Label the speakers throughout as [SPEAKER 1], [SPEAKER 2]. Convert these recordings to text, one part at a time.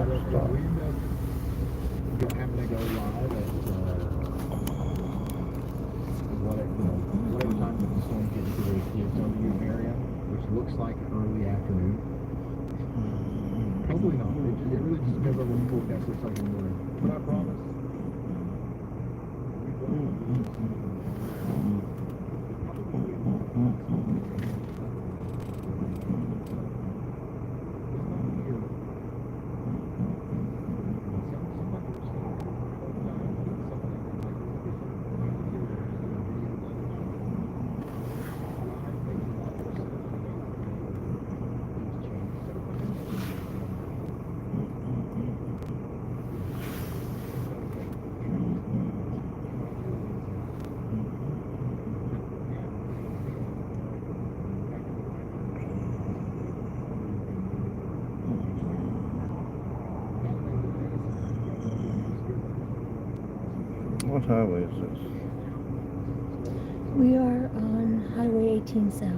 [SPEAKER 1] having to go live at whatever time that the storm gets to the DFW area, which looks like early afternoon. Probably not. It really just depends on what the forecast looks like in the morning. But I promise.
[SPEAKER 2] What highway is this?
[SPEAKER 3] We are on Highway 18 South.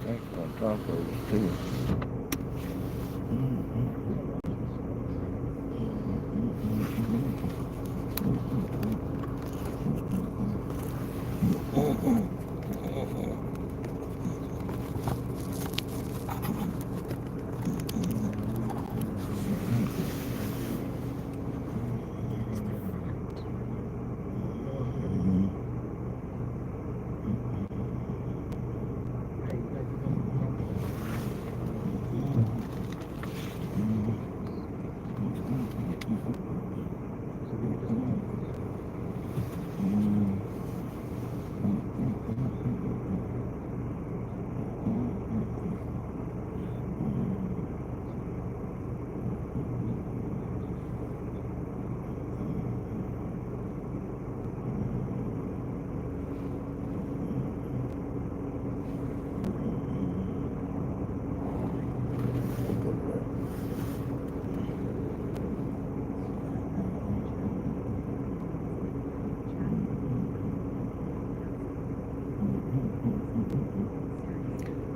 [SPEAKER 2] That's on top of us too.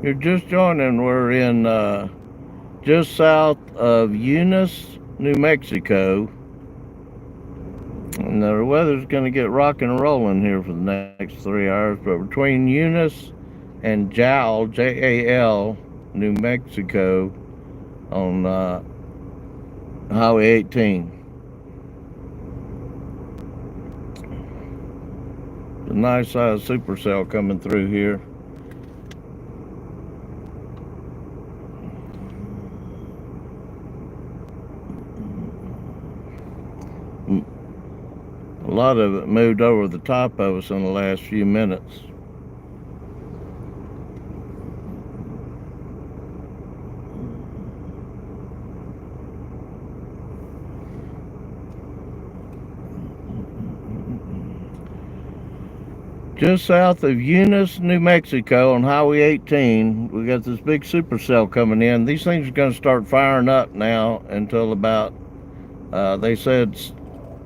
[SPEAKER 2] You're just joining. We're in just south of Eunice, New Mexico. And the weather's going to get rocking and rolling here for the next 3 hours. But between Eunice and Jal, J-A-L, New Mexico, on Highway 18. A nice size supercell coming through here. A lot of it moved over the top of us in the last few minutes. Just south of Eunice, New Mexico on Highway 18, we got this big supercell coming in. These things are going to start firing up now until about, they said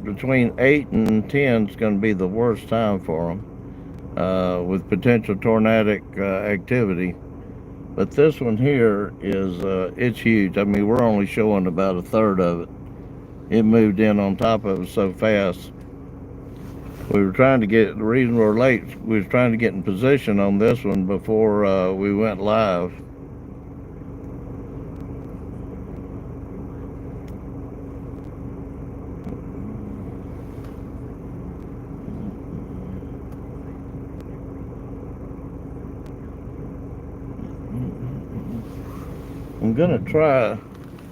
[SPEAKER 2] between 8 and 10 is going to be the worst time for them, with potential tornadic activity. But this one here is, it's huge. I mean, we're only showing about a third of it. It moved in on top of us so fast. We were trying to get, the reason we're late, we was trying to get in position on this one before we went live. I'm gonna try,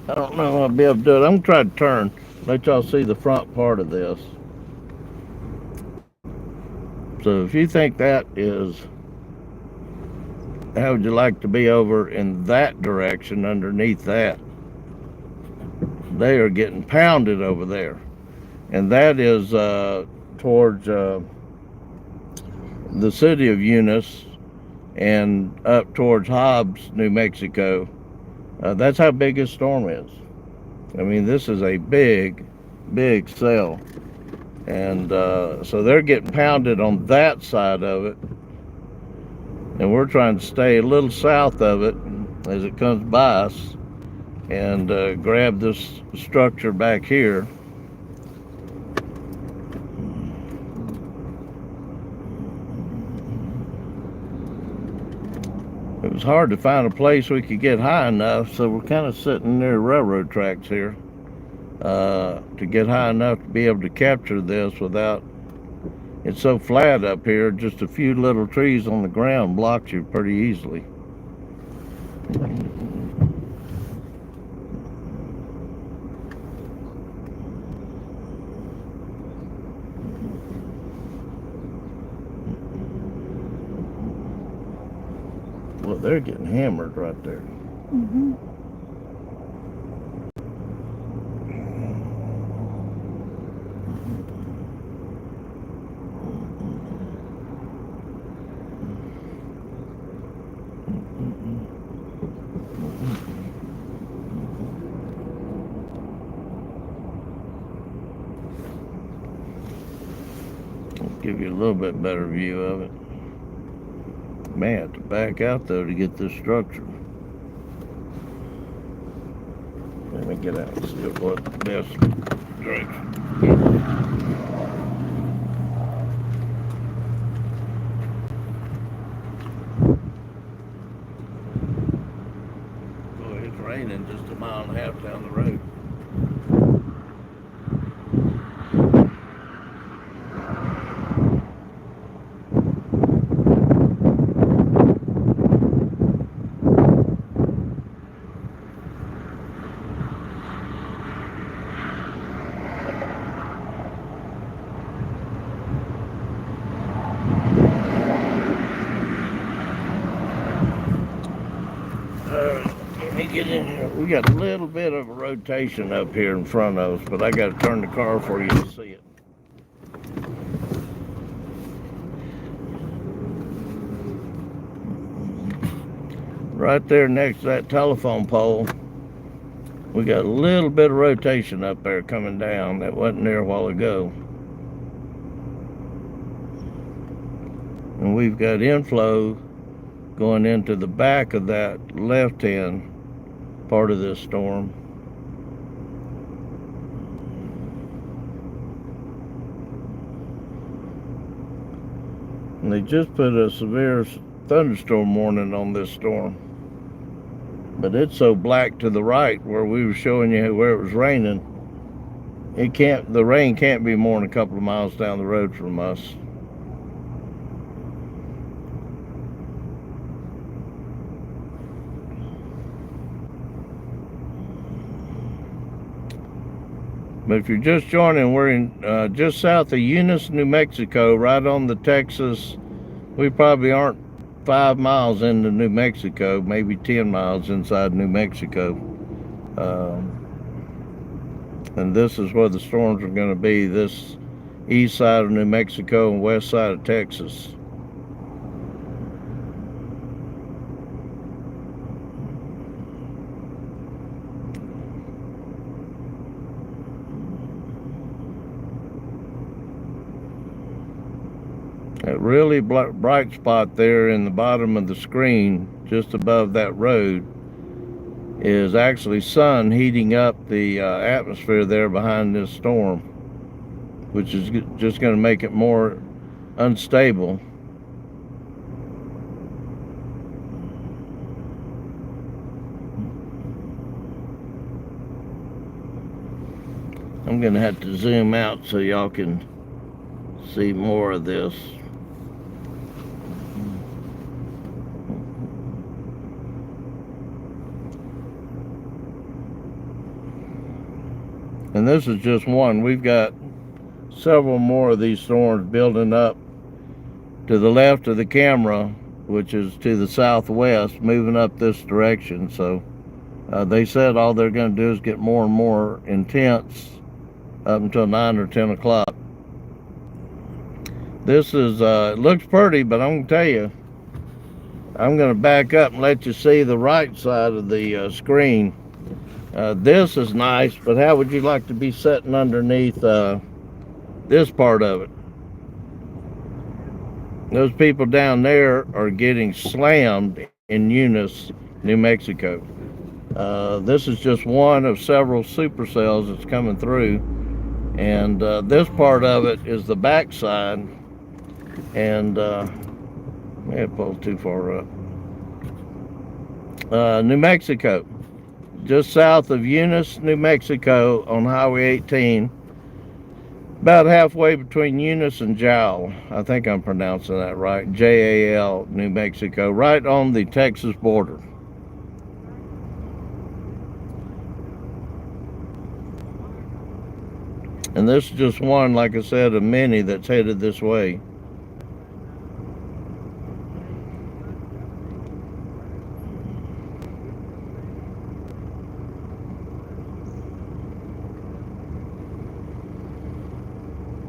[SPEAKER 2] I don't know if I'll be able to do it. I'm gonna try to turn, let y'all see the front part of this. So if you think that is, how would you like to be over in that direction underneath that? They are getting pounded over there. And that is towards the city of Eunice and up towards Hobbs, New Mexico. That's how big this storm is. I mean, this is a big cell. And so they're getting pounded on that side of it. And we're trying to stay a little south of it as it comes by us and grab this structure back here. It was hard to find a place we could get high enough, so we're kind of sitting near railroad tracks here to get high enough to be able to capture this without, it's so flat up here, just a few little trees on the ground blocks you pretty easily. Well, they're getting hammered right there.
[SPEAKER 3] Mm-hmm.
[SPEAKER 2] I'll give you a little bit better view of it. May have to back out though to get this structure. Let me get out and see what the best direction. Boy, it's raining just a mile and a half down the road. Let me get in here. We got a little bit of a rotation up here in front of us, but I got to turn the car for you to see it. Right there next to that telephone pole, we got a little bit of rotation up there coming down that wasn't there a while ago. And we've got inflow going into the back of that left-hand part of this storm. And they just put a severe thunderstorm warning on this storm. But it's so black to the right where we were showing you where it was raining. The rain can't be more than a couple of miles down the road from us. But if you're just joining, we're in just south of Eunice, New Mexico, right on the Texas. We probably aren't 5 miles into New Mexico, maybe 10 miles inside New Mexico. And this is where the storms are going to be, this east side of New Mexico and west side of Texas. That really bright spot there in the bottom of the screen, just above that road, is actually sun heating up the atmosphere there behind this storm, which is just going to make it more unstable. I'm going to have to zoom out so y'all can see more of this. And this is just one. We've got several more of these storms building up to the left of the camera, which is to the southwest, moving up this direction. So they said all they're going to do is get more and more intense up until 9 or 10 o'clock. This is, it looks pretty, but I'm going to tell you, I'm going to back up and let you see the right side of the screen. This is nice, but how would you like to be sitting underneath this part of it? Those people down there are getting slammed in Eunice, New Mexico. This is just one of several supercells that's coming through, and this part of it is the backside, and may have pulled too far up. New Mexico, just south of Eunice, New Mexico on Highway 18, about halfway between Eunice and Jal. I think I'm pronouncing that right. Jal, New Mexico, right on the Texas border. And this is just one, like I said, of many that's headed this way.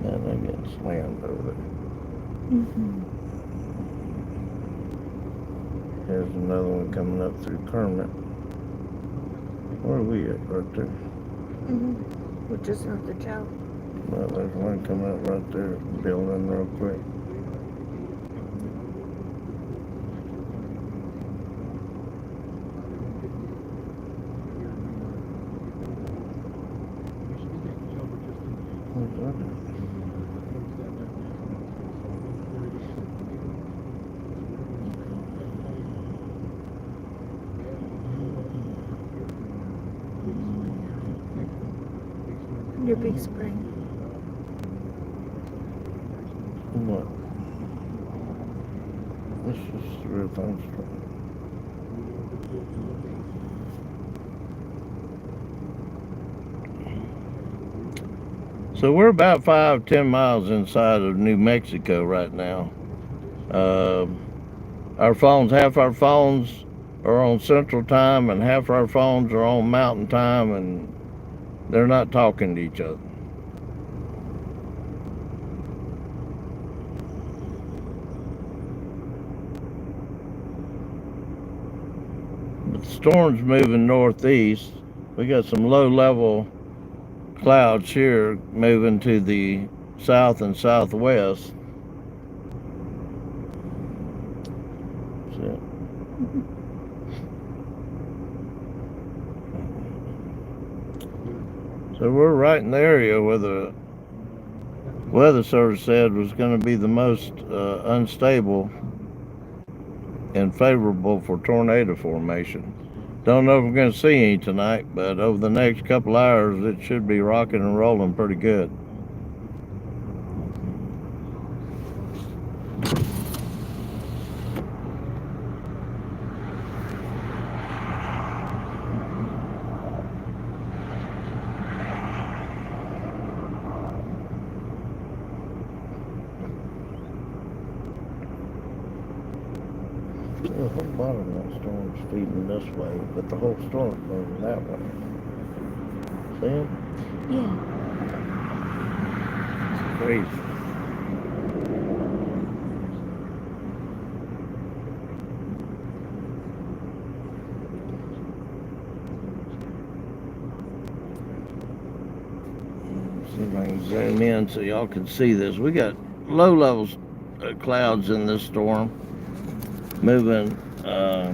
[SPEAKER 2] And they're getting slammed over there. Here's another one coming up through Kermit. Where are we at? Right there.
[SPEAKER 3] We're just north of Joe.
[SPEAKER 2] Well, there's one coming up right there, building real quick. Where's that at?
[SPEAKER 3] Your big spring.
[SPEAKER 2] What? This is the real thunderstorm. So we're about 5-10 miles inside of New Mexico right now. Our phones, half our phones are on Central Time and half our phones are on Mountain Time, and they're not talking to each other. But the storm's moving northeast. We got some low-level cloud shear moving to the south and southwest. So we're right in the area where the weather service said was going to be the most unstable and favorable for tornado formation. Don't know if we're going to see any tonight, but over the next couple hours it should be rocking and rolling pretty good. The whole bottom of that storm's feeding this way, but the whole storm's moving that way. See it?
[SPEAKER 3] Yeah.
[SPEAKER 2] It's crazy. See if I can zoom in so y'all can see this. We got low levels clouds in this storm. Moving, I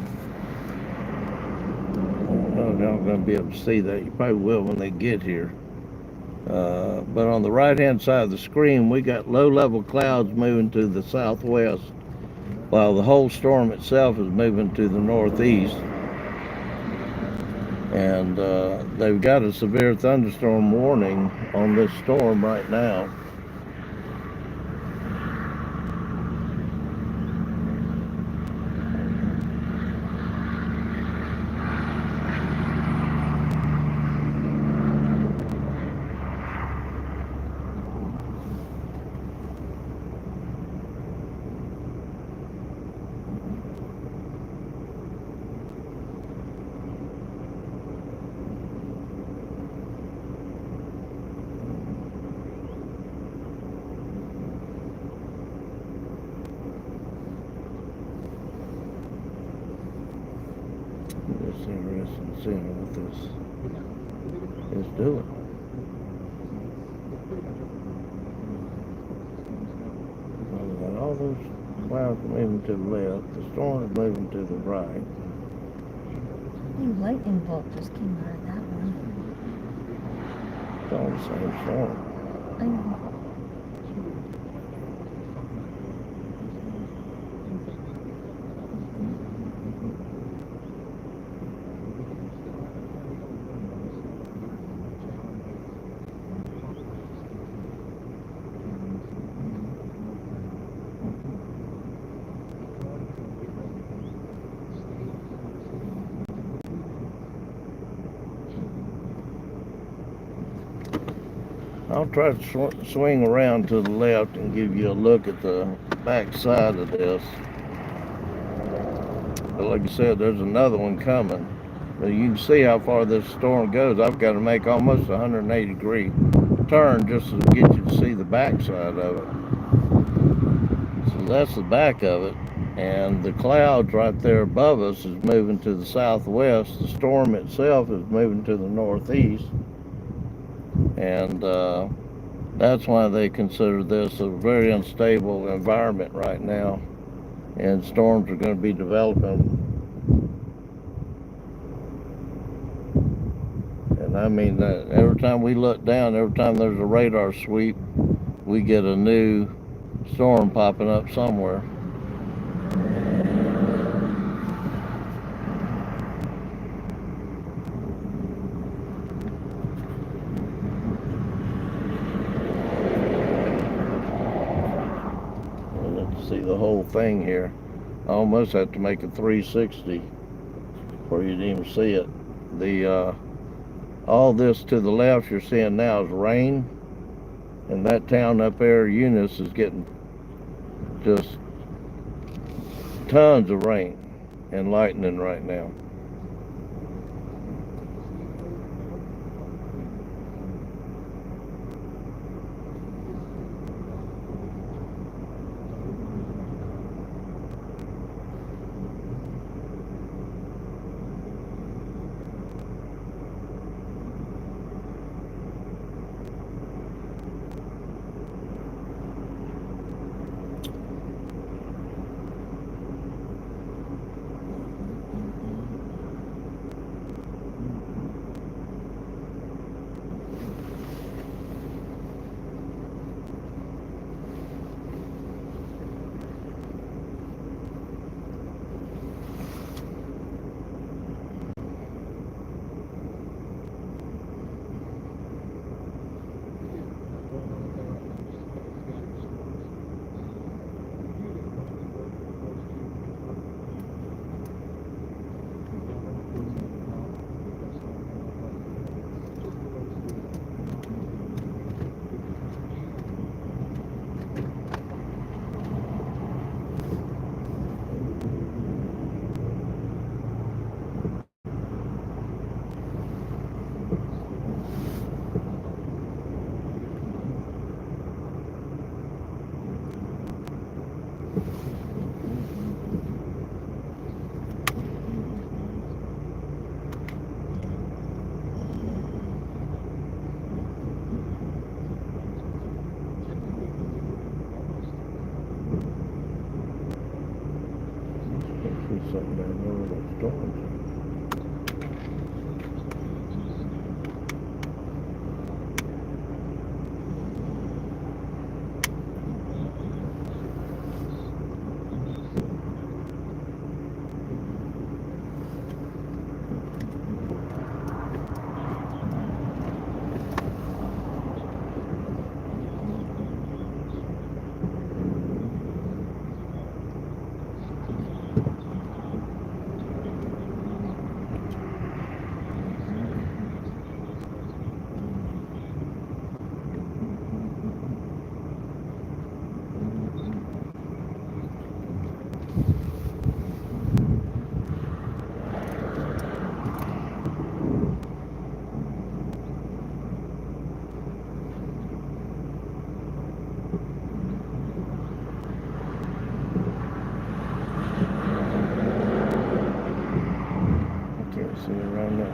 [SPEAKER 2] don't know if y'all going to be able to see that. You probably will when they get here. But on the right-hand side of the screen, we got low-level clouds moving to the southwest, while the whole storm itself is moving to the northeast. And they've got a severe thunderstorm warning on this storm right now. just interested in seeing what this is doing. Well, we got all those clouds moving to the left. The storm is moving to the right.
[SPEAKER 3] New lightning bolt just came out of that one.
[SPEAKER 2] It's all the same storm.
[SPEAKER 3] I know.
[SPEAKER 2] I'll try to swing around to the left and give you a look at the back side of this. But like I said, there's another one coming. But you can see how far this storm goes. I've got to make almost a 180-degree turn just to get you to see the back side of it. So that's the back of it. And the clouds right there above us is moving to the southwest. The storm itself is moving to the northeast. And that's why they consider this a very unstable environment right now, and storms are going to be developing. And I mean, every time we look down, every time there's a radar sweep, we get a new storm popping up somewhere. See the whole thing here. I almost have to make a 360 for you to even see it. The all this to the left you're seeing now is rain, and that town up there, Eunice, is getting just tons of rain and lightning right now. Something down there with those storms.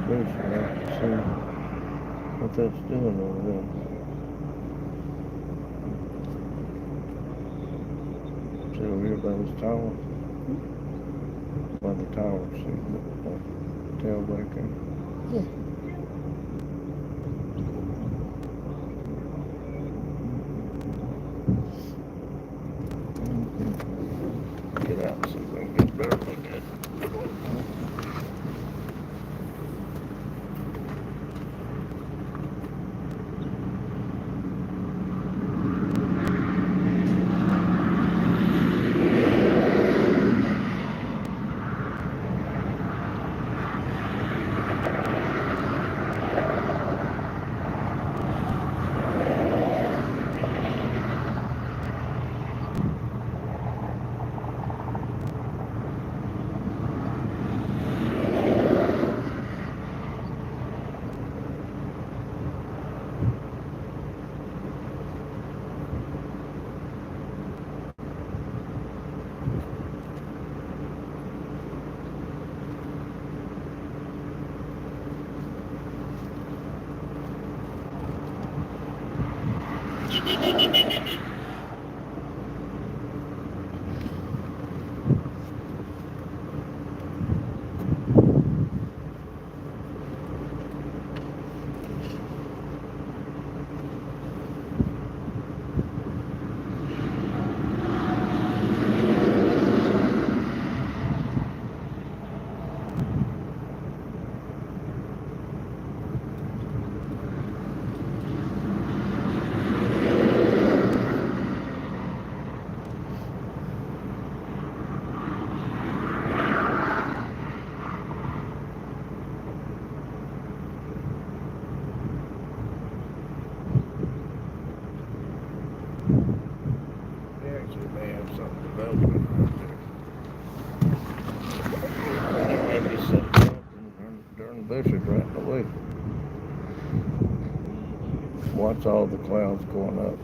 [SPEAKER 2] bush around to see what that's doing over there. See over here by this tower? By the tower, see the tailback there?
[SPEAKER 3] Yeah.
[SPEAKER 2] Get out and see if we can get a better look at it. They actually may have something developing right there. They may be setting up during the bushes right in the way. Watch all the clouds going up.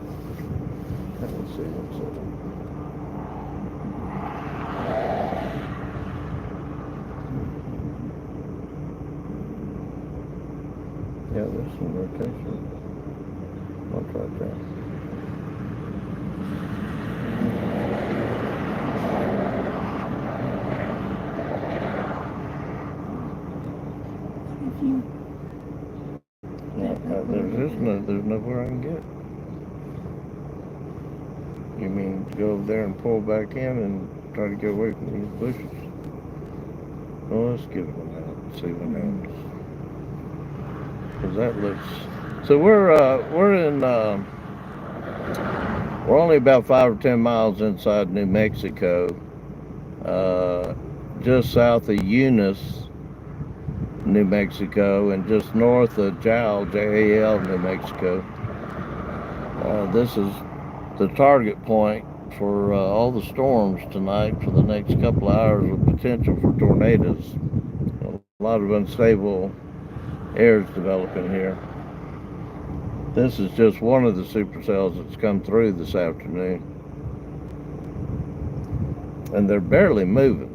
[SPEAKER 2] Let me see what's up. Yeah, there's some rotation. Watch right there.
[SPEAKER 3] If you
[SPEAKER 2] There's nowhere I can get. You mean go over there and pull back in and try to get away from these bushes? Well, let's give it a minute and see what happens. Cause that looks. So we're only about 5 or 10 miles inside New Mexico, just south of Eunice, New Mexico, and just north of Jal, J-A-L, New Mexico. This is the target point for all the storms tonight for the next couple of hours with potential for tornadoes. A lot of unstable areas developing here. This is just one of the supercells that's come through this afternoon. And they're barely moving.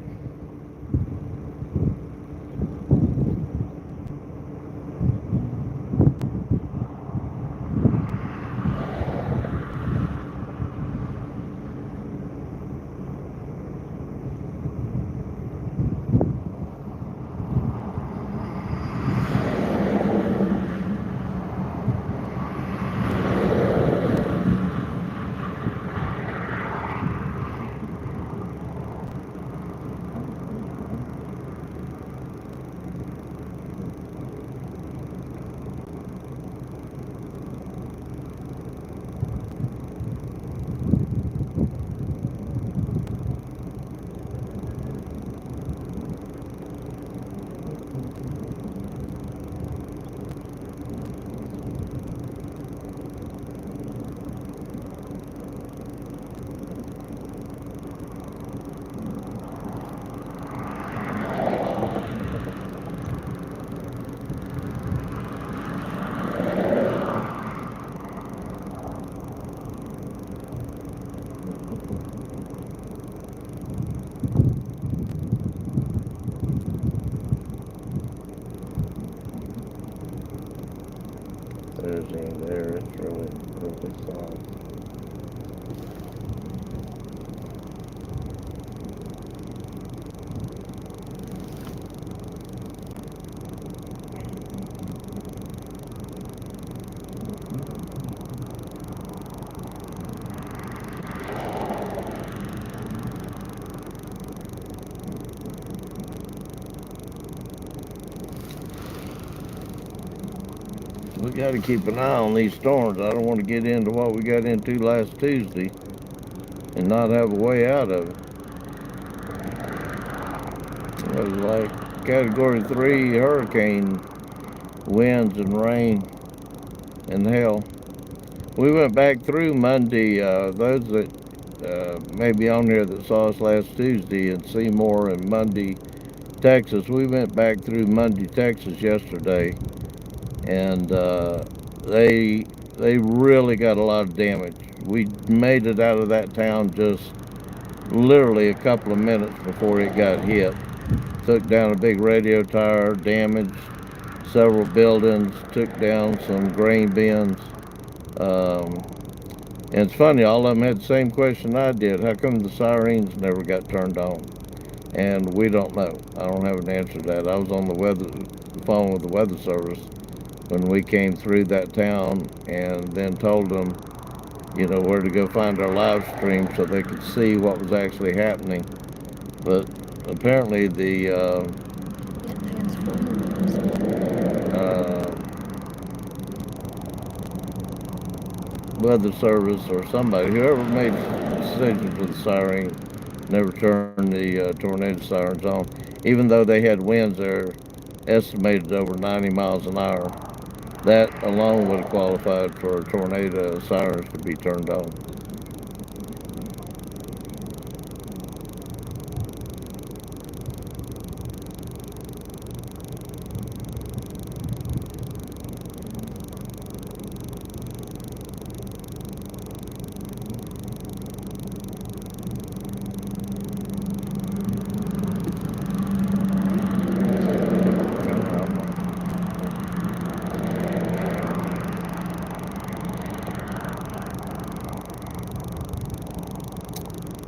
[SPEAKER 2] It's really, really soft. We got to keep an eye on these storms. I don't want to get into what we got into last Tuesday and not have a way out of it. It was like Category 3 hurricane winds and rain and hail. We went back through Monday. Those that may be on here that saw us last Tuesday in Seymour and Monday, Texas, we went back through Monday, Texas yesterday, and they really got a lot of damage. We made it out of that town just literally a couple of minutes before it got hit. Took down a big radio tower, damaged several buildings, took down some grain bins. And it's funny, all of them had the same question I did. How come the sirens never got turned on? And we don't know. I don't have an answer to that. I was on the phone with the weather service when we came through that town, and then told them, you know, where to go find our live stream so they could see what was actually happening. But apparently the weather service or somebody, whoever made the decision for the siren, never turned the tornado sirens on, even though they had winds there estimated over 90 miles an hour. That alone would have qualified for tornado sirens to be turned on.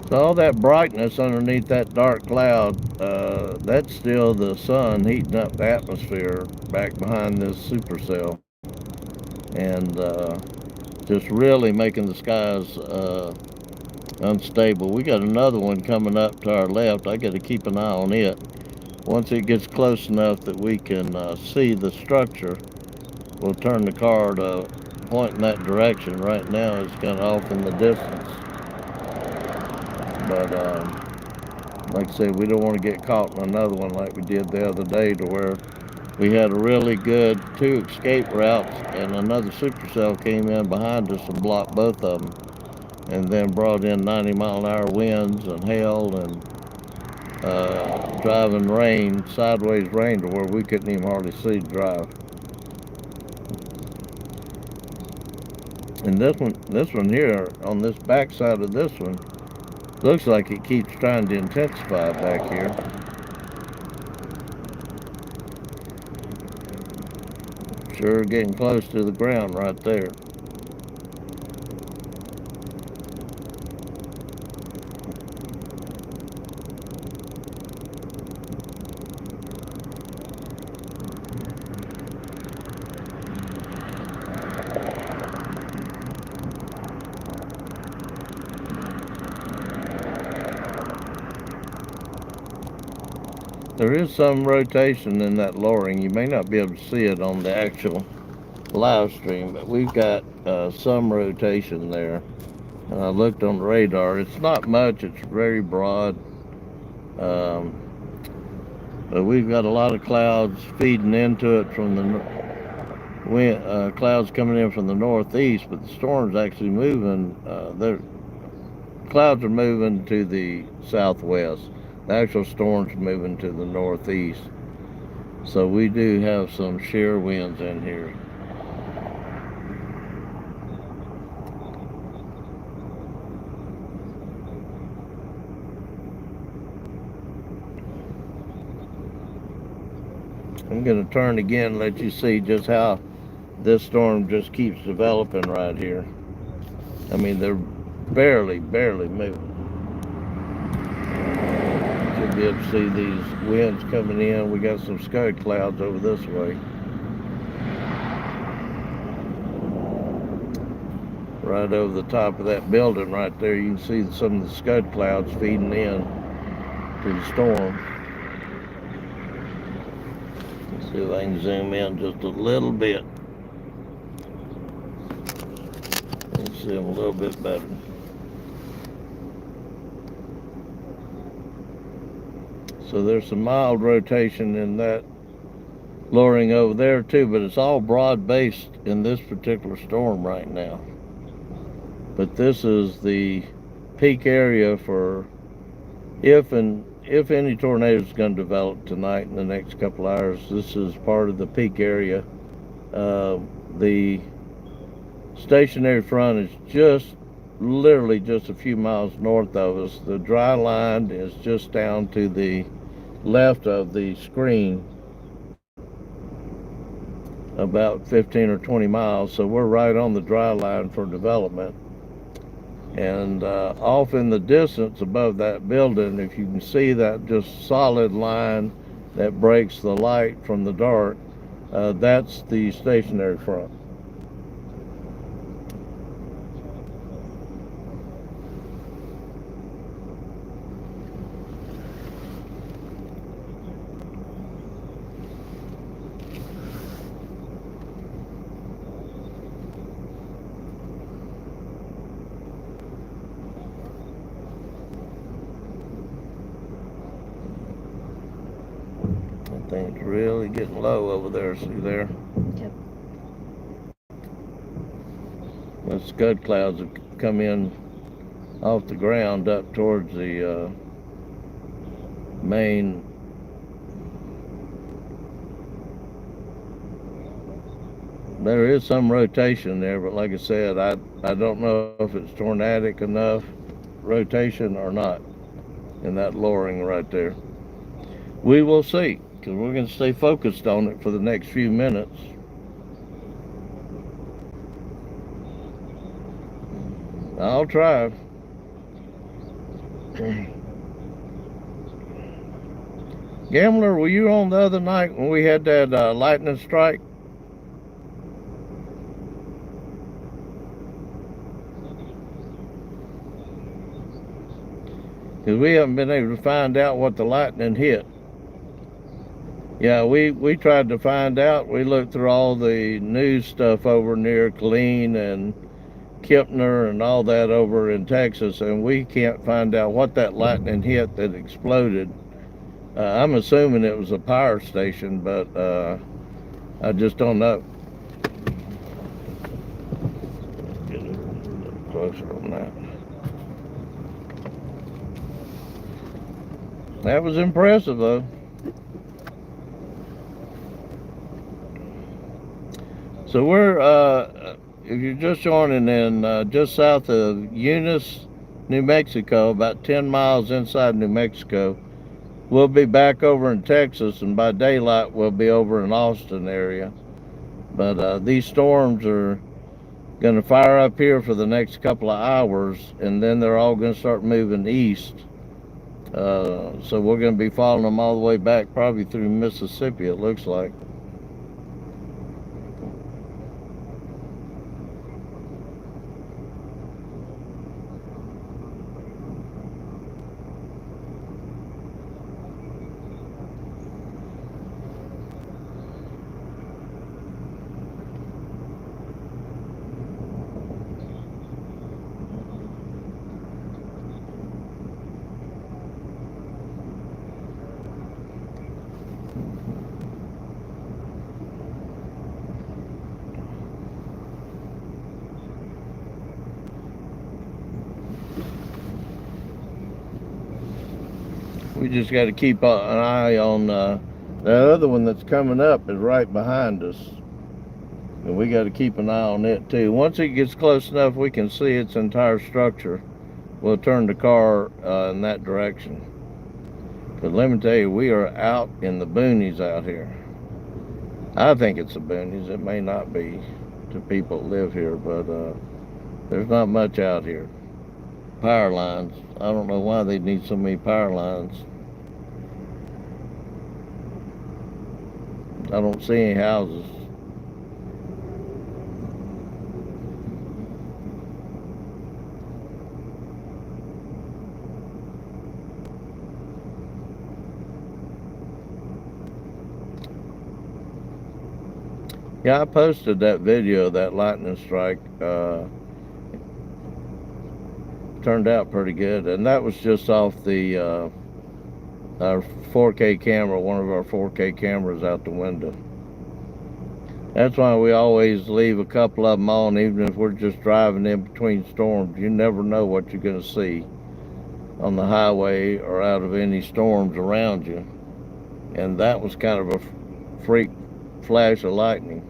[SPEAKER 2] So all that brightness underneath that dark cloud, that's still the sun heating up the atmosphere back behind this supercell, and just really making the skies unstable. We got another one coming up to our left. I got to keep an eye on it. Once it gets close enough that we can see the structure, we'll turn the car to point in that direction. Right now it's kind of off in the distance. But like I said, we don't want to get caught in another one like we did the other day, to where we had a really good 2 escape routes and another supercell came in behind us and blocked both of them, and then brought in 90-mile-an-hour winds and hail and driving rain, sideways rain, to where we couldn't even hardly see to drive. And this one here, on this back side of this one, looks like it keeps trying to intensify back here. Sure getting close to the ground right there. There is some rotation in that lowering. You may not be able to see it on the actual live stream, but we've got some rotation there. And I looked on the radar. It's not much. It's very broad. But we've got a lot of clouds feeding into it from the wind, clouds coming in from the northeast, but the storm's actually moving. The clouds are moving to the southwest. The actual storm's moving to the northeast. So we do have some shear winds in here. I'm going to turn again and let you see just how this storm just keeps developing right here. I mean, they're barely moving. Should be able to see these winds coming in. We got some scud clouds over this way. Right over the top of that building right there, you can see some of the scud clouds feeding in to the storm. Let's see if I can zoom in just a little bit. Let's see them a little bit better. So there's some mild rotation in that lowering over there too, but it's all broad-based in this particular storm right now. But this is the peak area for if any tornado is going to develop tonight in the next couple hours. This is part of the peak area. The stationary front is just literally just a few miles north of us. The dry line is just down to the left of the screen, about 15 or 20 miles. So we're right on the dry line for development. And off in the distance above that building, if you can see that just solid line that breaks the light from the dark, that's the stationary front. Thing's really getting low over there. See there?
[SPEAKER 3] Yep.
[SPEAKER 2] The scud clouds have come in off the ground up towards the main. There is some rotation there, but like I said, I don't know if it's tornadic enough rotation or not in that lowering right there. We will see, because we're going to stay focused on it for the next few minutes. I'll try. Gambler, were you on the other night when we had that lightning strike? Because we haven't been able to find out what the lightning hit. Yeah, we tried to find out. We looked through all the news stuff over near Killeen and Kipner and all that over in Texas, and we can't find out what that lightning hit that exploded. I'm assuming it was a power station, but I just don't know. Get a little closer on that. That was impressive, though. So we're, if you're just joining in, just south of Eunice, New Mexico, about 10 miles inside New Mexico. We'll be back over in Texas, and by daylight we'll be over in Austin area. But these storms are going to fire up here for the next couple of hours, and then they're all going to start moving east. So we're going to be following them all the way back, probably through Mississippi, it looks like. We just got to keep an eye on the other one that's coming up is right behind us. And we got to keep an eye on it too. Once it gets close enough we can see its entire structure, we'll turn the car in that direction. But let me tell you, we are out in the boonies out here. I think it's the boonies. It may not be to people that live here, but there's not much out here. Power lines. I don't know why they need so many power lines. I don't see any houses. Yeah, I posted that video of that lightning strike. Turned out pretty good, and that was just off the our 4K camera, one of our 4K cameras out the window. That's why we always leave a couple of them on, even if we're just driving in between storms. You never know what you're going to see on the highway or out of any storms around you. And that was kind of a freak flash of lightning.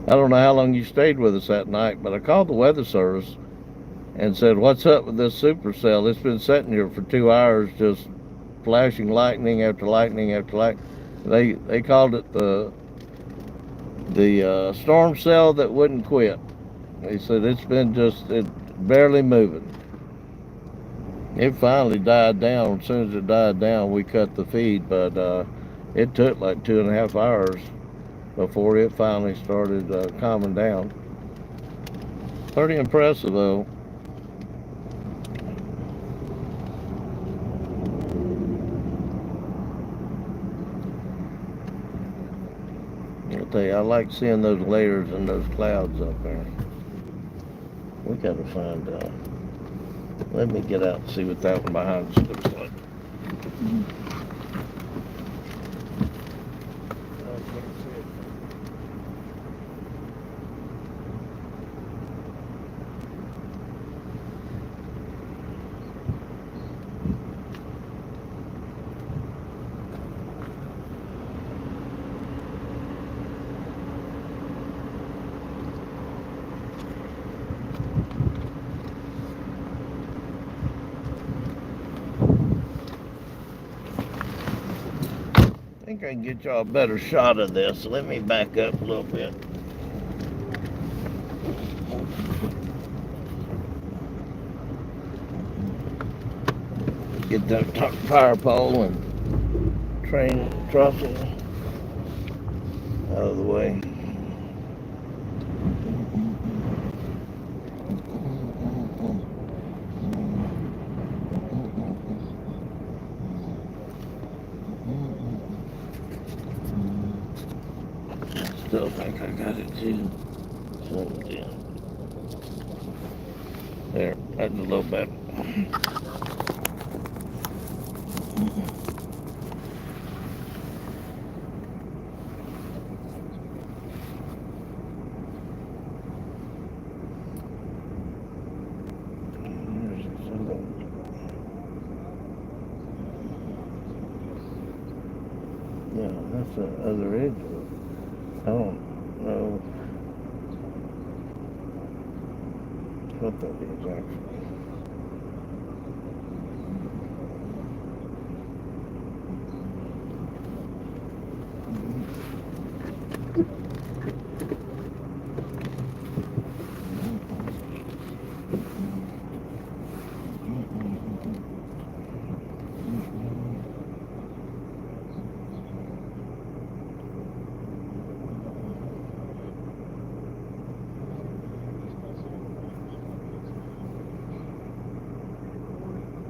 [SPEAKER 2] I don't know how long you stayed with us that night, but I called the weather service and said, "What's up with this supercell? It's been sitting here for 2 hours, just flashing lightning after lightning after lightning." They called it the storm cell that wouldn't quit. They said it's barely moving. It finally died down. As soon as it died down, we cut the feed, but it took like 2.5 hours before it finally started calming down. Pretty impressive, though. I'll tell you, I like seeing those layers and those clouds up there. We gotta find let me get out and see what that one behind us looks like. I think I can get y'all a better shot of this. Let me back up a little bit. Get that power pole and train throttle out of the way. Still think I got it too. There, that's a little better. Yeah, that's the other edge of it. I don't know what that is actually.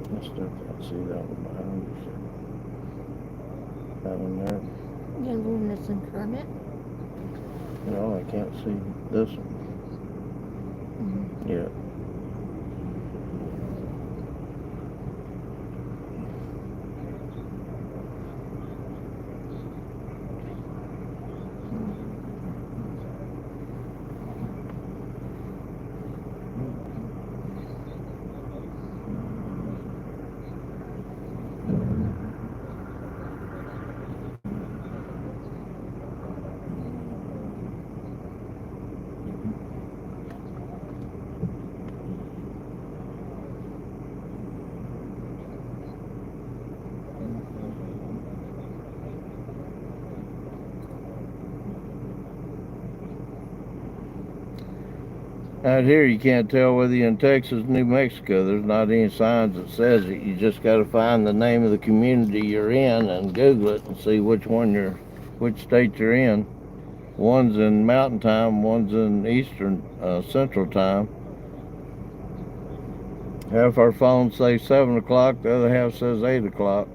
[SPEAKER 2] I still can't see that one behind you. That one there.
[SPEAKER 3] Yeah, the one that's in Kermit.
[SPEAKER 2] No, I can't see this one. Yeah. Out here, you can't tell whether you're in Texas, New Mexico. There's not any signs that says it. You just got to find the name of the community you're in and Google it and see which state you're in. One's in Mountain Time, one's in Eastern Central Time. Half our phones say 7 o'clock, the other half says 8 o'clock.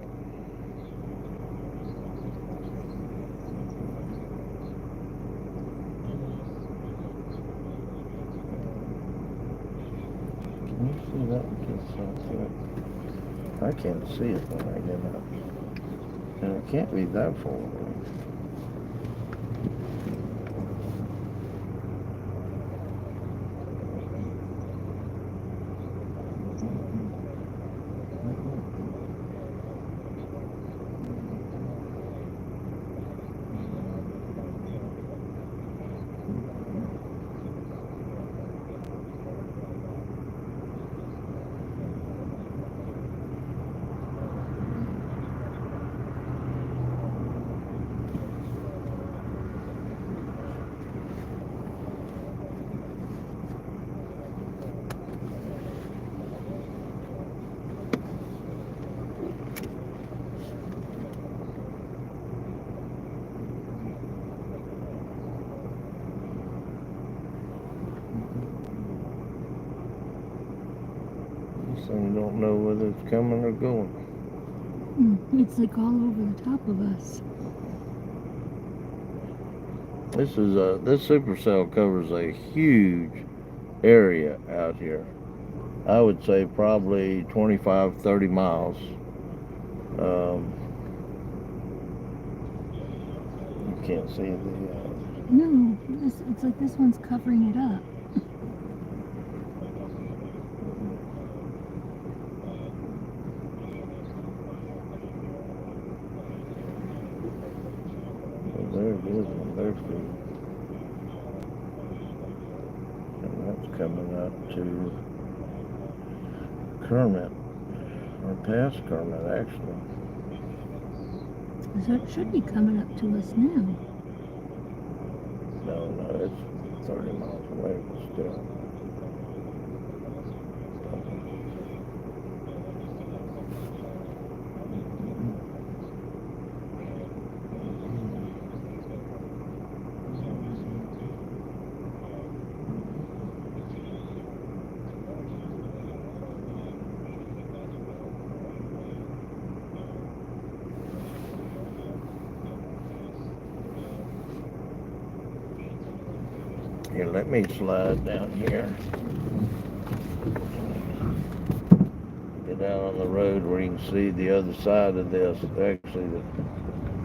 [SPEAKER 2] Can you see that one just I can't see it when I get up. And it can't be that far away. And don't know whether it's coming or going.
[SPEAKER 3] It's like all over the top of us.
[SPEAKER 2] This supercell covers a huge area out here. I would say probably 25, 30 miles. You can't see the.
[SPEAKER 3] No, it's like this one's covering it up.
[SPEAKER 2] There it is on their feet. And that's coming up to Kermit, or past Kermit actually.
[SPEAKER 3] So it should be coming up to us now.
[SPEAKER 2] No, it's 30 miles away, but still. Here, let me slide down here. Get down on the road where you can see the other side of this. Actually,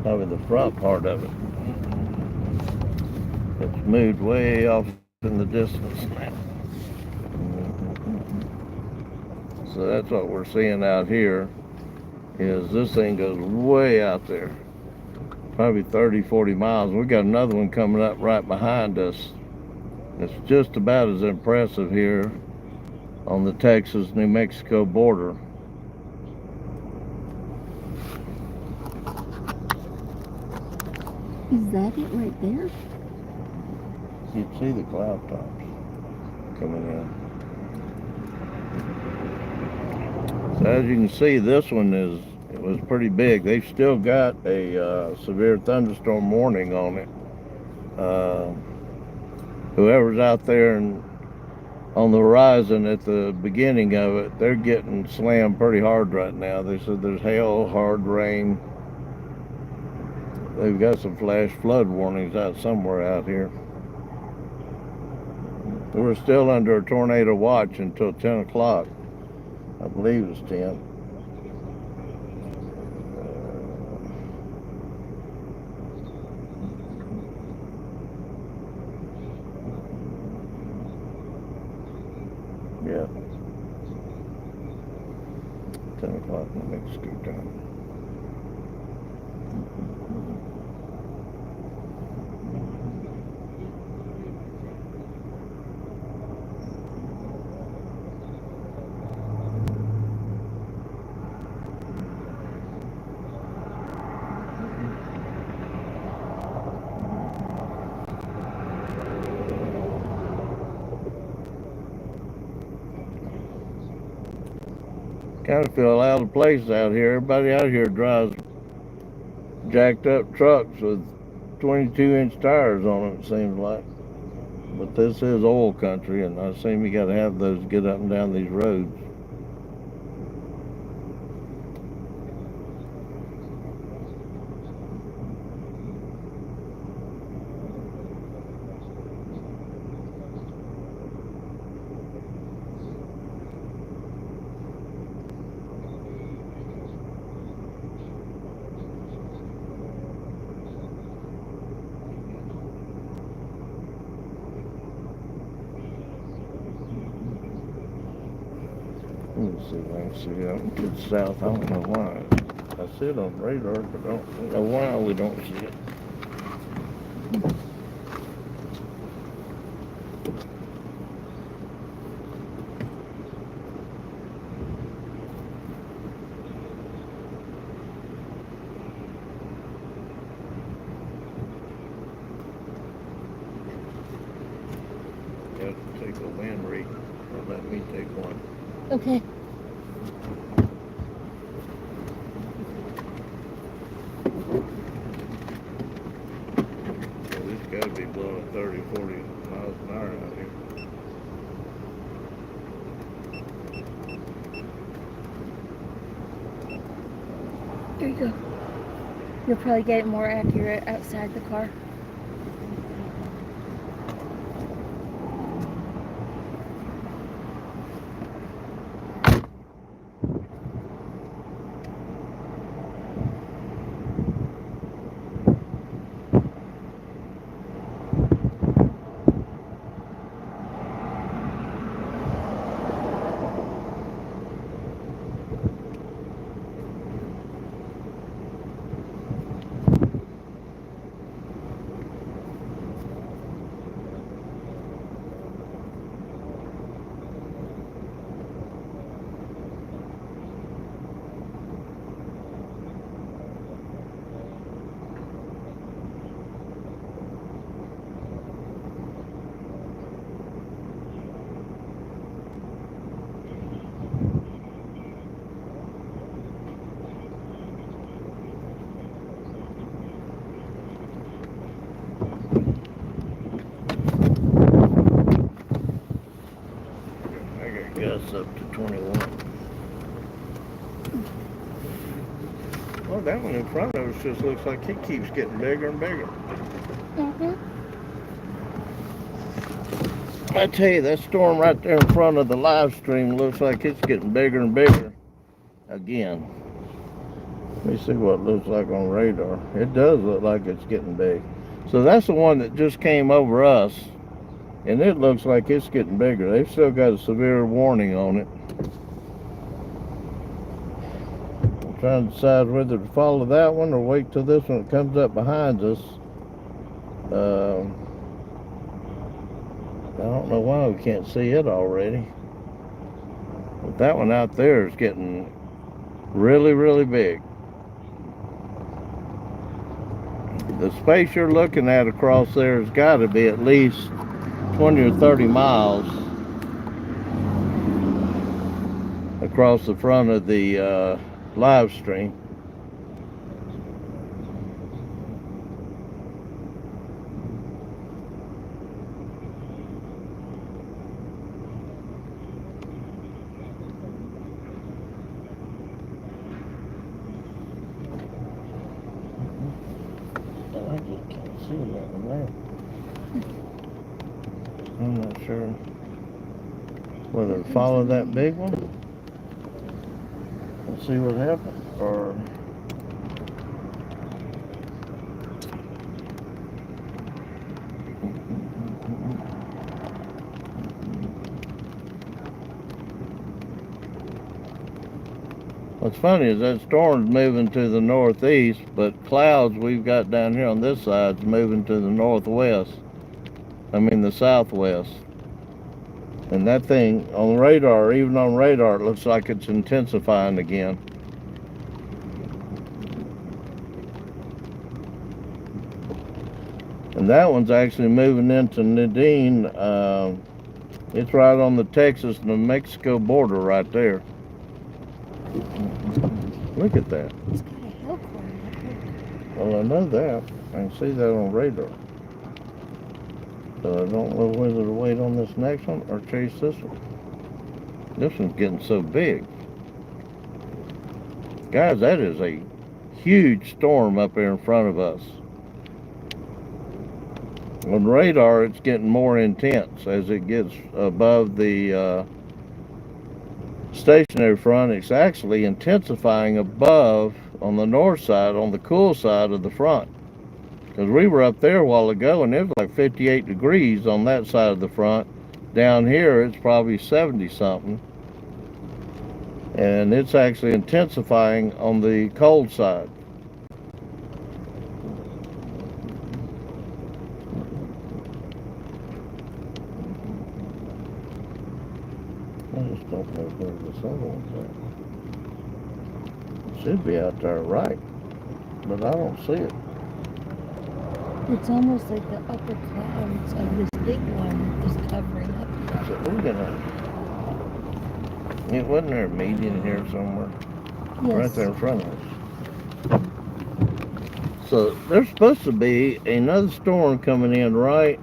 [SPEAKER 2] probably the front part of it. It's moved way off in the distance now. So that's what we're seeing out here, is this thing goes way out there. Probably 30, 40 miles. We got another one coming up right behind us. It's just about as impressive here on the Texas-New Mexico border.
[SPEAKER 3] Is that it right there?
[SPEAKER 2] You'd see the cloud tops coming in. So as you can see, this one it was pretty big. They've still got a severe thunderstorm warning on it. Whoever's out there and on the horizon at the beginning of it, they're getting slammed pretty hard right now. They said there's hail, hard rain. They've got some flash flood warnings out somewhere out here. We're still under a tornado watch until 10 o'clock. I believe it's 10. Yeah. 10 o'clock New Mexico time. Kind of feel out of place out here. Everybody out here drives jacked up trucks with 22-inch tires on it, it seems like. But this is oil country, and I assume you got to have those to get up and down these roads. Let me see if I can see out to the south. I don't know why. I see it on radar, but I don't know why we don't see it. You have to take a wind read, or let me take one.
[SPEAKER 3] Okay.
[SPEAKER 2] Well, it's got to be blowing 30, 40 miles an hour out here.
[SPEAKER 3] There you go. You'll probably get it more accurate outside the car.
[SPEAKER 2] Gusts up to 21. Well, that one in front of us just looks like it keeps getting bigger and bigger. I tell you, that storm right there in front of the live stream looks like it's getting bigger and bigger again. Let me see what it looks like on radar. It does look like it's getting big. So that's the one that just came over us. And it looks like it's getting bigger. They've still got a severe warning on it. I'm trying to decide whether to follow that one or wait till this one comes up behind us. I don't know why we can't see it already. But that one out there is getting really, really big. The space you're looking at across there has got to be at least 20 or 30 miles across the front of the live stream. I just can't see nothing there. I'm not sure whether to follow that big one and see what happens, or what's funny is that storm's moving to the northeast, but clouds we've got down here on this side's moving to the northwest. I mean the southwest. And that thing on radar, even on radar, it looks like it's intensifying again. And that one's actually moving into Nadine. It's right on the Texas-New Mexico border right there. Look at that.
[SPEAKER 3] It's got a hell core.
[SPEAKER 2] Well, I know that. I can see that on radar. So I don't know whether to wait on this next one or chase this one. This one's getting so big. Guys, that is a huge storm up there in front of us. On radar, it's getting more intense as it gets above the stationary front. It's actually intensifying above on the north side, on the cool side of the front. Because we were up there a while ago and it was like 58 degrees on that side of the front. Down here, it's probably 70 something. And it's actually intensifying on the cold side. I just don't know where this other one's at. It should be out there right, but I don't see it.
[SPEAKER 3] It's almost like the upper clouds of this big one is covering up.
[SPEAKER 2] So we're gonna. It wasn't there a median here somewhere?
[SPEAKER 3] Yes.
[SPEAKER 2] Right there in front of us. So there's supposed to be another storm coming in right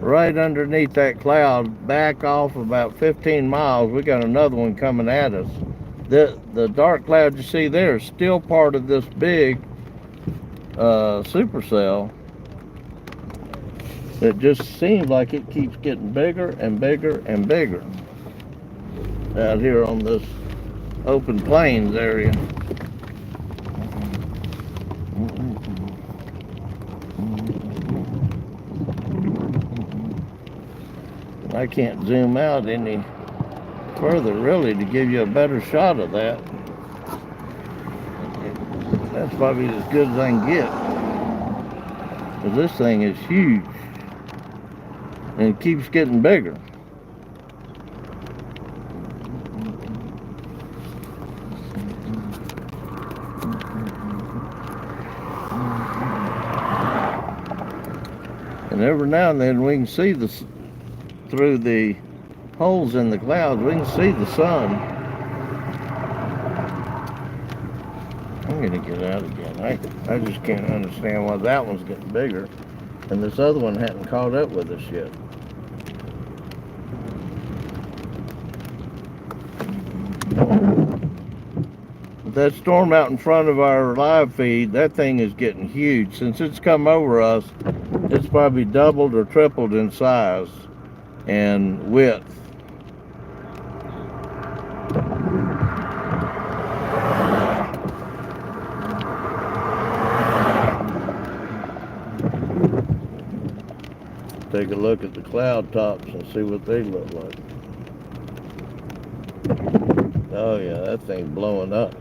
[SPEAKER 2] underneath that cloud, back off about 15 miles. We got another one coming at us. The dark cloud you see there is still part of this big supercell. It just seems like it keeps getting bigger and bigger and bigger out here on this open plains area. I can't zoom out any further really to give you a better shot of that. That's probably as good as I can get. Because this thing is huge. And it keeps getting bigger. And every now and then we can see this through the holes in the clouds. We can see the sun. I'm gonna get out again. I just can't understand why that one's getting bigger and this other one hadn't caught up with us yet. That storm out in front of our live feed, that thing is getting huge. Since it's come over us, it's probably doubled or tripled in size and width. Take a look at the cloud tops and see what they look like. Oh yeah, that thing's blowing up.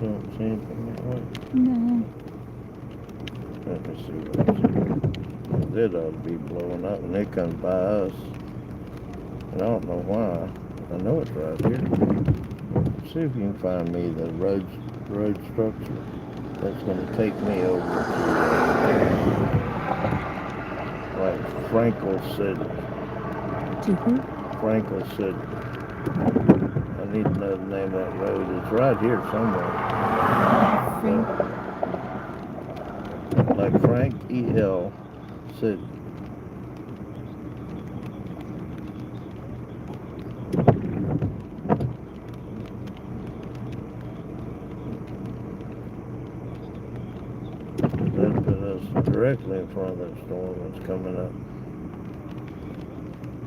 [SPEAKER 2] Don't see anything that way.
[SPEAKER 3] No.
[SPEAKER 2] Let me see what's here. It ought to be blowing up and it comes by us. And I don't know why. I know it's right here. See if you can find me the road structure that's going to take me over to like Frankel City.
[SPEAKER 3] To who?
[SPEAKER 2] Frankel City. I need to know the name of that road. It's right here somewhere. Like Frank E.L. City. That put us directly in front of that storm that's coming up.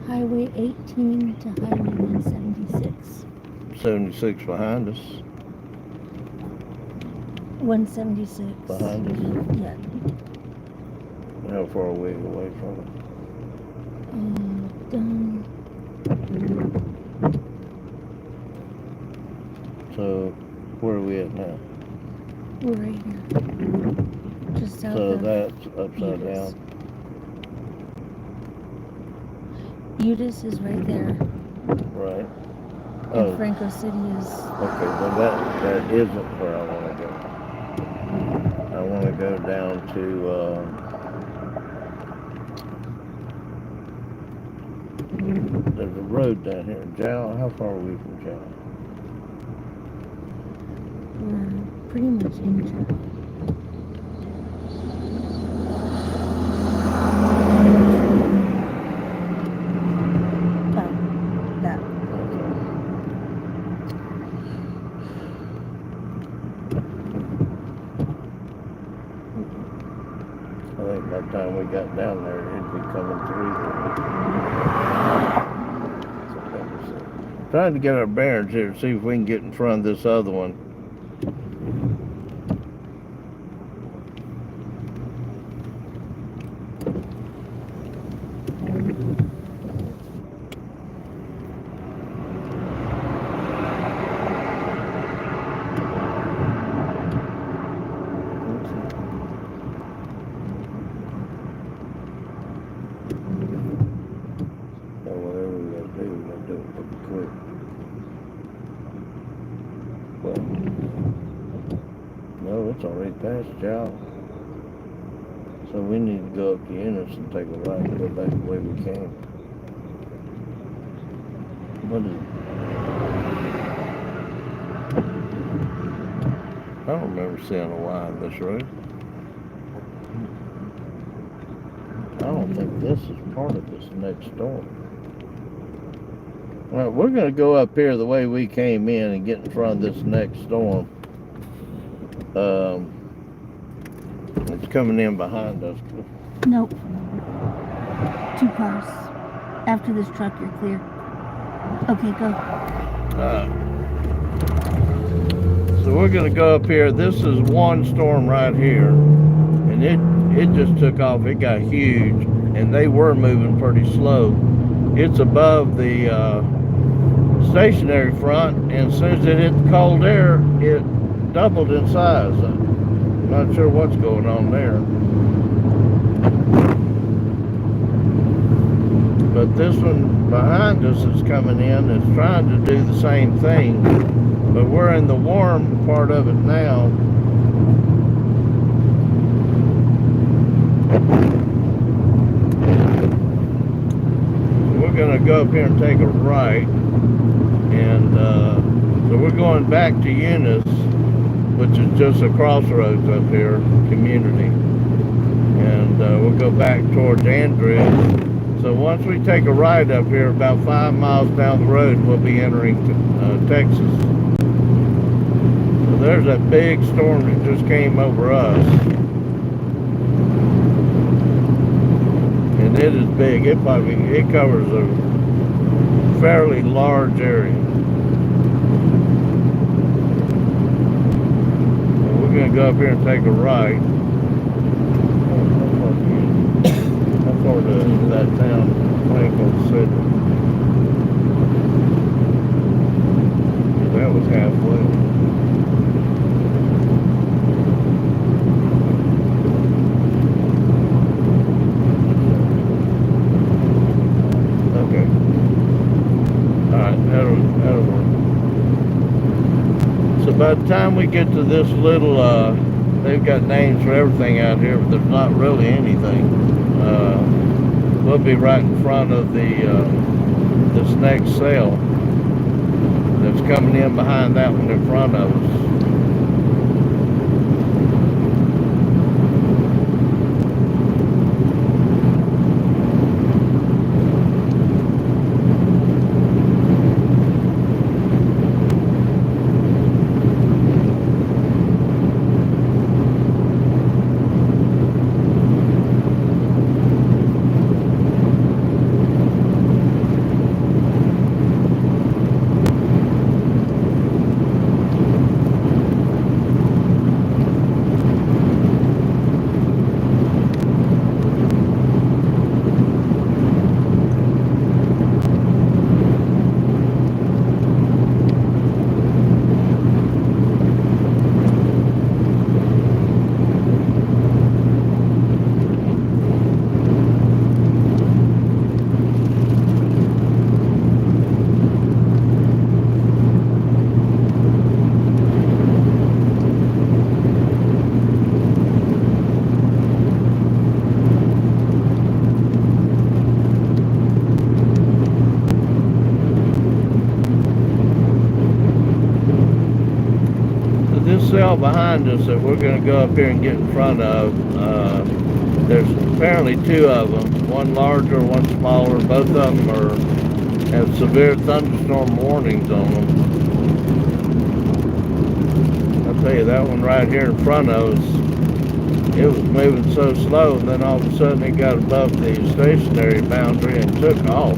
[SPEAKER 3] Highway 18 to Highway 176.
[SPEAKER 2] 76 behind us.
[SPEAKER 3] 176.
[SPEAKER 2] behind us?
[SPEAKER 3] Yeah.
[SPEAKER 2] How far are we away from it?
[SPEAKER 3] Done.
[SPEAKER 2] So, where are we at now?
[SPEAKER 3] We're right here. Just south
[SPEAKER 2] So
[SPEAKER 3] of
[SPEAKER 2] that's upside
[SPEAKER 3] Eunice.
[SPEAKER 2] down.
[SPEAKER 3] Eunice is right there.
[SPEAKER 2] Right.
[SPEAKER 3] And
[SPEAKER 2] Oh,
[SPEAKER 3] Franco City is.
[SPEAKER 2] okay. Then that isn't where I want to go. I want to go down to. There's a road down here. Jow. How far are we from Jow?
[SPEAKER 3] We're pretty much in Jow. That.
[SPEAKER 2] I think by the time we got down there, it'd be coming through there. Trying to get our bearings here to see if we can get in front of this other one. No, it's already past Jow. So we need to go up to Eunice and take a right and go back the way we came. What is it? I don't remember seeing a Y on this road. I don't think this is part of this next storm. Well, we're going to go up here the way we came in and get in front of this next storm. It's coming in behind us.
[SPEAKER 3] Nope. 2 cars. After this truck, you're clear. Okay, go.
[SPEAKER 2] So we're going to go up here. This is one storm right here. And it just took off. It got huge. And they were moving pretty slow. It's above the stationary front. And as soon as it hit the cold air, it doubled in size. I'm not sure what's going on there. But this one behind us is coming in. It's trying to do the same thing. But we're in the warm part of it now. We're going to go up here and take a right. And so we're going back to Eunice, which is just a crossroads up here, community. And we'll go back towards Andrews. So once we take a right up here, about 5 miles down the road, we'll be entering Texas. So there's that big storm that just came over us. And it is big. It covers a fairly large area. We're going to go up here and take a right. How far to that town, Waco City? That was halfway. Okay. Alright, that'll work. So by the time we get to this little, they've got names for everything out here, but there's not really anything. We'll be right in front of this next cell that's coming in behind that one in front of us. cell behind us that we're going to go up here and get in front of. There's apparently two of them, one larger, one smaller. Both of them have severe thunderstorm warnings on them. I'll tell you, that one right here in front of us, it was moving so slow, and then all of a sudden it got above the stationary boundary and took off.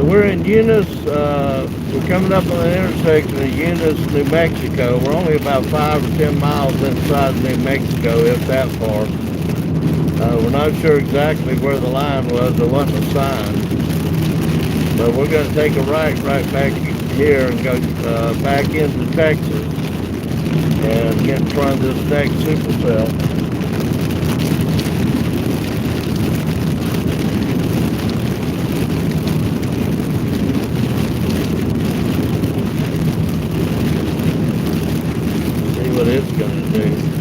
[SPEAKER 2] We're in Eunice, we're coming up on the intersection of Eunice, New Mexico. We're only about 5 or 10 miles inside New Mexico, if that far. We're not sure exactly where the line was. There wasn't a sign. But we're going to take a right back here and go back into Texas and get in front of this next supercell. What it's going to do.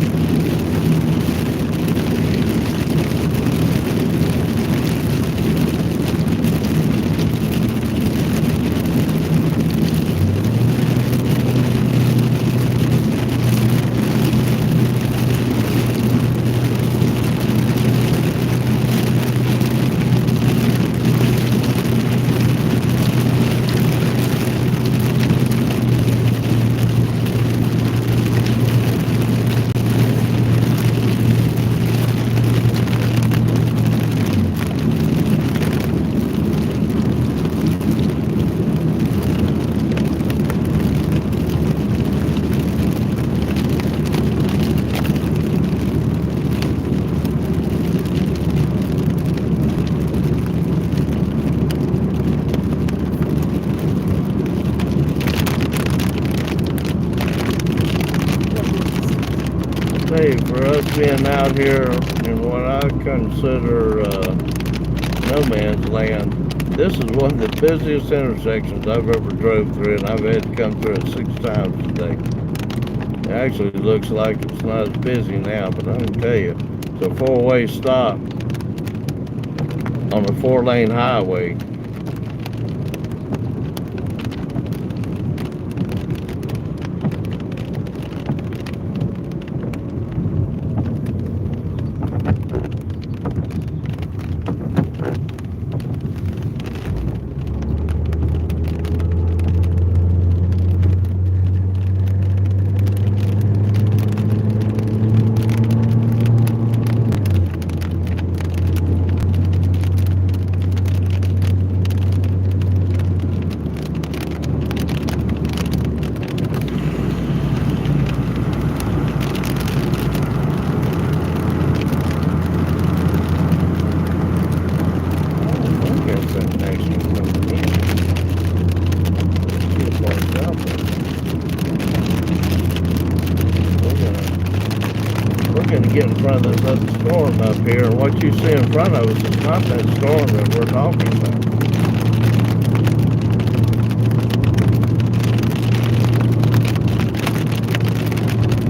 [SPEAKER 2] tell you, for us being out here in what I consider no man's land, this is one of the busiest intersections I've ever drove through, and I've had to come through it 6 times today. It actually looks like it's not as busy now, but I can tell you, it's a 4-way stop on a 4-lane highway. Get in front of this other storm up here, and what you see in front of us is not that storm that we're talking about.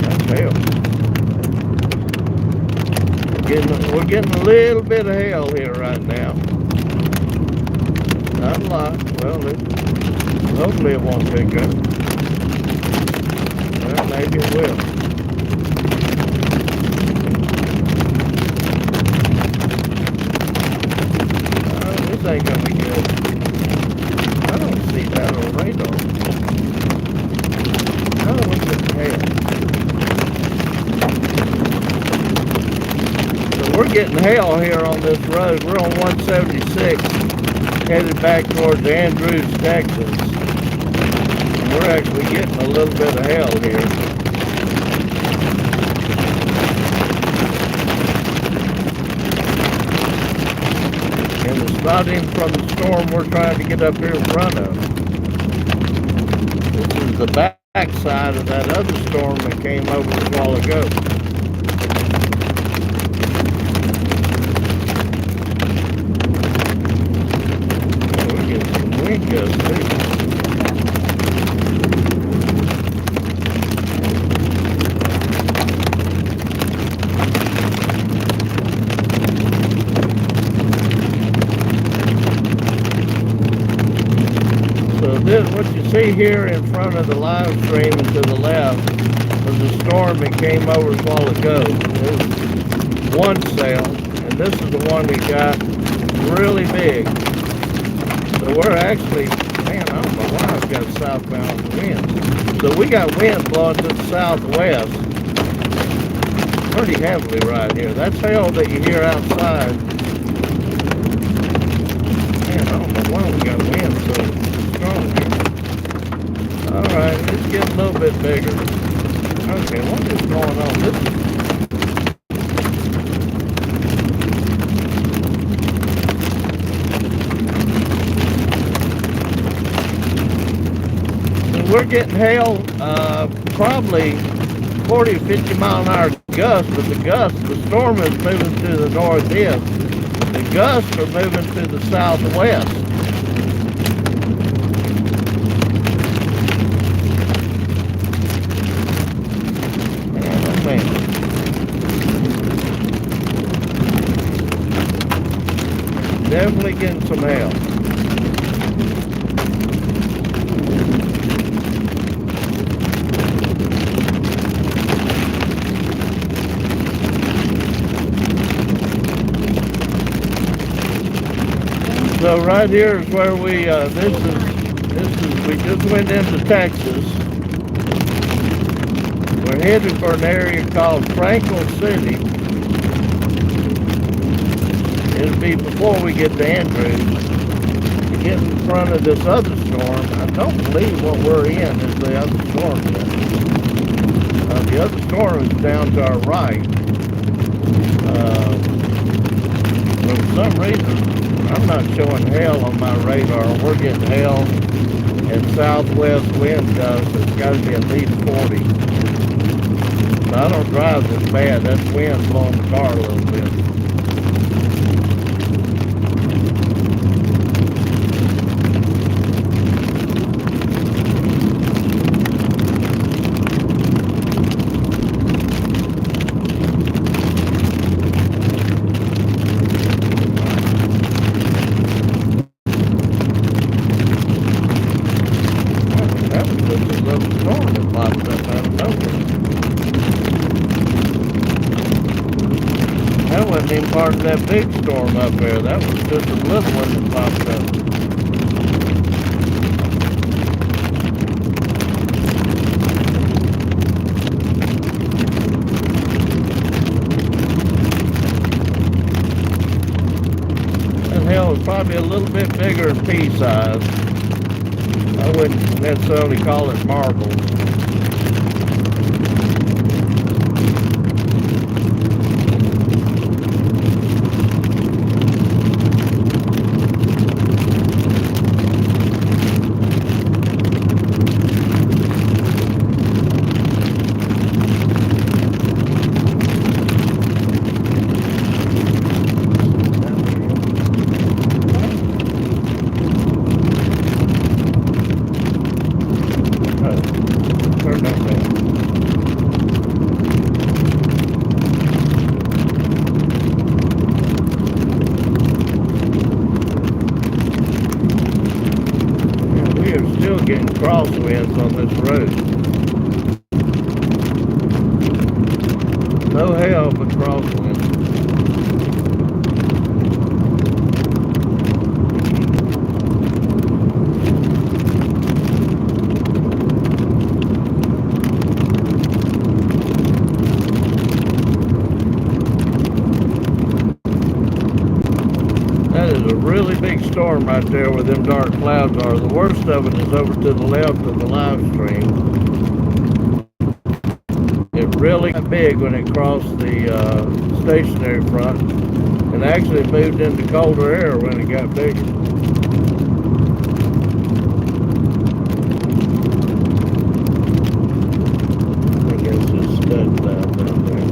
[SPEAKER 2] That's hail. We're getting a little bit of hail here right now. Not a lot. Well, hopefully it won't pick up. Well, maybe it will. Ain't gonna be good. I don't see that on radar. Oh, what's the hail? So we're getting hail here on this road. We're on 176, headed back towards Andrews, Texas. And we're actually getting a little bit of hail here. Not in from the storm we're trying to get up here in front of. This is the back side of that other storm that came over a while ago. We're getting some wind gusts too. What you see here in front of the live stream and to the left was a storm that came over a while ago. It was one cell, and this is the one we got really big. So we're actually, man, I don't know why I've got southbound winds. So we got wind blowing to the southwest pretty heavily right here. That's hail that you hear outside. Man, I don't know why we got wind so strong here. Alright, it's getting a little bit bigger. Okay, what is going on? We're getting hail, probably 40 to 50 mile an hour gusts, but the storm is moving to the northeast. The gusts are moving to the southwest. Definitely getting some hail. So right here is where we we just went into Texas. We're headed for an area called Franklin City. It'll be before we get to Andrews. To get in front of this other storm, I don't believe what we're in is the other storm yet. The other storm is down to our right. But for some reason, I'm not showing hail on my radar. We're getting hail and southwest wind gusts. It's got to be at least 40. I don't drive this bad. That's wind blowing the car a little bit. That was just a little storm that popped up out of nowhere. That wasn't even part of that big storm up there. That was just a little one that popped up. That hell was probably a little bit bigger in pea size. I wouldn't necessarily call it marbles. Turn that down. Yeah, we are still getting crosswinds on this road. No hell but crosswinds. That is a really big storm right there where them dark clouds are. The worst of it is over to the left of the live stream. It really got big when it crossed the stationary front and actually moved into colder air when it got bigger. I guess it's stud cloud down there.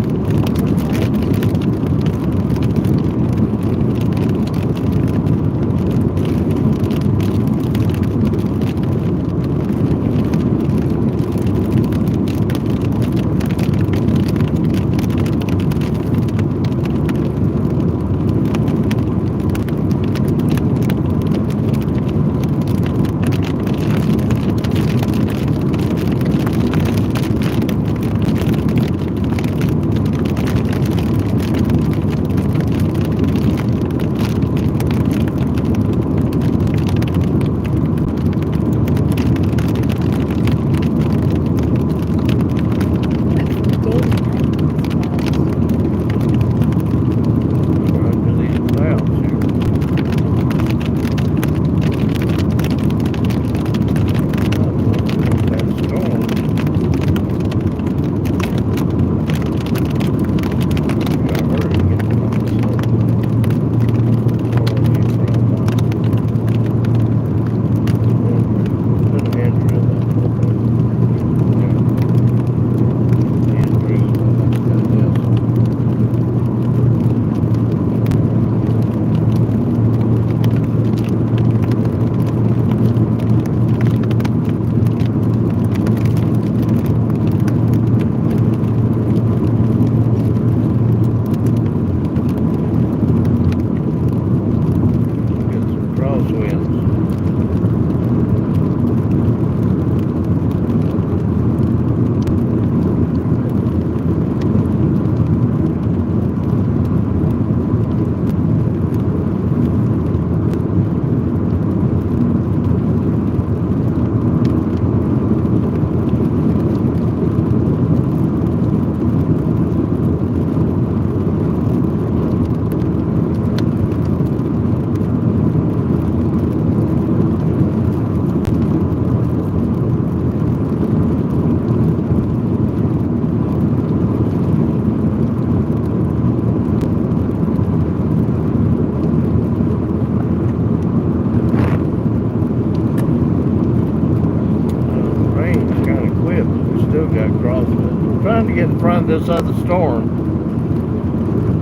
[SPEAKER 2] still got crosswinds. We're trying to get in front of this other storm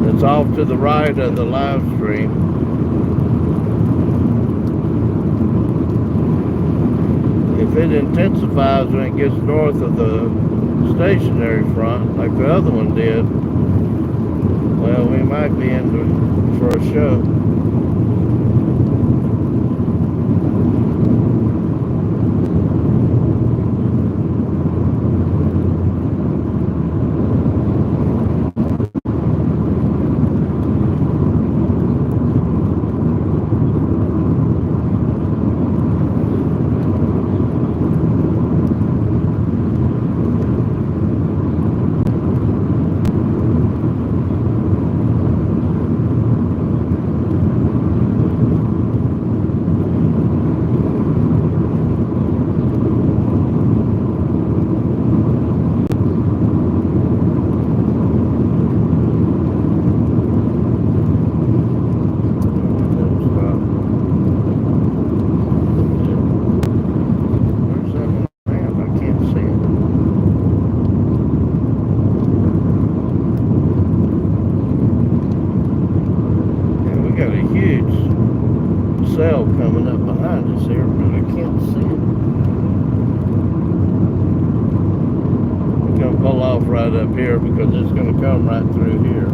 [SPEAKER 2] that's off to the right of the live stream. If it intensifies when it gets north of the stationary front, like the other one did, well, we might be in for a show. Cell coming up behind us here, but I can't see it. We're going to pull off right up here because it's going to come right through here.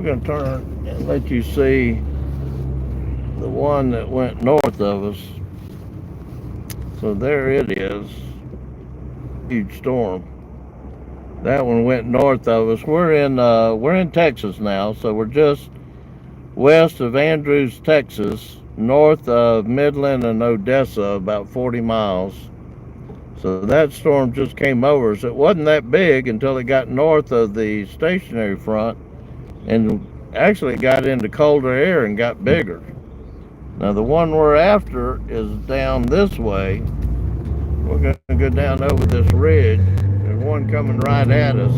[SPEAKER 2] Going to turn and let you see the one that went north of us. So there it is. Huge storm. That one went north of us. We're in Texas now, so we're just west of Andrews, Texas, north of Midland and Odessa, about 40 miles. So that storm just came over us. It wasn't that big until it got north of the stationary front and actually got into colder air and got bigger. Now the one we're after is down this way. We're going to go down over this ridge. There's one coming right at us.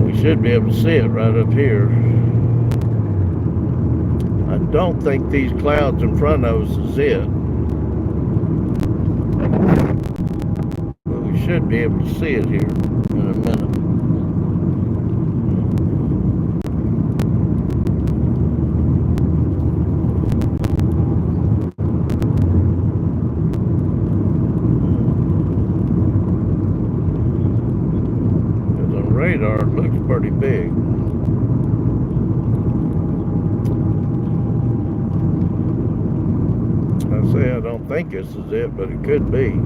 [SPEAKER 2] We should be able to see it right up here. I don't think these clouds in front of us is it. Should be able to see it here in a minute. Because on radar it looks pretty big. I say I don't think this is it, but it could be.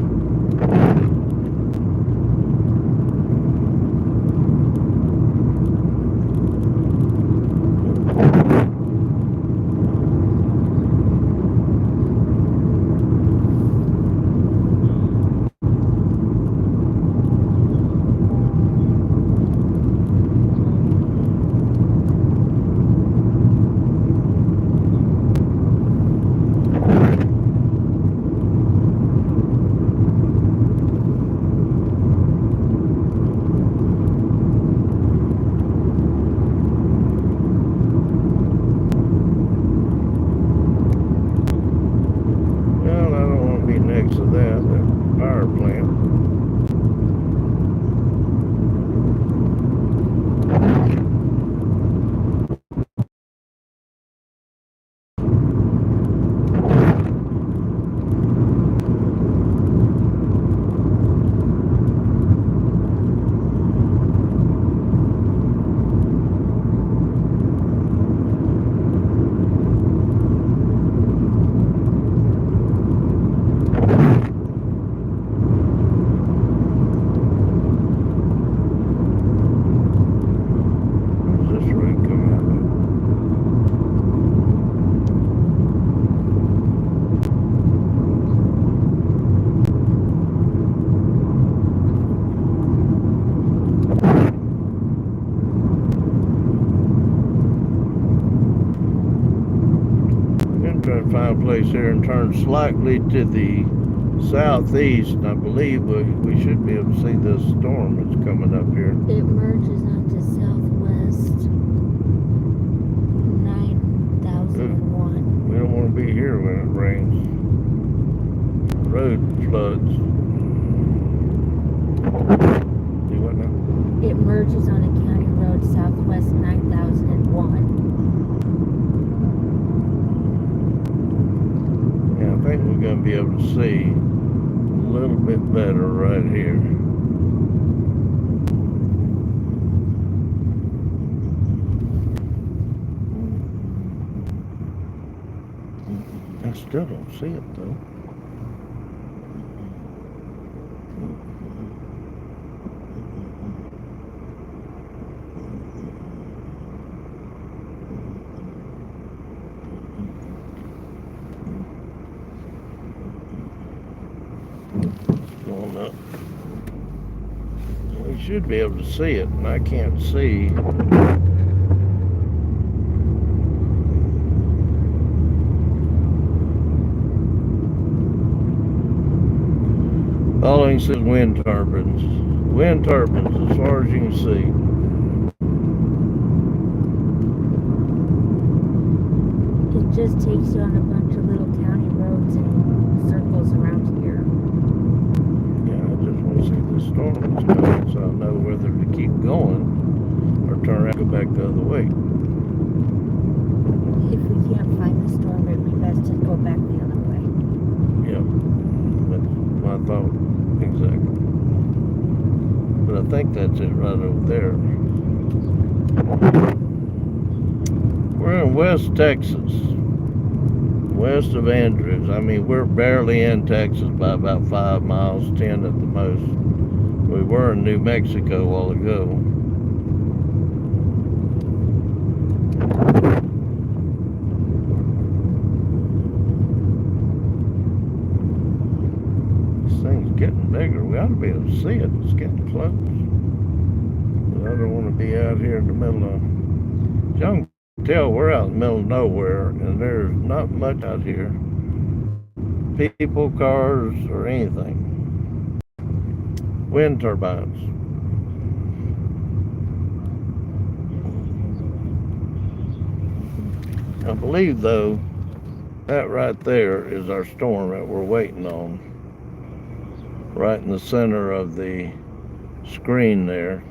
[SPEAKER 2] place here and turn slightly to the southeast, and I believe we should be able to see this storm that's coming up here.
[SPEAKER 3] It merges onto southwest 9001.
[SPEAKER 2] We don't want to be here when it rains. Road floods. Do what now?
[SPEAKER 3] It merges on a county road southwest 9001.
[SPEAKER 2] Yeah, I think we're going to be able to see a little bit better right here. I still don't see it though. Going up. We should be able to see it, and I can't see. Following says wind turbines. Wind turbines, as far as you can see.
[SPEAKER 3] It just takes you on a bunch of little county roads and circles around here.
[SPEAKER 2] Yeah, I just want to see the storm that's coming so I know whether to keep going or turn around and go back the other way.
[SPEAKER 3] If we can't find the storm, it'd be best to go back the other way.
[SPEAKER 2] Yeah, that's my thought. Exactly. But I think that's it right over there. We're in West Texas, west of Andrews. I mean, we're barely in Texas by about 5 miles, 10 at the most. We were in New Mexico a while ago. This thing's getting bigger. We ought to be able to see it. It's getting close. But I don't want to be out here in the middle of... Y'all can tell we're out in the middle of nowhere, and there's not much out here. People, cars, or anything. Wind turbines. I believe, though, that right there is our storm that we're waiting on. Right in the center of the screen there.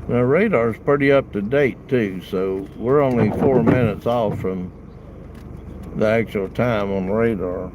[SPEAKER 2] Now, radar's pretty up to date too, so we're only 4 minutes off from the actual time on radar.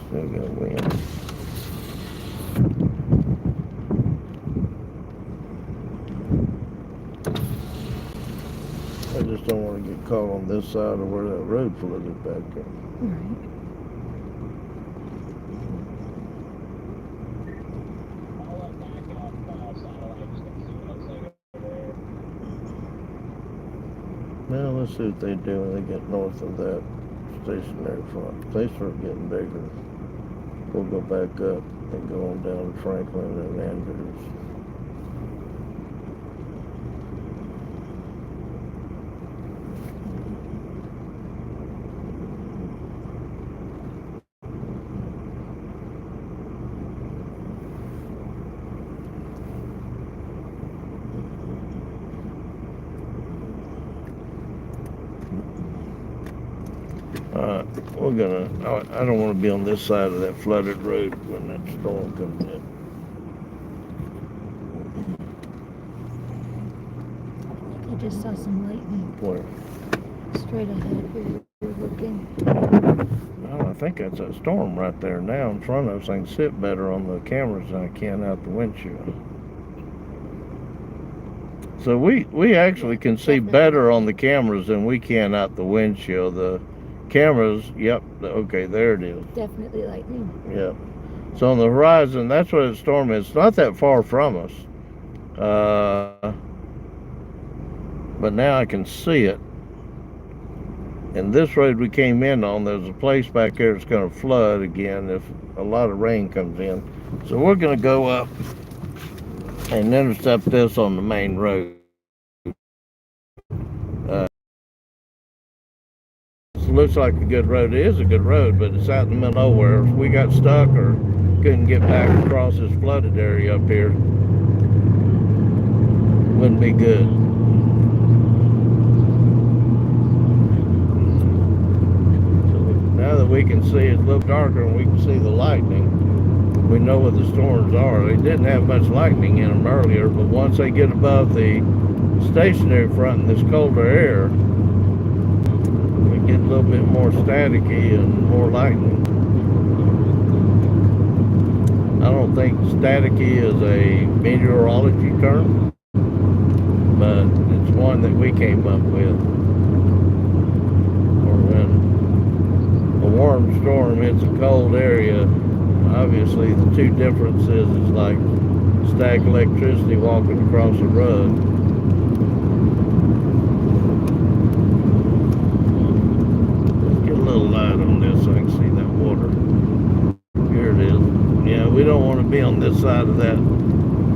[SPEAKER 2] Still got wind. I just don't want to get caught on this side of where that road flooded back in.
[SPEAKER 3] Right.
[SPEAKER 2] Now let's see what they do when they get north of that stationary front. If they start getting bigger, we'll go back up and go on down to Franklin and Andrews. We're gonna, I don't want to be on this side of that flooded road when that storm comes in.
[SPEAKER 3] I just saw some lightning
[SPEAKER 2] Where?
[SPEAKER 3] straight ahead where you're looking.
[SPEAKER 2] Oh, I think that's a storm right there now in front of us. I can sit better on the cameras than I can out the windshield. So we actually can see better on the cameras than we can out the windshield. The cameras, yep, okay, there it is.
[SPEAKER 3] Definitely lightning.
[SPEAKER 2] Yep. So on the horizon, that's where the storm is. It's not that far from us. But now I can see it. And this road we came in on, there's a place back there that's going to flood again if a lot of rain comes in. So we're going to go up and intercept this on the main road. It looks like a good road. It is a good road, but it's out in the middle of nowhere. If we got stuck or couldn't get back across this flooded area up here, wouldn't be good. So now that we can see it's a little darker and we can see the lightning, we know what the storms are. They didn't have much lightning in them earlier, but once they get above the stationary front in this colder air, we get a little bit more staticky and more lightning. I don't think staticky is a meteorology term, but it's one that we came up with. Or when a warm storm hits a cold area, obviously the two differences is like static electricity walking across a rug. Let's get a little light on this so I can see that water. Here it is. Yeah, we don't want to be on this side of that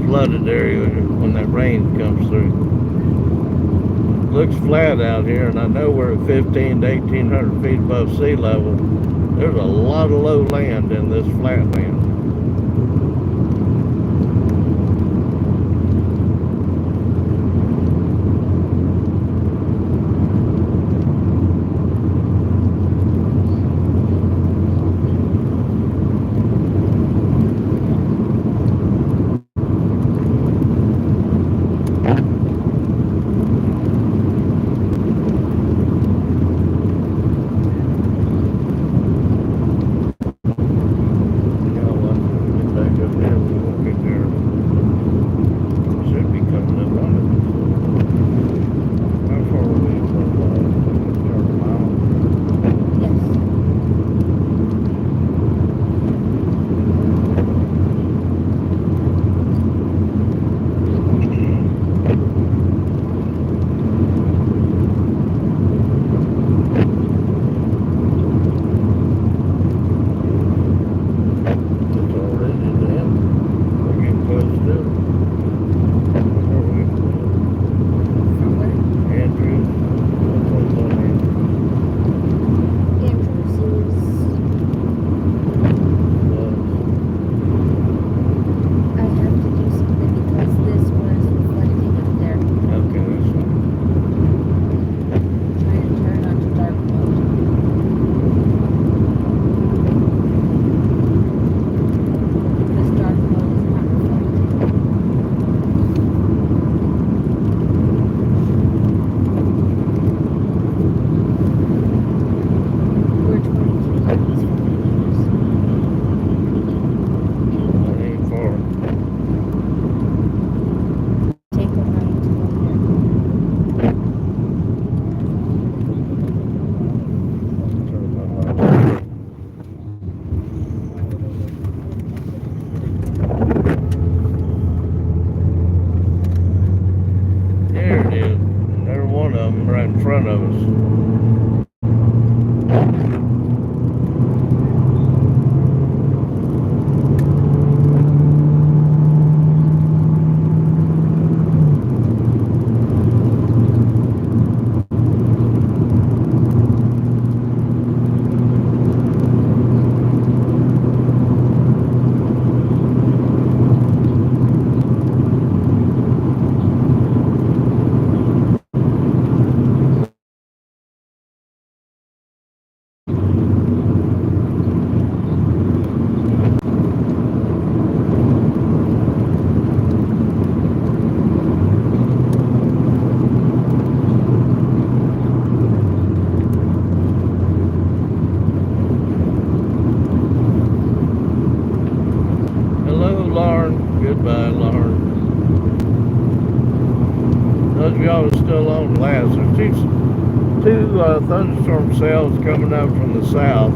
[SPEAKER 2] flooded area when that rain comes through. Looks flat out here, and I know we're at 15 to 1,800 feet above sea level. There's a lot of low land in this flat land. of them right in front of us. Hello, Lauren. Goodbye, Lauren. Those of y'all who are still on last, there's two thunderstorm cells coming up from the south.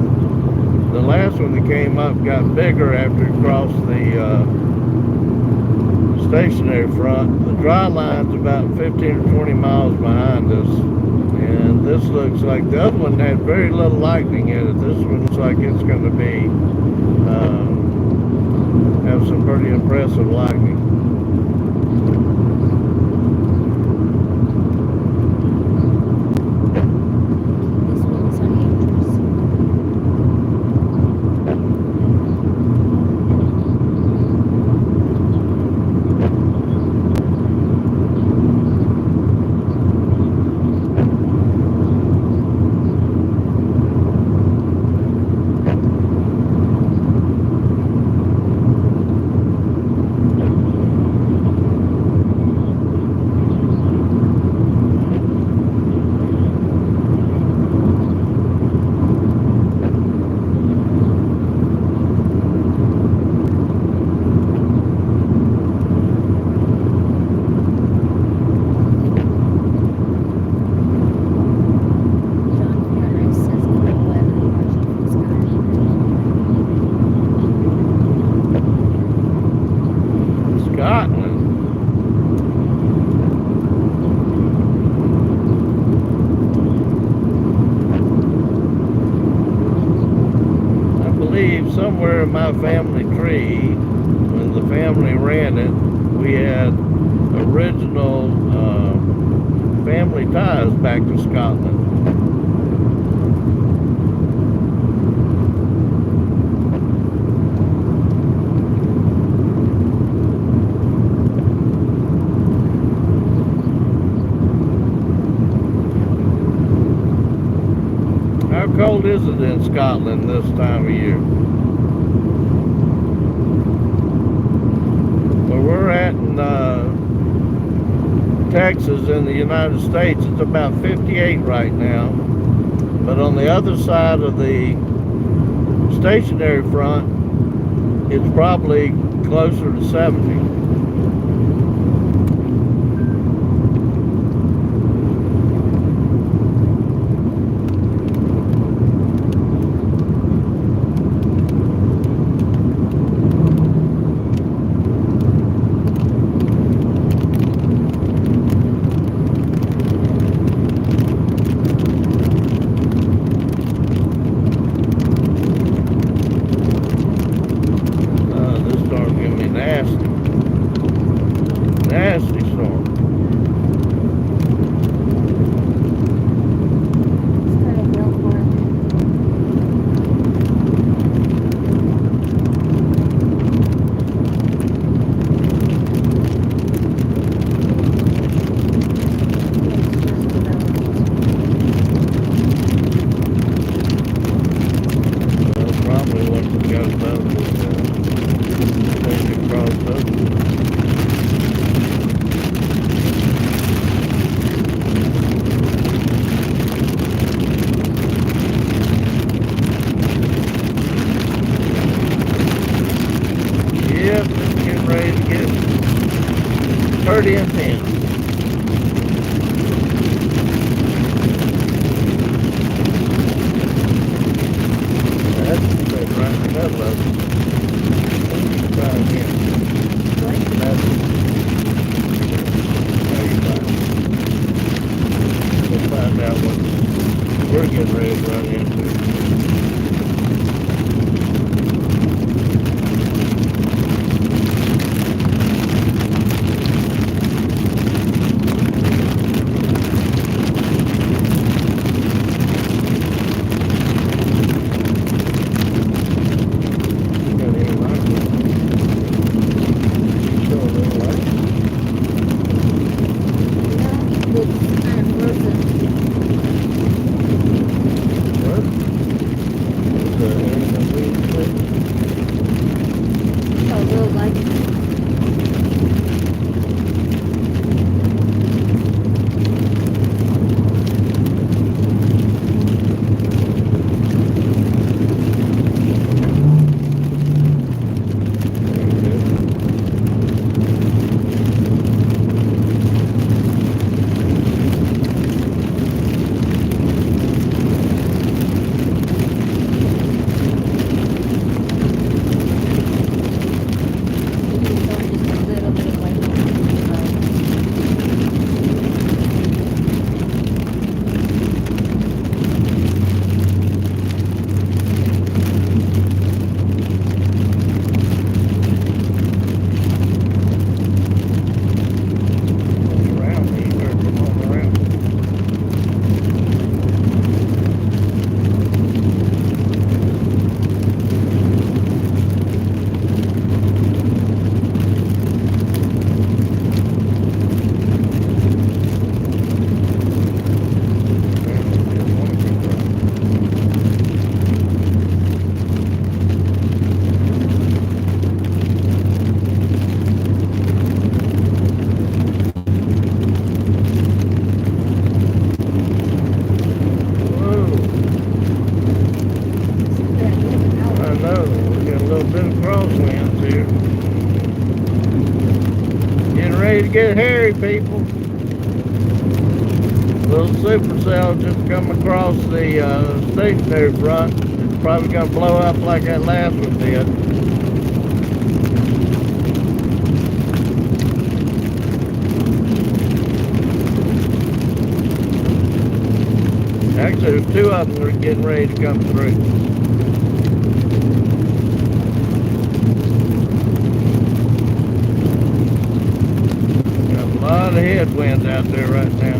[SPEAKER 2] The last one that came up got bigger after it crossed the stationary front. The dry line's about 15 or 20 miles behind us. And this looks like the other one had very little lightning in it. This one looks like it's going to be have some pretty impressive lightning.
[SPEAKER 3] This one is unusual.
[SPEAKER 2] Somewhere in my family tree, when the family ran it, we had original family ties back to Scotland. How cold is it in Scotland this time of year? We're at in Texas in the United States, it's about 58 right now, but on the other side of the stationary front it's probably closer to 70. Nasty storm.
[SPEAKER 3] It's kind of real for it.
[SPEAKER 2] Well, probably once it goes over, when it crossed over. Yep, it's getting ready to get pretty intense. That's right in the middle of it. Try again. That's there you go. out what we're getting ready to run into. Get hairy, people. Little supercell just come across the stationary front. It's probably gonna blow up like that last one did. Actually, there's two of them that are getting ready to come through. A lot of headwinds out there right now.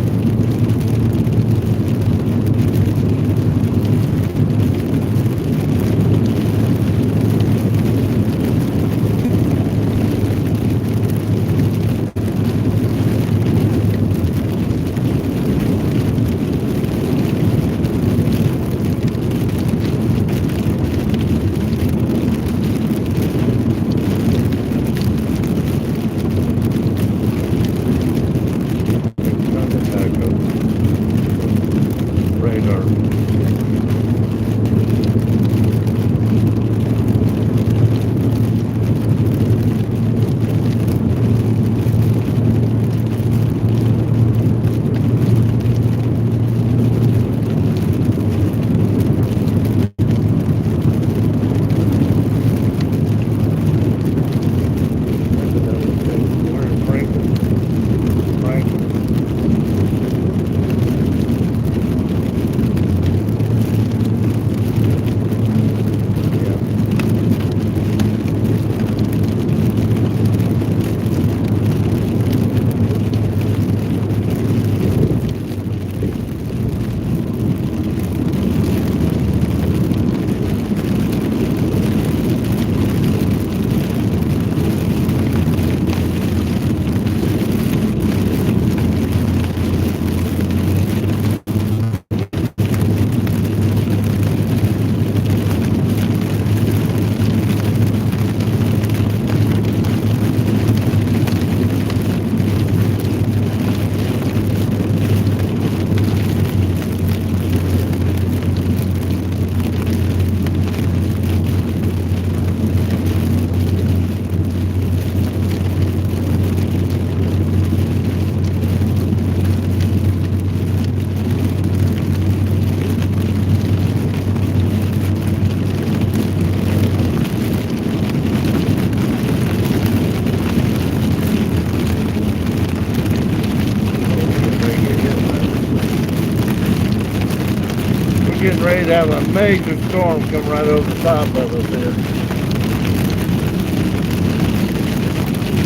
[SPEAKER 2] getting ready to have a major storm come right over the top of us here.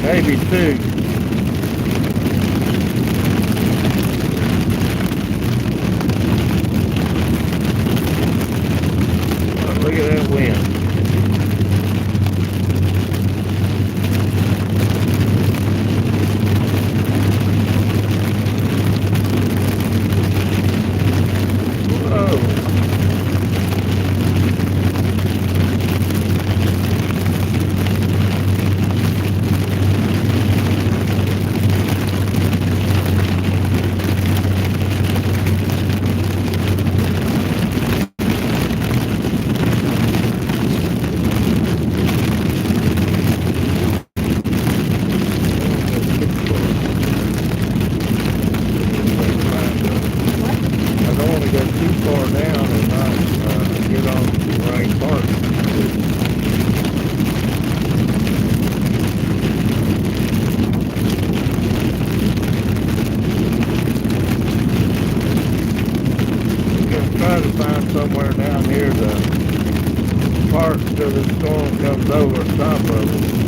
[SPEAKER 2] Maybe two. Oh, look at that wind. Somewhere down here to park till the storm comes over the top of it.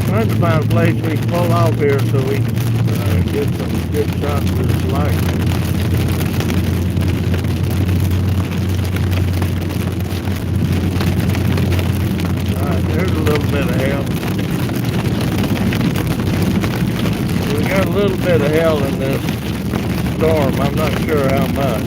[SPEAKER 2] Trying to find a place we can pull off here so we can get some good shots of this light. Alright, there's a little bit of hell. We got a little bit of hell in this storm. I'm not sure how much.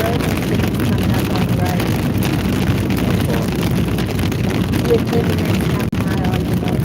[SPEAKER 3] road looks like it's coming up on the right. Within the next half mile, you know.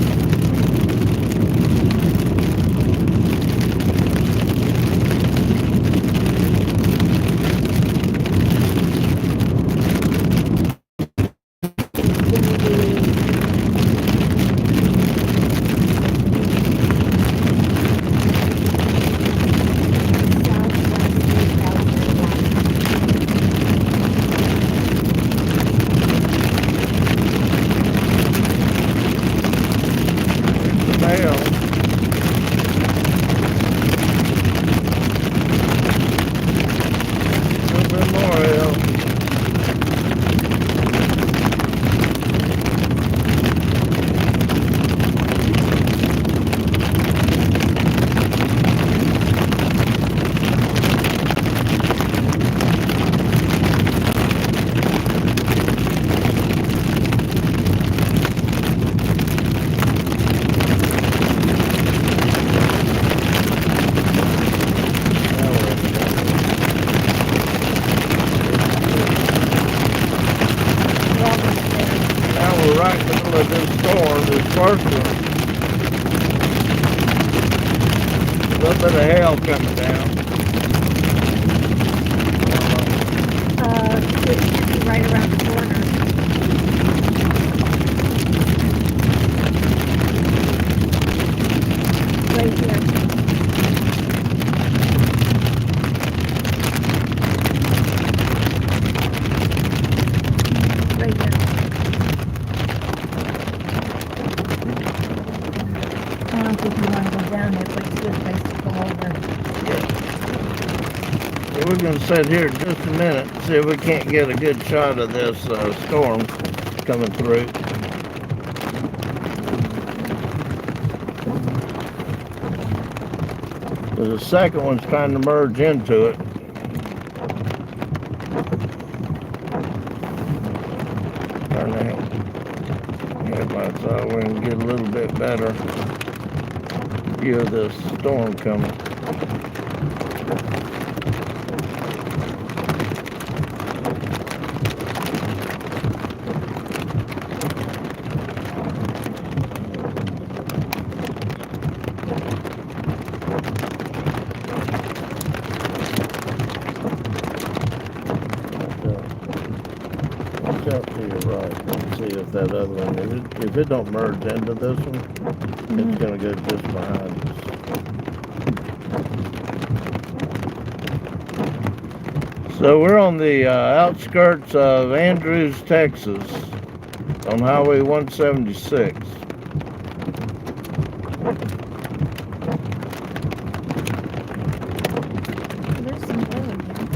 [SPEAKER 2] First one. A little bit of hail coming down.
[SPEAKER 3] It should be right around the corner. Right here. Right here. I don't think you want to go down there, but it's a good place to pull over.
[SPEAKER 2] Yeah, we're going to sit here just a minute and see if we can't get a good shot of this storm coming through. The second one's trying to merge into it. Turn the headlights out. We can get a little bit better view of this storm coming. Watch out to your right. Let's see if that other one, if it don't merge into this one, it's going to go just behind us. So we're on the outskirts of Andrews, Texas, on Highway 176.
[SPEAKER 3] There's some oil here.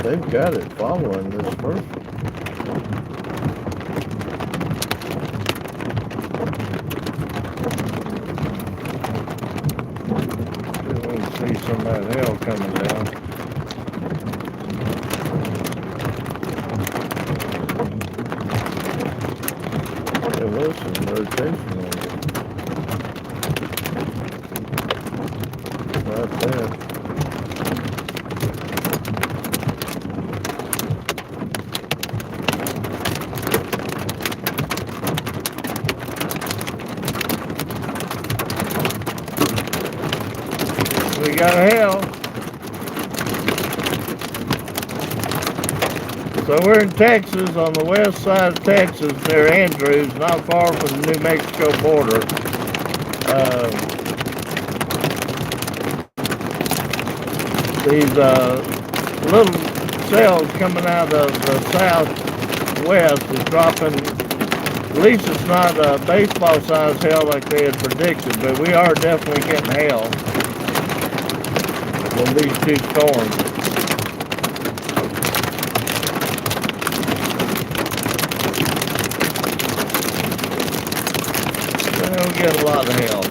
[SPEAKER 2] They've got it following this first one. We can see some of that hail coming down. There was some rotation on it. Right there. We got a hail. So we're in Texas, on the west side of Texas, near Andrews, not far from the New Mexico border. These little cells coming out of the southwest is dropping. At least it's not a baseball-sized hail like they had predicted, but we are definitely getting hail from these two storms. We'll get a lot of hail.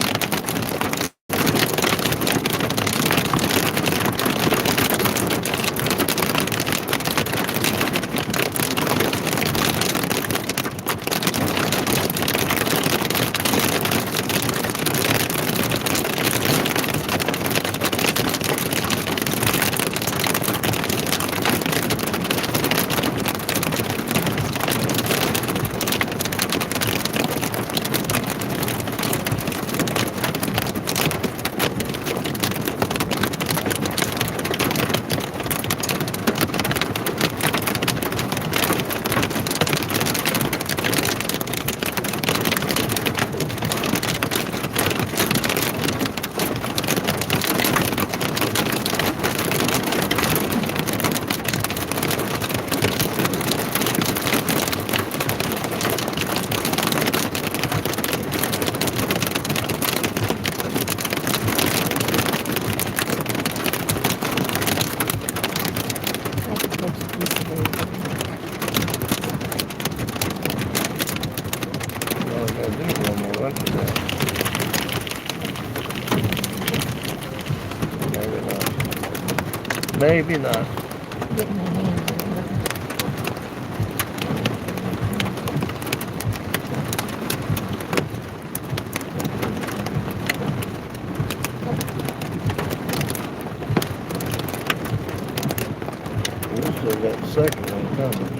[SPEAKER 2] Maybe not.
[SPEAKER 3] Get my hands in there.
[SPEAKER 2] We still got the second one coming.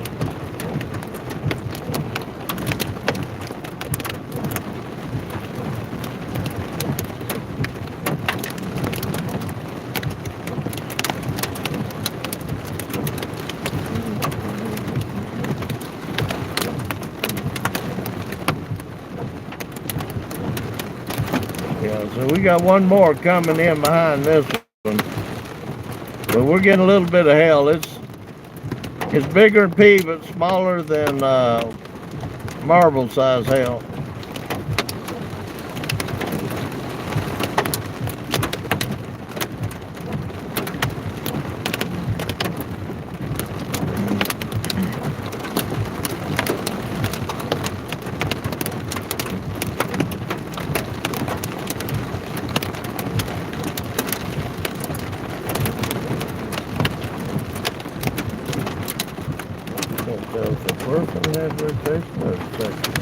[SPEAKER 2] Yeah, so we got one more coming in behind this one. But we're getting a little bit of hail. It's bigger than pea, but smaller than marble size hail. Can't tell if the first one has rotation or the second.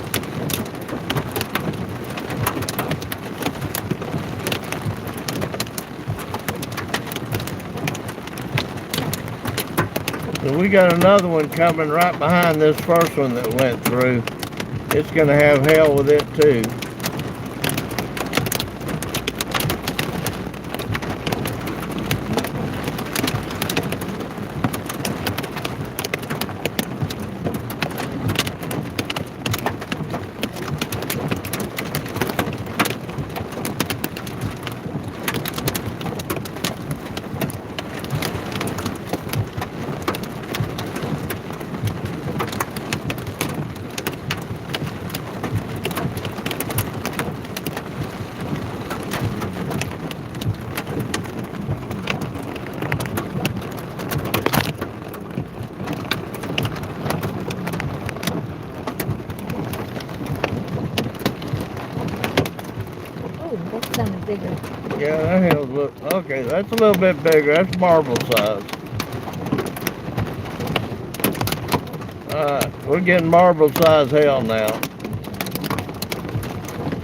[SPEAKER 2] So we got another one coming right behind this first one that went through. It's going to have hail with it too.
[SPEAKER 3] Oh, that's sounded bigger.
[SPEAKER 2] Yeah, that hail's okay. That's a little bit bigger. That's marble size. Alright, we're getting marble size hail now,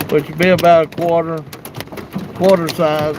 [SPEAKER 2] which would be about a quarter size.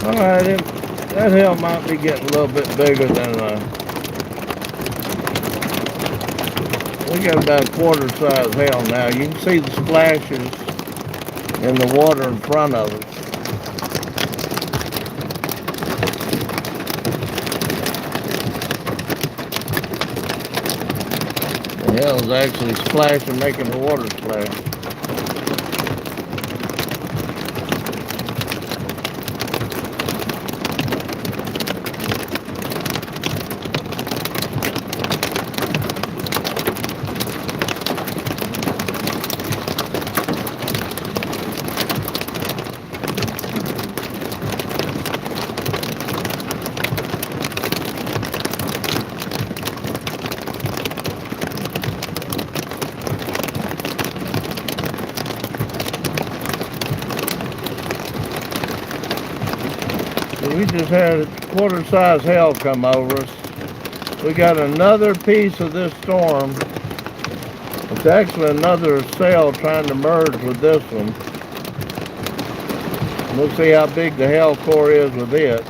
[SPEAKER 2] Alright, that hail might be getting a little bit bigger than we got about a quarter size hail now. You can see the splashes in the water in front of us. The hail is actually splashing, making the water splash. We just had a quarter size hail come over us. We got another piece of this storm. It's actually another cell trying to merge with this one. We'll see how big the hail core is with it.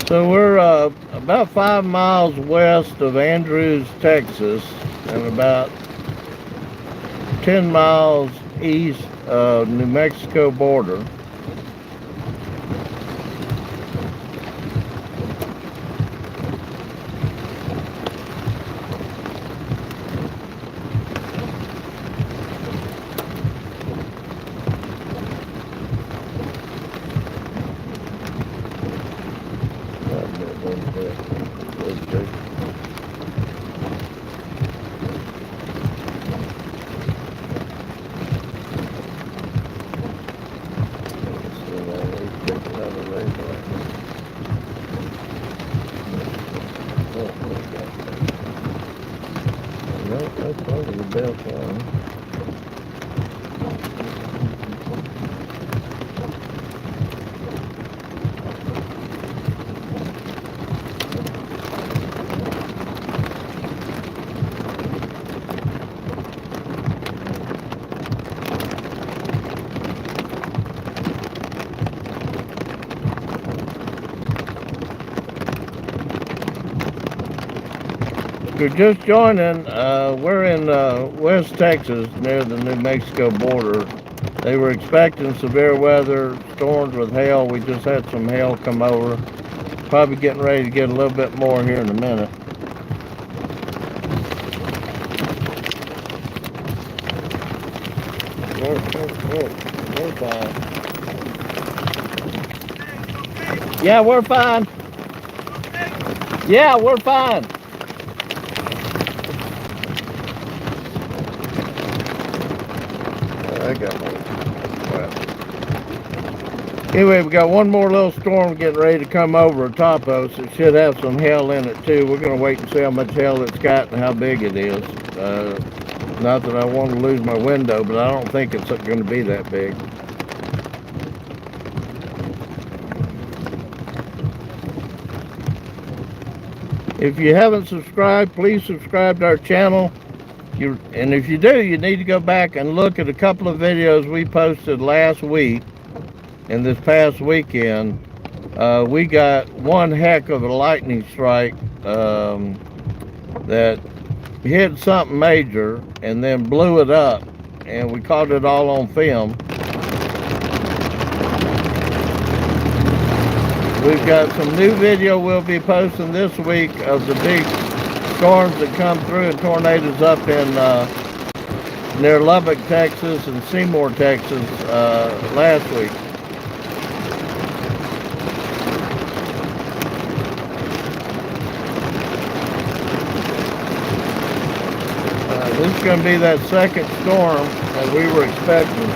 [SPEAKER 2] So we're about 5 miles west of Andrews, Texas, and about 10 miles east of New Mexico border. That's probably the best one. If you're just joining, we're in West Texas near the New Mexico border. They were expecting severe weather, storms with hail. We just had some hail come over. Probably getting ready to get a little bit more here in a minute. We're fine. Yeah, we're fine. Yeah, we're fine. I got one. Anyway, we got one more little storm getting ready to come over the top of us. It should have some hail in it too. We're going to wait and see how much hail it's got and how big it is. Not that I want to lose my window, but I don't think it's going to be that big. If you haven't subscribed, please subscribe to our channel. And if you do, you need to go back and look at a couple of videos we posted last week and this past weekend. We got one heck of a lightning strike that hit something major and then blew it up, and we caught it all on film. We've got some new video we'll be posting this week of the big storms that come through and tornadoes up in near Lubbock, Texas and Seymour, Texas last week. This is going to be that second storm that we were expecting.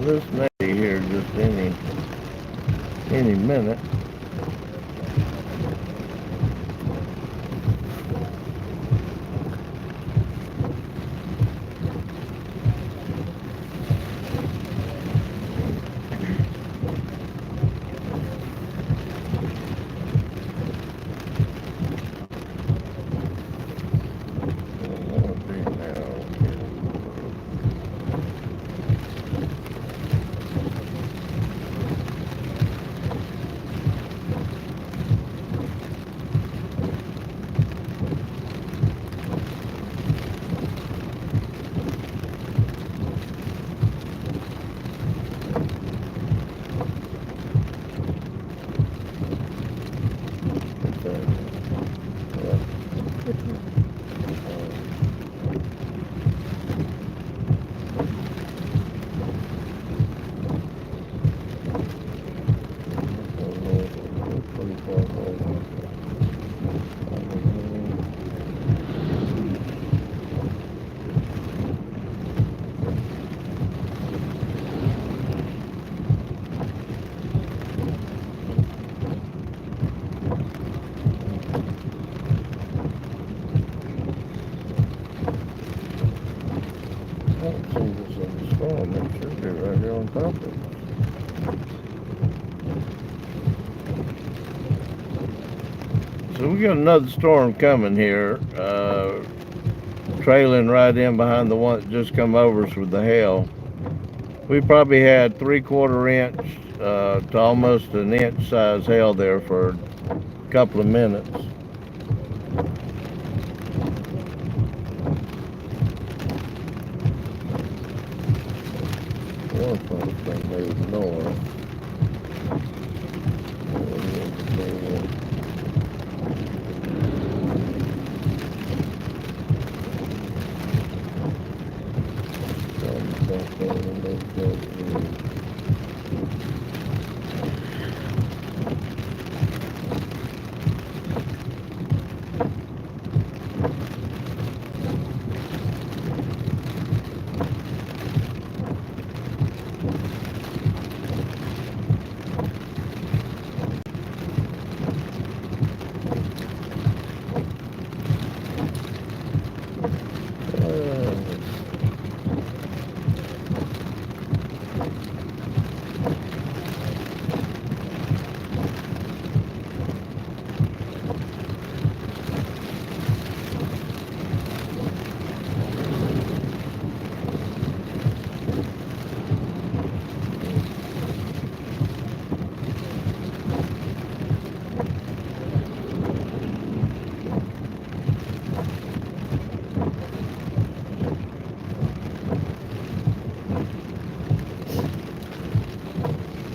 [SPEAKER 2] this may be here just any minute. So we got another storm coming here, trailing right in behind the one that just come over us with the hail. We probably had 3/4 inch to almost an inch size hail there for a couple of minutes. One thing moved north.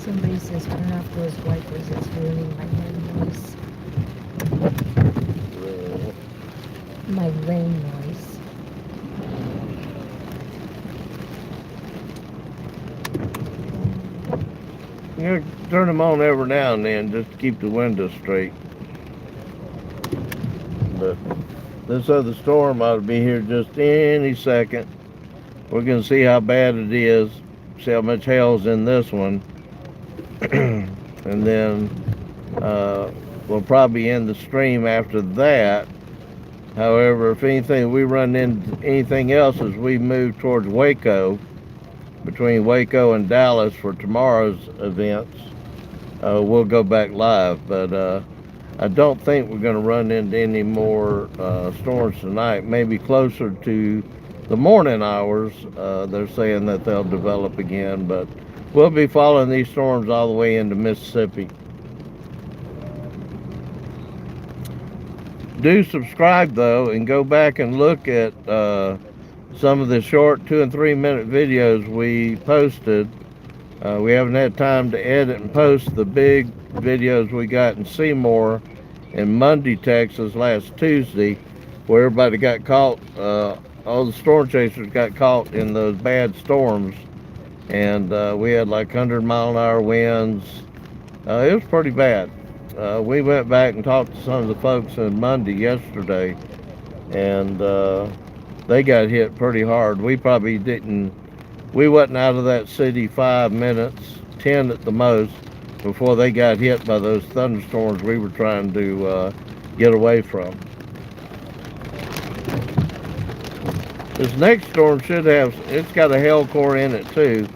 [SPEAKER 4] Somebody says turn off those wipers, it's ruining my rain noise. My rain noise.
[SPEAKER 2] You know, turn them on every now and then just to keep the windows straight. But this other storm ought to be here just any second. We're going to see how bad it is, see how much hail's in this one. And then we'll probably end the stream after that. However, if anything, we run into anything else as we move towards Waco, between Waco and Dallas for tomorrow's events, we'll go back live. But I don't think we're going to run into any more storms tonight. Maybe closer to the morning hours, they're saying that they'll develop again. But we'll be following these storms all the way into Mississippi. Do subscribe though, and go back and look at some of the short 2 and 3 minute videos we posted. We haven't had time to edit and post the big videos we got in Seymour in Mundy, Texas last Tuesday, where everybody got caught, all the storm chasers got caught in those bad storms, and we had like 100-mile-an-hour winds. It was pretty bad. We went back and talked to some of the folks in Mundy yesterday, and they got hit pretty hard. We probably didn't we wasn't out of that city 5 minutes, 10 at the most, before they got hit by those thunderstorms we were trying to get away from. This next storm should have, it's got a hail core in it too.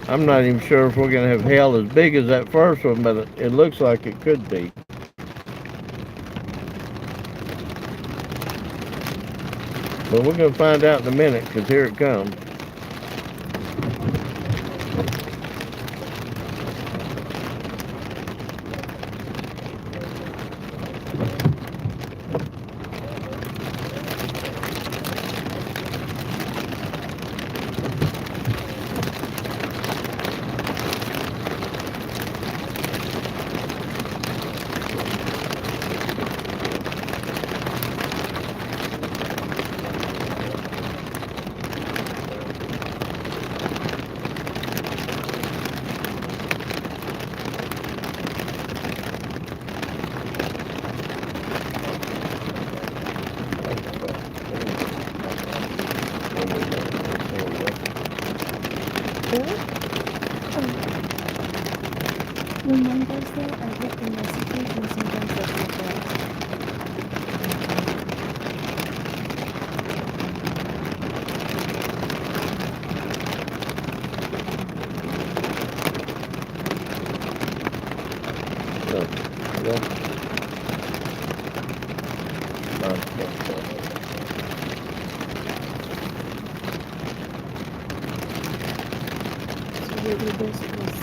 [SPEAKER 2] I'm not even sure if we're going to have hail as big as that first one, but it looks like it could be. But we're going to find out in a minute, because here it comes.
[SPEAKER 3] When one goes there, I get the messages and sometimes I forget. So maybe this was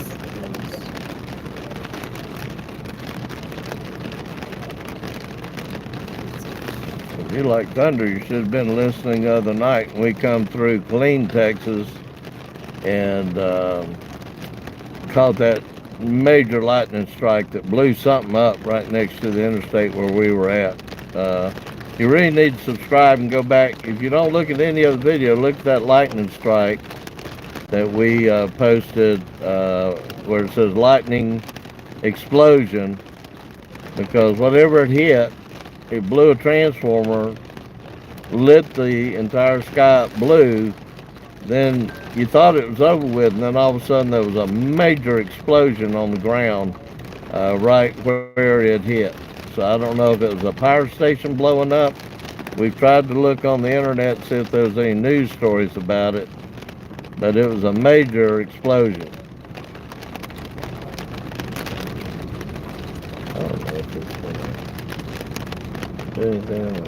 [SPEAKER 2] If you like thunder, you should have been listening the other night when we come through Killeen, Texas, and caught that major lightning strike that blew something up right next to the interstate where we were at. You really need to subscribe and go back. If you don't look at any other video, look at that lightning strike that we posted where it says lightning explosion, because whatever it hit, it blew a transformer, lit the entire sky up blue. Then you thought it was over with, and then all of a sudden there was a major explosion on the ground right where it hit. So I don't know if it was a power station blowing up. We've tried to look on the internet to see if there was any news stories about it, but it was a major explosion. I don't know if it's anything.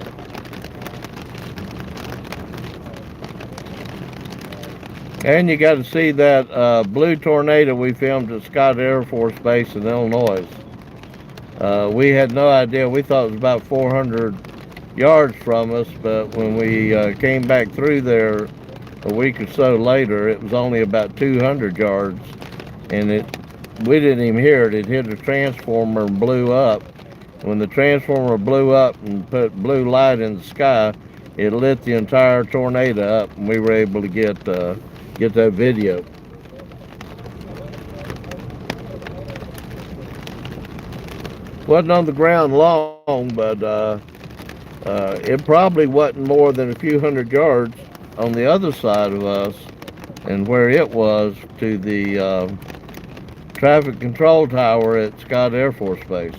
[SPEAKER 2] And you got to see that blue tornado we filmed at Scott Air Force Base in Illinois. We had no idea. We thought it was about 400 yards from us, but when we came back through there a week or so later, it was only about 200 yards, and we didn't even hear it. It hit a transformer and blew up. When the transformer blew up and put blue light in the sky, it lit the entire tornado up, and we were able to get that video. Wasn't on the ground long, but it probably wasn't more than a few hundred yards on the other side of us and where it was to the traffic control tower at Scott Air Force Base.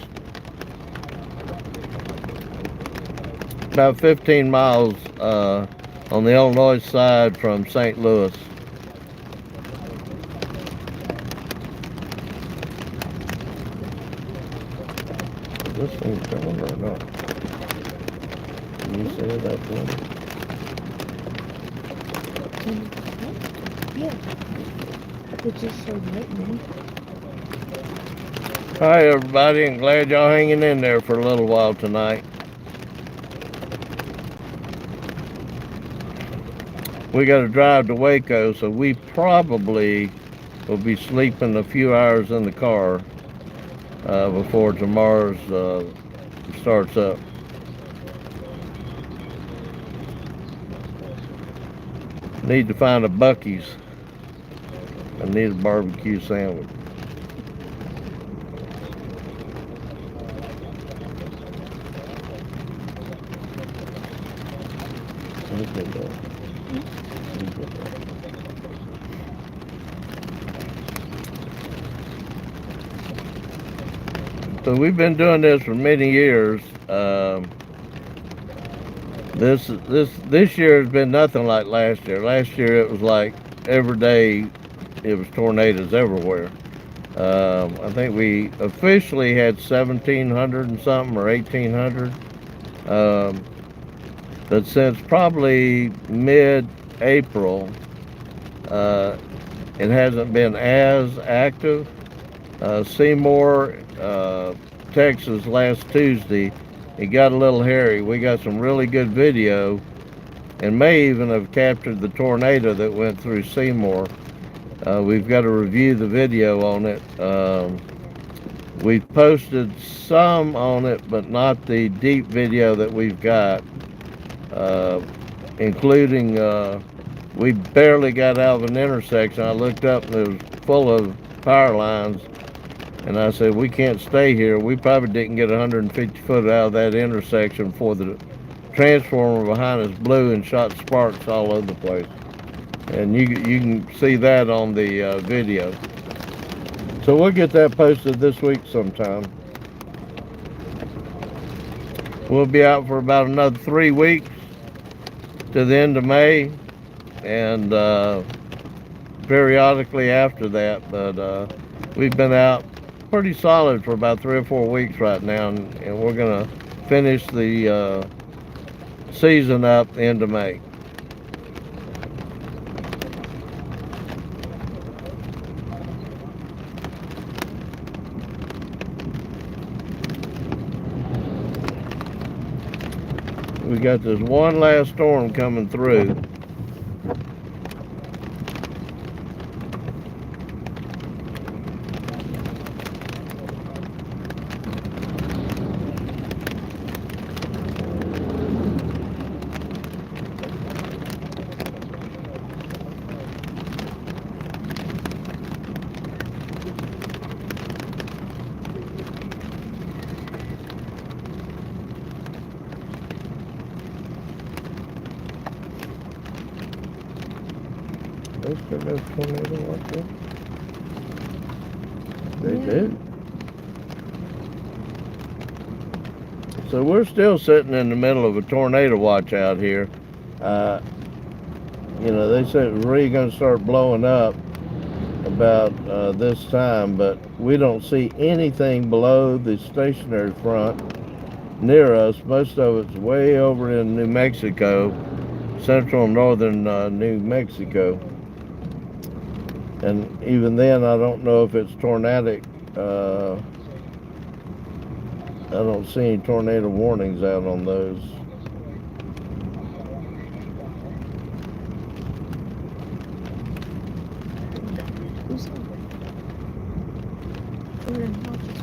[SPEAKER 2] About 15 miles on the Illinois side from St. Louis. This thing's going or not? Can you see that one?
[SPEAKER 3] Yeah. It just showed lightning.
[SPEAKER 2] Hi everybody, and glad y'all hanging in there for a little while tonight. We got to drive to Waco, so we probably will be sleeping a few hours in the car before tomorrow's starts up. Need to find a Buc-ee's. I need a barbecue sandwich. Okay, So we've been doing this for many years. This year has been nothing like last year. Last year it was like every day it was tornadoes everywhere. I think we officially had 1,700 and something or 1,800. But since probably mid-April, it hasn't been as active. Seymour, Texas, last Tuesday, it got a little hairy. We got some really good video, and may even have captured the tornado that went through Seymour. We've got to review the video on it. We've posted some on it, but not the deep video that we've got, including we barely got out of an intersection. I looked up and it was full of power lines, and I said, we can't stay here. We probably didn't get 150 foot out of that intersection before the transformer behind us blew and shot sparks all over the place. And you can see that on the video. So we'll get that posted this week sometime. We'll be out for about another 3 weeks to the end of May, and periodically after that. But we've been out pretty solid for about 3 or 4 weeks right now, and we're gonna finish the season up the end of May. We got this one last storm coming through. They still got a tornado like that? They do. So we're still sitting in the middle of a tornado watch out here. You know, they said it was really going to start blowing up about this time, but we don't see anything below the stationary front near us. Most of it's way over in New Mexico, central and northern New Mexico. And even then, I don't know if it's tornadic. I don't see any tornado warnings out on those.
[SPEAKER 4] Who's on? We're in watches.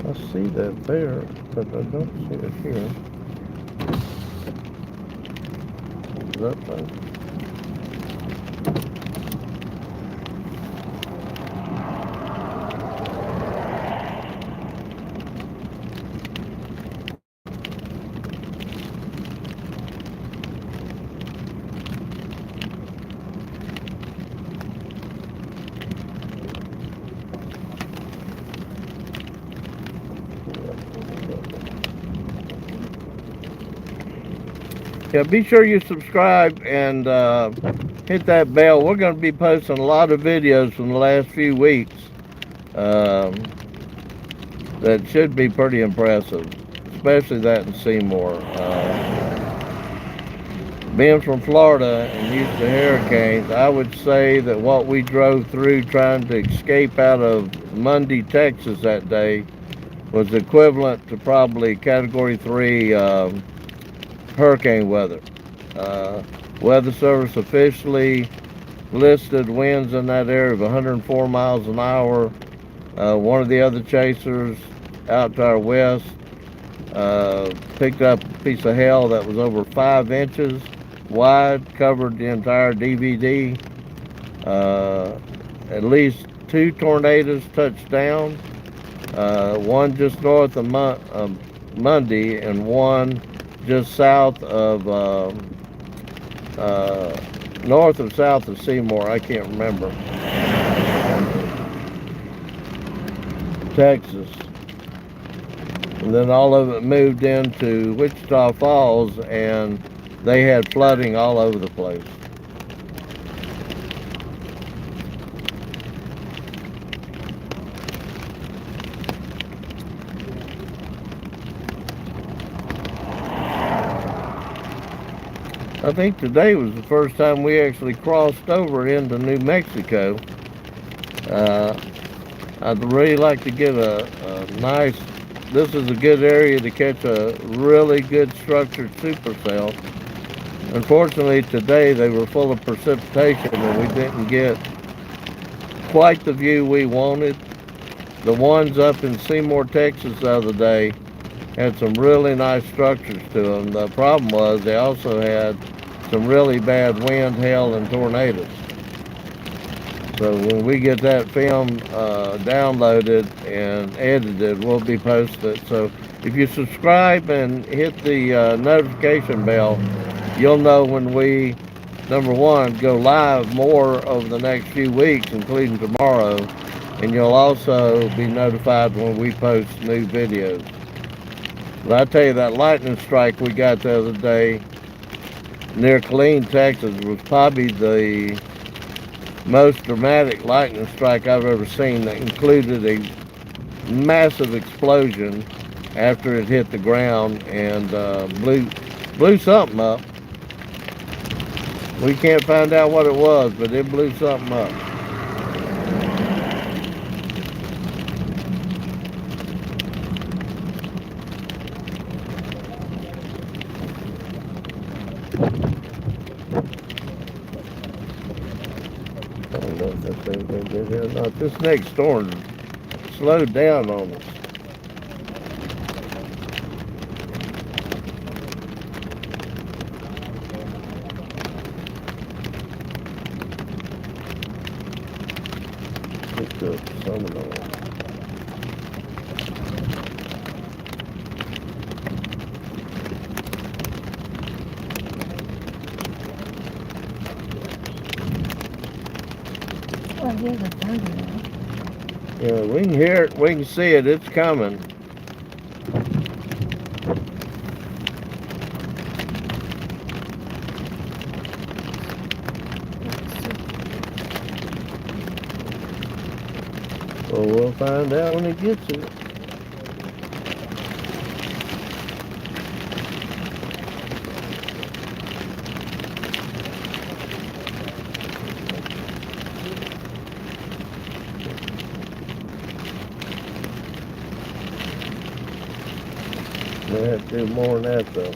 [SPEAKER 2] I see that there, but I don't see it here. Is that thing? Yeah, be sure you subscribe and hit that bell. We're going to be posting a lot of videos from the last few weeks that should be pretty impressive, especially that in Seymour. Being from Florida and used to hurricanes, I would say that what we drove through trying to escape out of Mundy, Texas that day was equivalent to probably Category 3 hurricane weather. Weather Service officially listed winds in that area of 104 miles an hour. One of the other chasers out to our west picked up a piece of hail that was over 5 inches. wide, covered the entire DVD. At least 2 tornadoes touched down. One just north of Mundy and one just south of north or south of Seymour. I can't remember. Texas. And then all of it moved into Wichita Falls, and they had flooding all over the place. I think today was the first time we actually crossed over into New Mexico. I'd really like to get a nice, this is a good area to catch a really good structured supercell. Unfortunately today they were full of precipitation and we didn't get quite the view we wanted. The ones up in Seymour, Texas the other day had some really nice structures to them. The problem was they also had some really bad wind, hail, and tornadoes. So when we get that film downloaded and edited, we'll be posting it. So if you subscribe and hit the notification bell, you'll know when we, number one, go live more over the next few weeks, including tomorrow, and you'll also be notified when we post new videos. But I tell you, that lightning strike we got the other day near Killeen, Texas was probably the most dramatic lightning strike I've ever seen, that included a massive explosion after it hit the ground and blew something up. We can't find out what it was, but it blew something up. I don't know if that thing's gonna get here or not. This next storm slowed down on us. Picked up some of those.
[SPEAKER 4] Oh, I hear the thunder now.
[SPEAKER 2] Yeah, we can hear it, we can see it, it's coming. Well, we'll find out when it gets here. We have to do more than that though.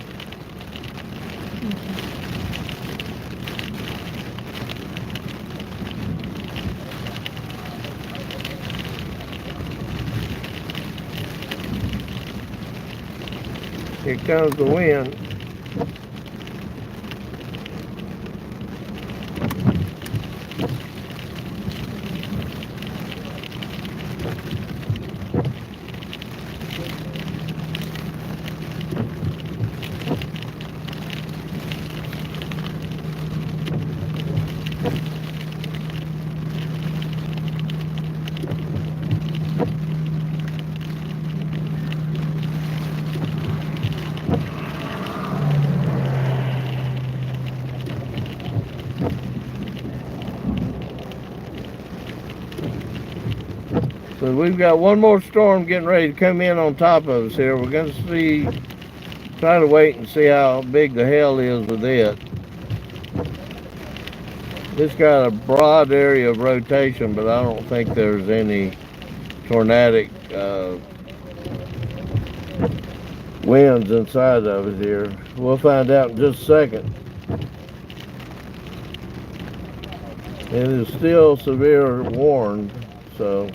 [SPEAKER 2] Here comes the wind. So we've got one more storm getting ready to come in on top of us here. We're going to try to wait and see how big the hail is with it. It's got a broad area of rotation, but I don't think there's any tornadic winds inside of it here. We'll find out in just a second. It is still severe warned, so.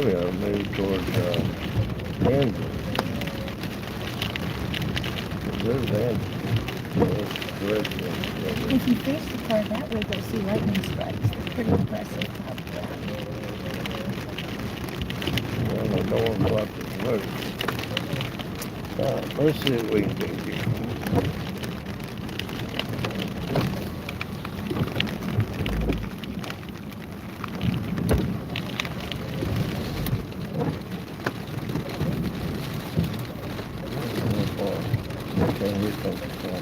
[SPEAKER 2] probably ought to move towards Andrew. There's Andrew.
[SPEAKER 3] If you face the car that way, you'll see lightning strikes. It's pretty impressive.
[SPEAKER 2] Well, I don't want to go up this road. Let's see what we can do here. Okay, here comes the car.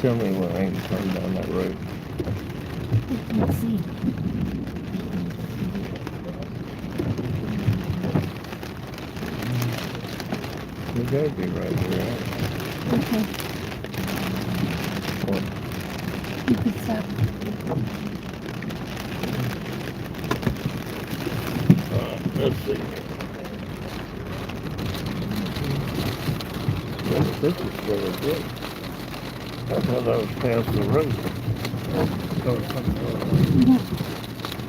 [SPEAKER 2] Tell me when I can turn down that road.
[SPEAKER 3] Let's see.
[SPEAKER 2] We gotta be right here.
[SPEAKER 3] Okay.
[SPEAKER 2] What?
[SPEAKER 3] You can stop.
[SPEAKER 2] Let's see. This is really good. I thought I was past the road.
[SPEAKER 1] So it's something else.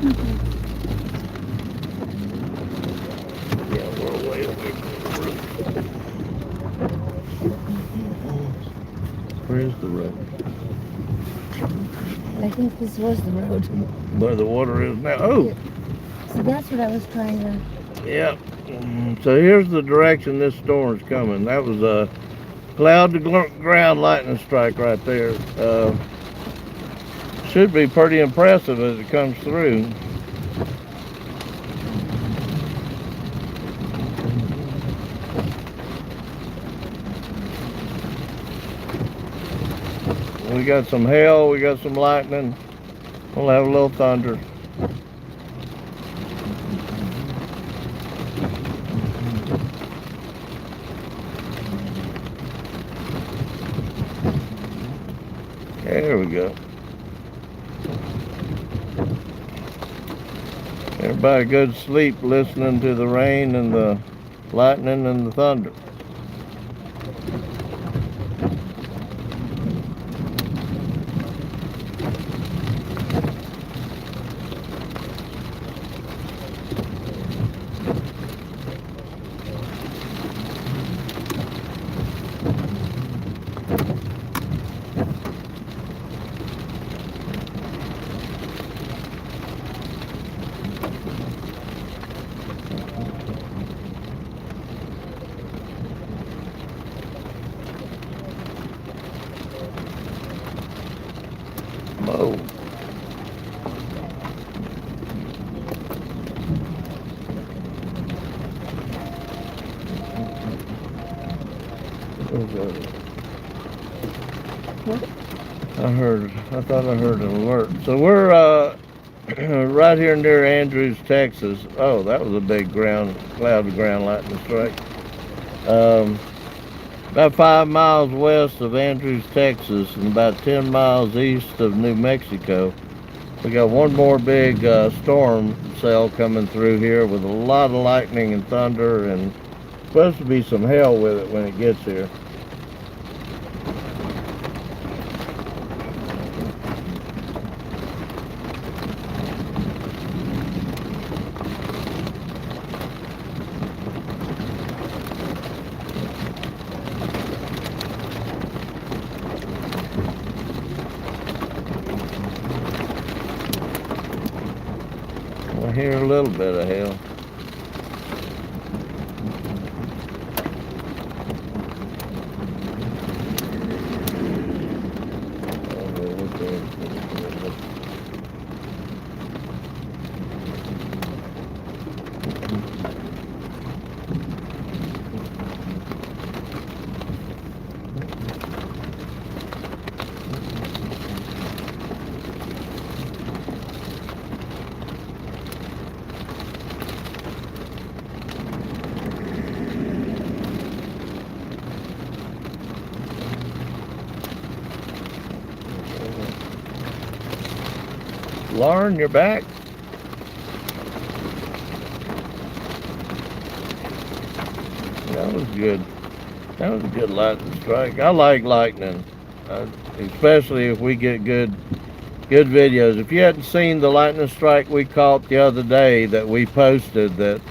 [SPEAKER 3] Okay.
[SPEAKER 2] Yeah, we're way away from the road. Where's the road?
[SPEAKER 3] I think this was the road.
[SPEAKER 2] Where the water is now. Oh,
[SPEAKER 3] So that's what I was trying to.
[SPEAKER 2] yeah. So here's the direction this storm's coming. That was a cloud to ground lightning strike right there. Should be pretty impressive as it comes through. We got some hail, we got some lightning. We'll have a little thunder. There we go. Everybody good sleep listening to the rain and the lightning and the thunder. Whoa.
[SPEAKER 3] What?
[SPEAKER 2] I thought I heard an alert. So we're right here near Andrews, Texas. Oh, that was a big cloud to ground lightning strike. About 5 miles west of Andrews, Texas, and about 10 miles east of New Mexico. We got one more big storm cell coming through here with a lot of lightning and thunder, and supposed to be some hail with it when it gets here. I hear a little bit of hail. Lauren, you're back. That was good. That was a good lightning strike. I like lightning, especially if we get good videos. If you hadn't seen the lightning strike we caught the other day that we posted, that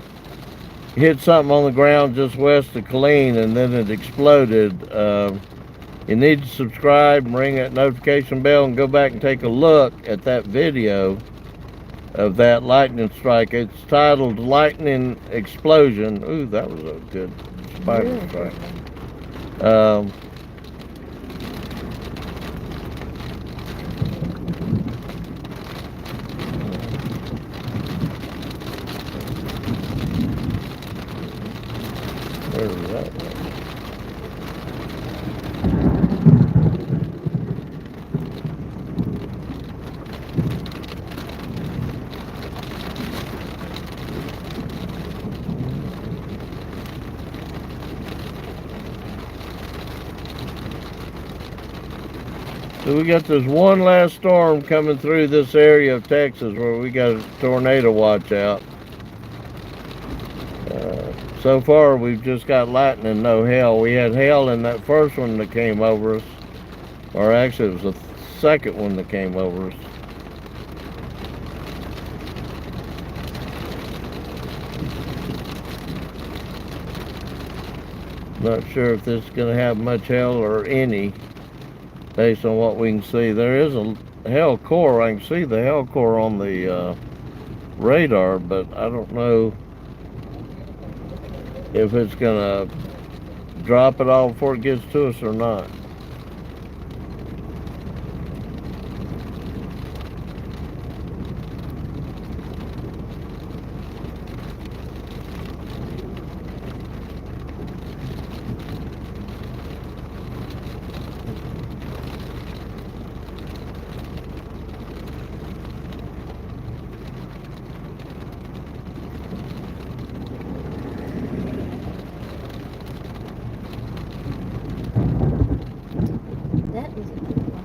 [SPEAKER 2] hit something on the ground just west of Killeen and then it exploded, you need to subscribe and ring that notification bell and go back and take a look at that video of that lightning strike. It's titled Lightning Explosion. Ooh, that was a good spider
[SPEAKER 4] Really
[SPEAKER 2] strike.
[SPEAKER 4] good.
[SPEAKER 2] Where was that one? So we got this one last storm coming through this area of Texas where we got a tornado watch out. So far we've just got lightning, no hail. We had hail in that first one that came over us, or actually it was the second one that came over us. Not sure if this is going to have much hail or any, based on what we can see. There is a hail core. I can see the hail core on the radar, but I don't know if it's going to drop it all before it gets to us or not.
[SPEAKER 4] That is a good one.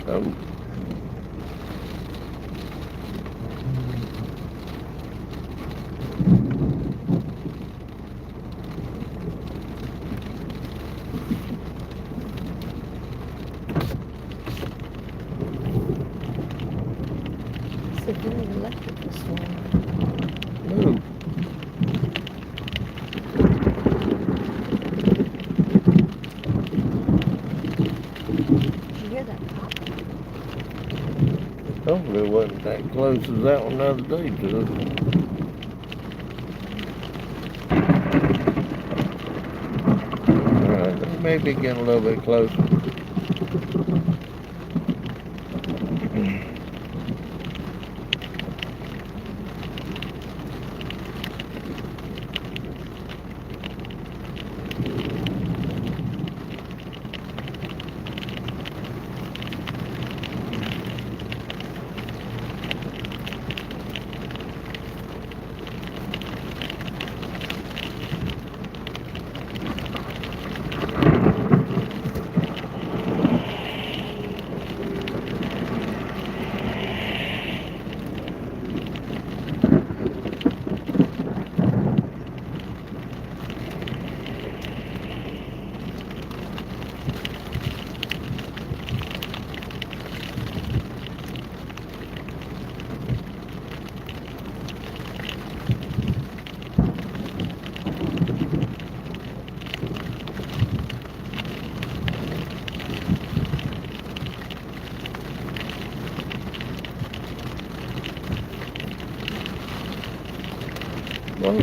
[SPEAKER 2] Um,
[SPEAKER 4] It's a very electrical storm.
[SPEAKER 2] ooh.
[SPEAKER 4] You hear that pop?
[SPEAKER 2] Hopefully it wasn't that close as that one the other day to us. Alright, they may be getting a little bit closer. Whoa.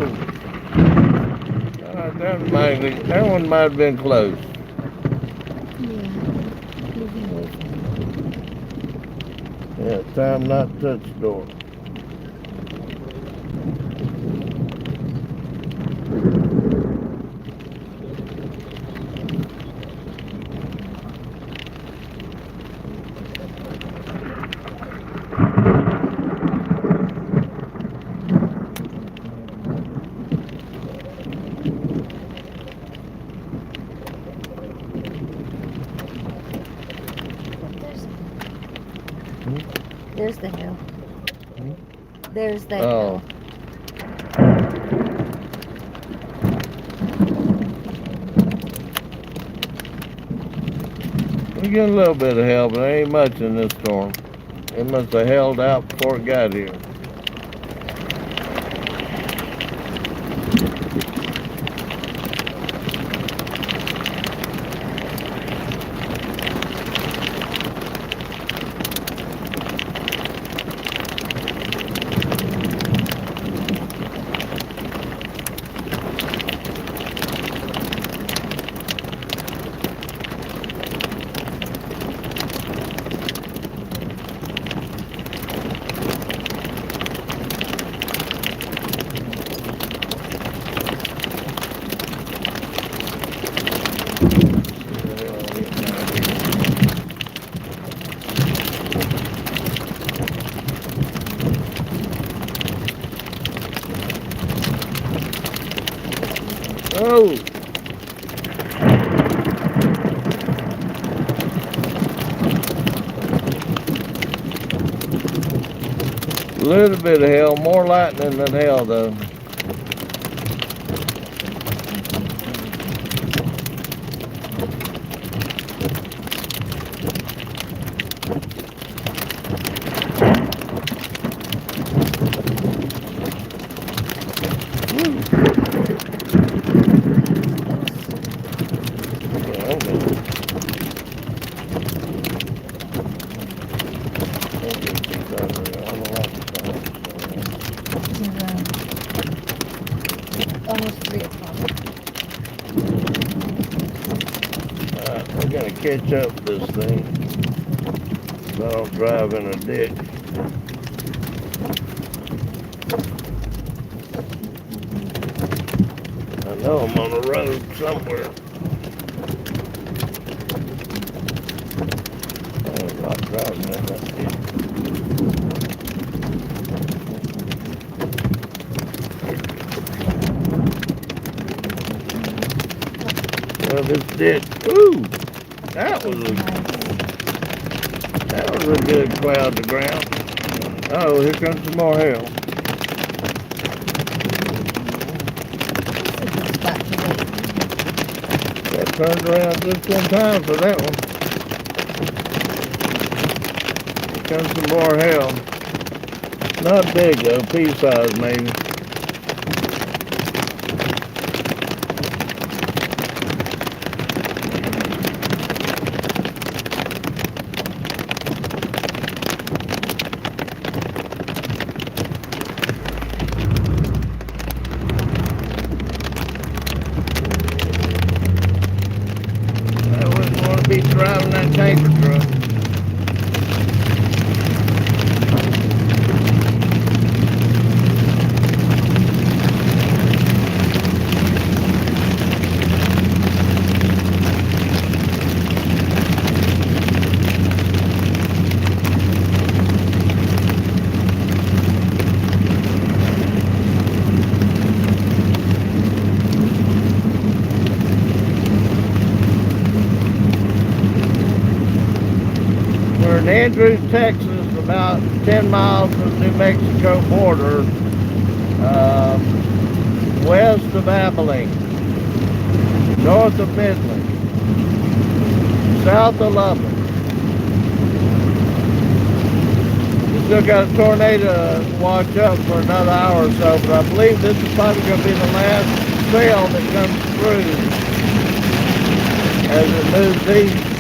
[SPEAKER 2] That one might have been close.
[SPEAKER 4] Yeah. Moving away from it.
[SPEAKER 2] Yeah, time not to touch the door.
[SPEAKER 4] There's the hill.
[SPEAKER 1] Hmm?
[SPEAKER 4] There's that
[SPEAKER 2] Oh.
[SPEAKER 4] hill.
[SPEAKER 2] We get a little bit of help, but there ain't much in this storm. It must have held out before it got here. Oh! Little bit of hail, more lightning than hail though.
[SPEAKER 4] Almost 3 o'clock.
[SPEAKER 2] We're gonna catch up this thing. So I don't drive in a ditch. I know I'm on the road somewhere. I'm not driving in that ditch. Well, this ditch, ooh, that was a good cloud to ground. Oh, here comes some more hail. That turned around just in time for that one. Here comes some more hail. Not big though, pea size maybe. Be driving that tanker truck. We're in Andrews, Texas, about 10 miles from the New Mexico border, west of Abilene, north of Midland, south of Lubbock. We still got a tornado to watch up for another hour or so, but I believe this is probably going to be the last trail that comes through as it moves east.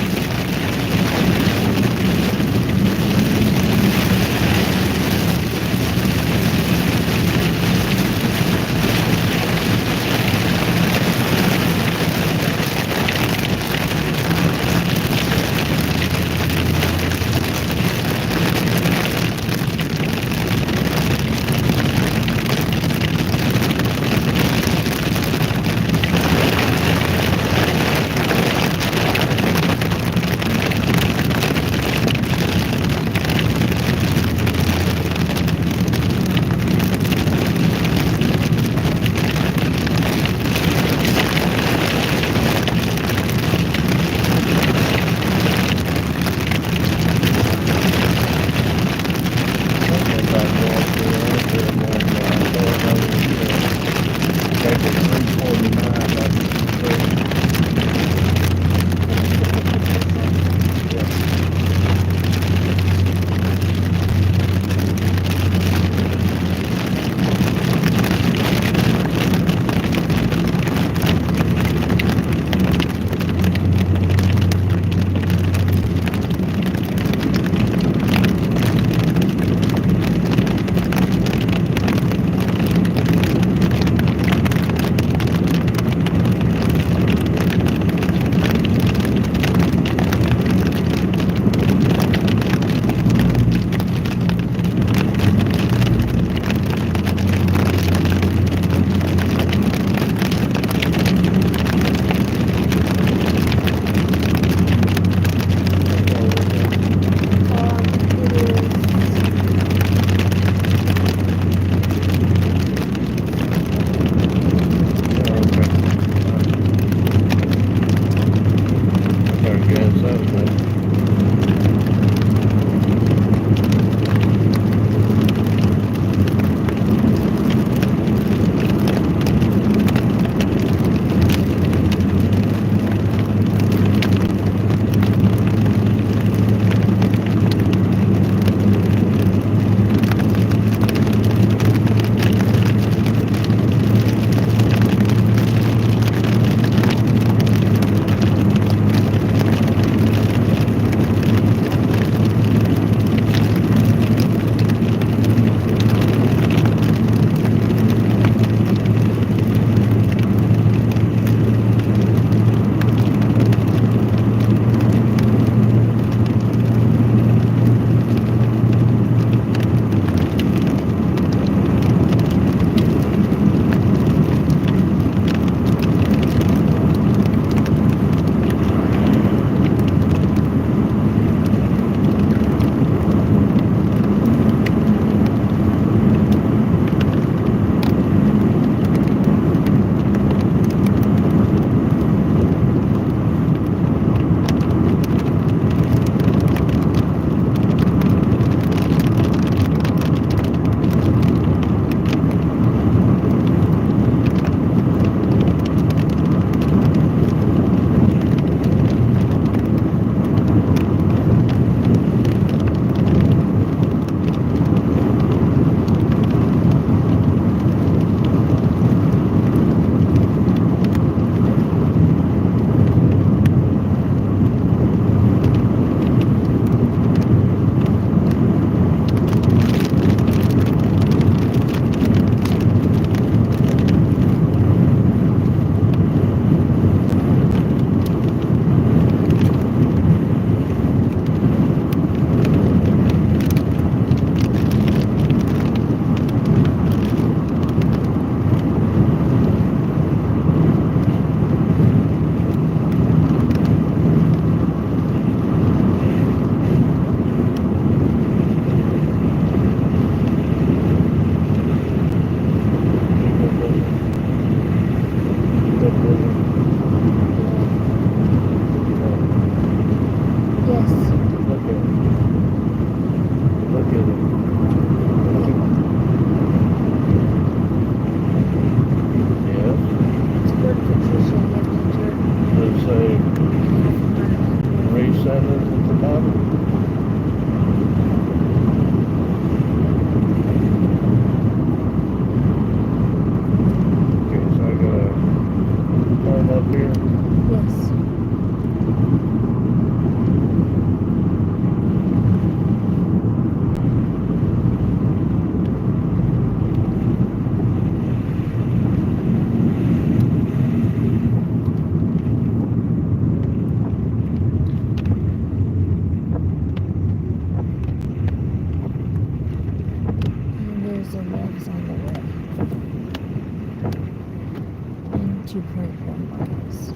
[SPEAKER 4] 2.1 miles.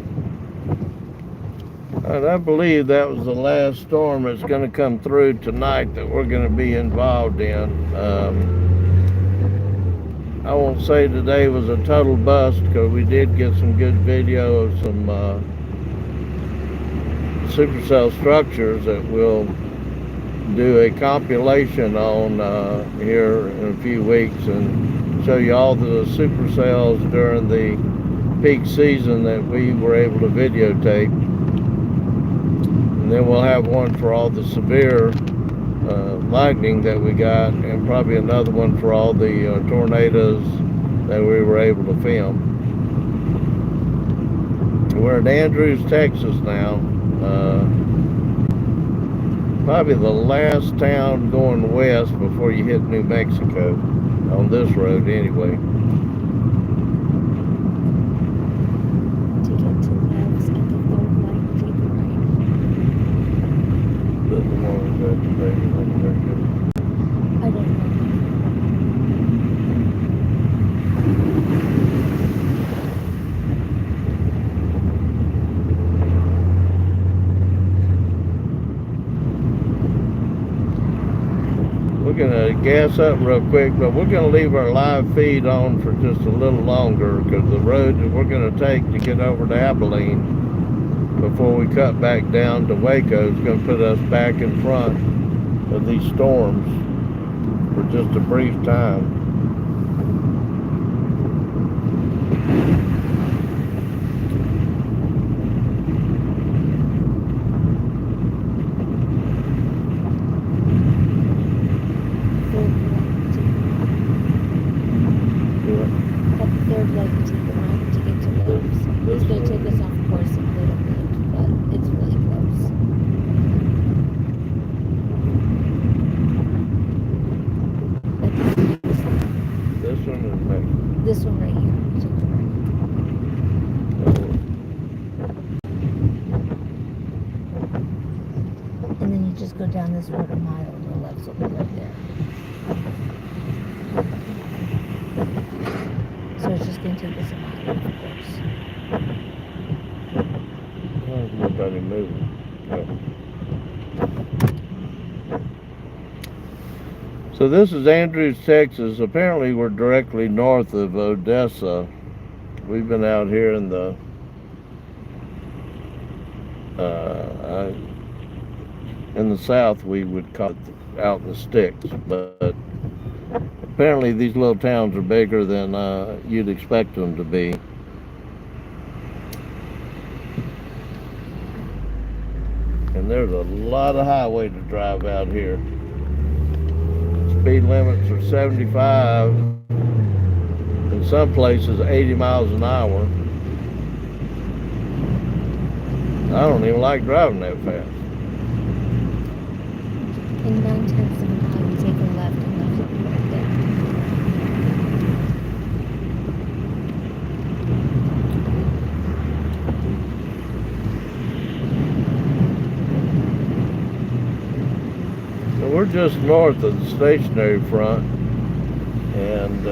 [SPEAKER 2] And I believe that was the last storm that's going to come through tonight that we're going to be involved in. I won't say today was a total bust because we did get some good video of some supercell structures that we'll do a compilation on here in a few weeks and show you all the supercells during the peak season that we were able to videotape. And then we'll have one for all the severe lightning that we got, and probably another one for all the tornadoes that we were able to film. We're in Andrews, Texas now. Probably the last town going west before you hit New Mexico on this road anyway.
[SPEAKER 4] To get to Love's at the third light, take a right.
[SPEAKER 2] This is one of the
[SPEAKER 4] I don't know.
[SPEAKER 2] We're gonna gas up real quick, but we're gonna leave our live feed on for just a little longer because the road that we're gonna take to get over to Abilene before we cut back down to Waco is gonna put us back in front of these storms for just a brief time.
[SPEAKER 4] At the third light, take a right to get to Love's. It's going to take us off course a little bit, but it's really close.
[SPEAKER 2] This one is next.
[SPEAKER 4] This one right here, take a right. And then you just go down this road a mile and your left's will be right there. So it's just going to take us a mile, of course.
[SPEAKER 2] There's nobody moving. No. So this is Andrews, Texas. Apparently we're directly north of Odessa. We've been out here in the south we would call it out in the sticks, but apparently these little towns are bigger than you'd expect them to be. And there's a lot of highway to drive out here. Speed limits are 75, in some places 80 miles an hour. I don't even like driving that fast.
[SPEAKER 4] In 9/10 of a mile, you take a left and left will be right there.
[SPEAKER 2] So we're just north of the stationary front and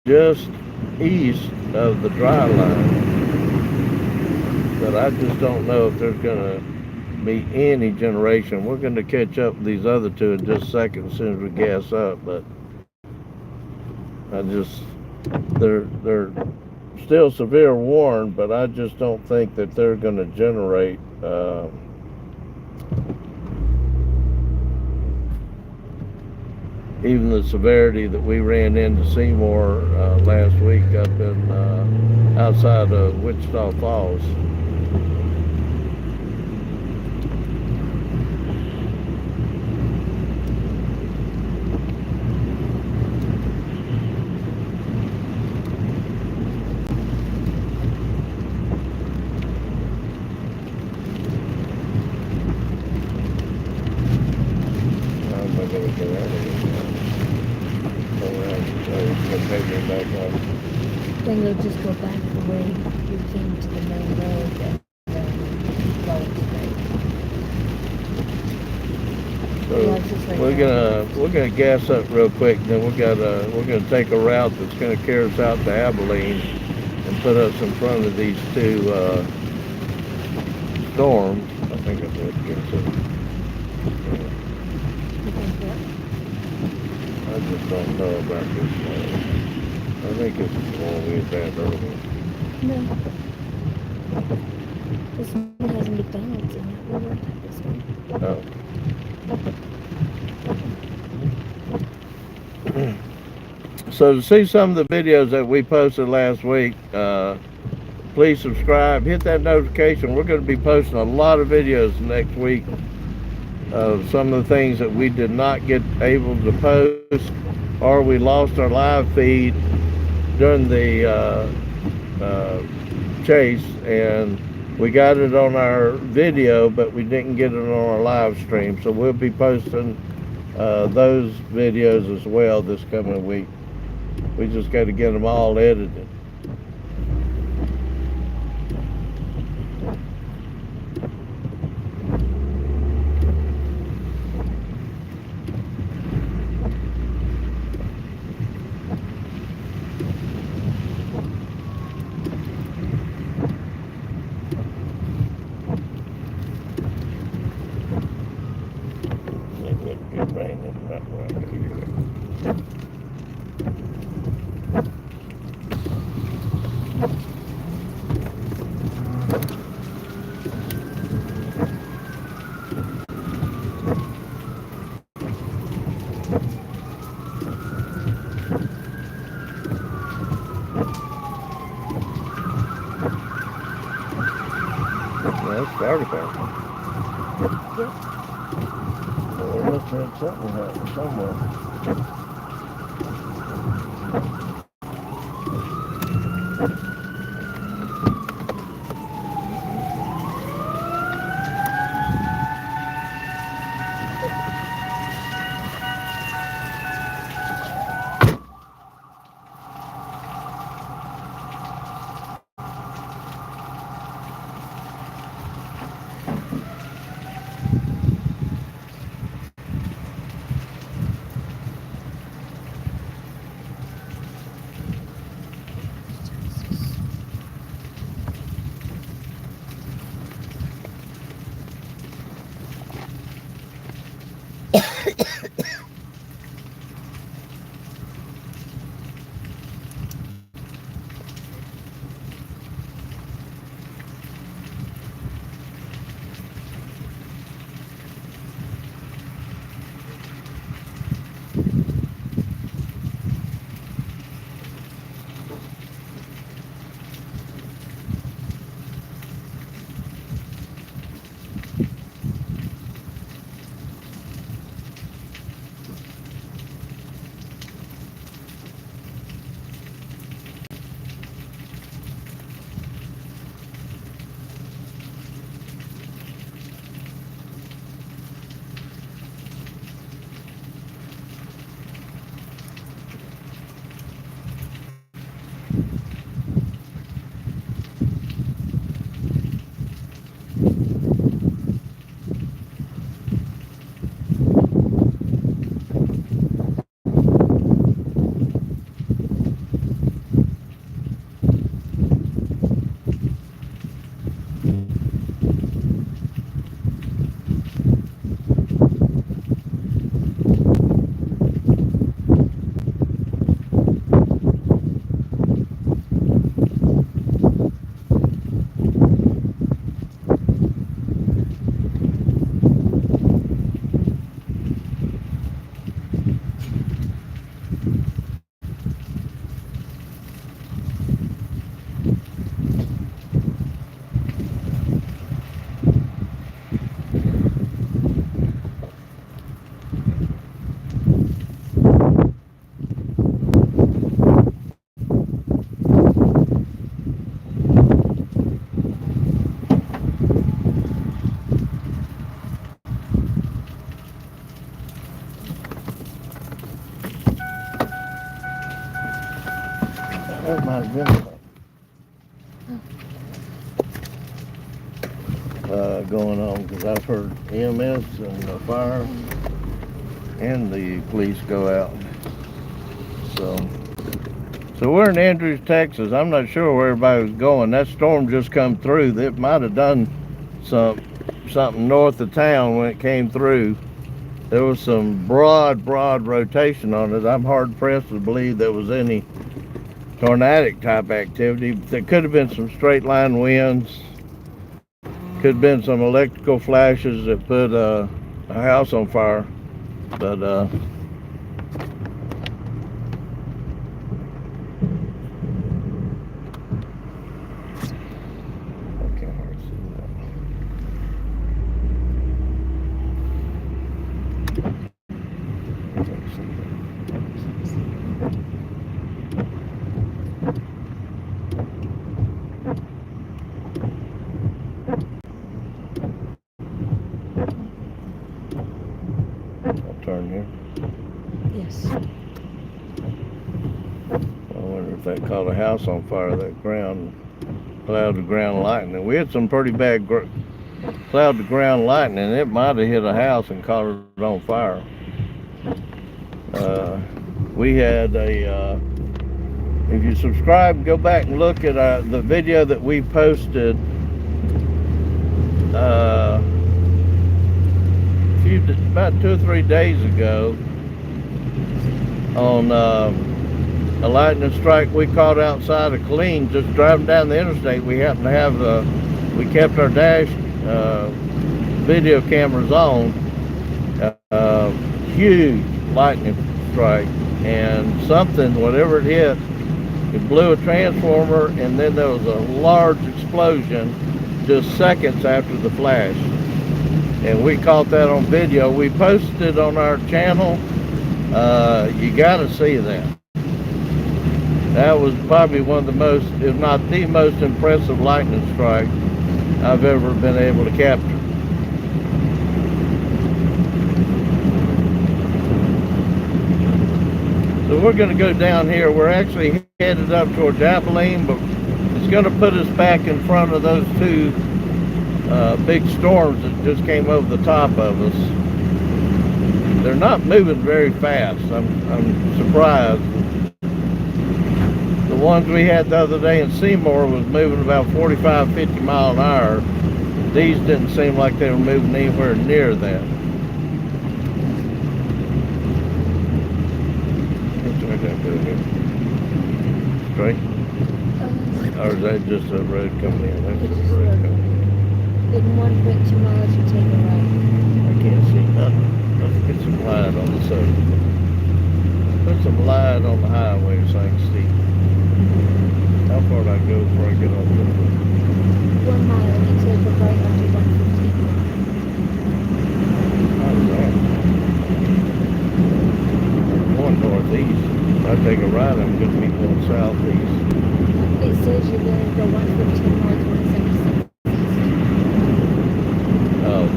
[SPEAKER 2] just east of the dry line. But I just don't know if there's going to be any generation. We're going to catch up with these other two in just a second as soon as we gas up, but they're still severe warned, but I just don't think that they're going to generate even the severity that we ran into Seymour last week up in outside of Wichita Falls.
[SPEAKER 4] Then you'll just go back the way you came to the main road and then go straight.
[SPEAKER 2] So
[SPEAKER 4] Yeah, it's just right
[SPEAKER 2] we're
[SPEAKER 4] now.
[SPEAKER 2] gonna gas up real quick. Then we're gonna take a route that's gonna carry us out to Abilene and put us in front of these two storms. I think that's what it gets us.
[SPEAKER 4] You think what?
[SPEAKER 2] I just don't know about this one. I think it's the one we had earlier.
[SPEAKER 4] No. This one has McDonald's in it. We won't have this one.
[SPEAKER 2] Oh. So to see some of the videos that we posted last week, please subscribe, hit that notification. We're going to be posting a lot of videos next week of some of the things that we did not get able to post, or we lost our live feed during the chase, and we got it on our video, but we didn't get it on our live stream. So we'll be posting those videos as well this coming week. We just got to get them all edited. Get rain in that right here. That's fire department.
[SPEAKER 4] Yep.
[SPEAKER 2] Well, they must have had something happen somewhere. That might have been going on, because I've heard EMS and the fire and the police go out. So we're in Andrews, Texas. I'm not sure where everybody was going. That storm just come through. It might have done something north of town when it came through. There was some broad rotation on it. I'm hard pressed to believe there was any tornadic type activity. There could have been some straight line winds. Could have been some electrical flashes that put a house on fire. But turn here.
[SPEAKER 4] Yes.
[SPEAKER 2] I wonder if that caught a house on fire, that cloud to ground lightning. We had some pretty bad cloud to ground lightning. It might have hit a house and caught it on fire. We had if you subscribe, go back and look at the video that we posted about 2 or 3 days ago on a lightning strike we caught outside of Killeen, just driving down the interstate. We happened to have we kept our dash video cameras on. Huge lightning strike, and something, whatever it hit, it blew a transformer, and then there was a large explosion just seconds after the flash. And we caught that on video. We posted it on our channel. You got to see that. That was probably one of the most, if not the most impressive lightning strike I've ever been able to capture. So we're going to go down here. We're actually headed up towards Abilene, but it's going to put us back in front of those two big storms that just came over the top of us. They're not moving very fast. I'm surprised. The ones we had the other day in Seymour was moving about 45, 50 miles an hour. These didn't seem like they were moving anywhere near that. Which way did I go here? Straight? Or is that just a road coming in? That's just a road coming in.
[SPEAKER 4] In 1.2 miles, you take a right.
[SPEAKER 2] I can't see nothing. Let's get some light on the surface. Put some light on the highway so I can see. How far do I go before I get on the road?
[SPEAKER 4] 1 mile, you take a right onto 115.
[SPEAKER 2] How's that? I'm going northeast. If I take a right, I'm going to be going southeast.
[SPEAKER 4] It says you're going to go 115 north, 176.
[SPEAKER 2] Oh,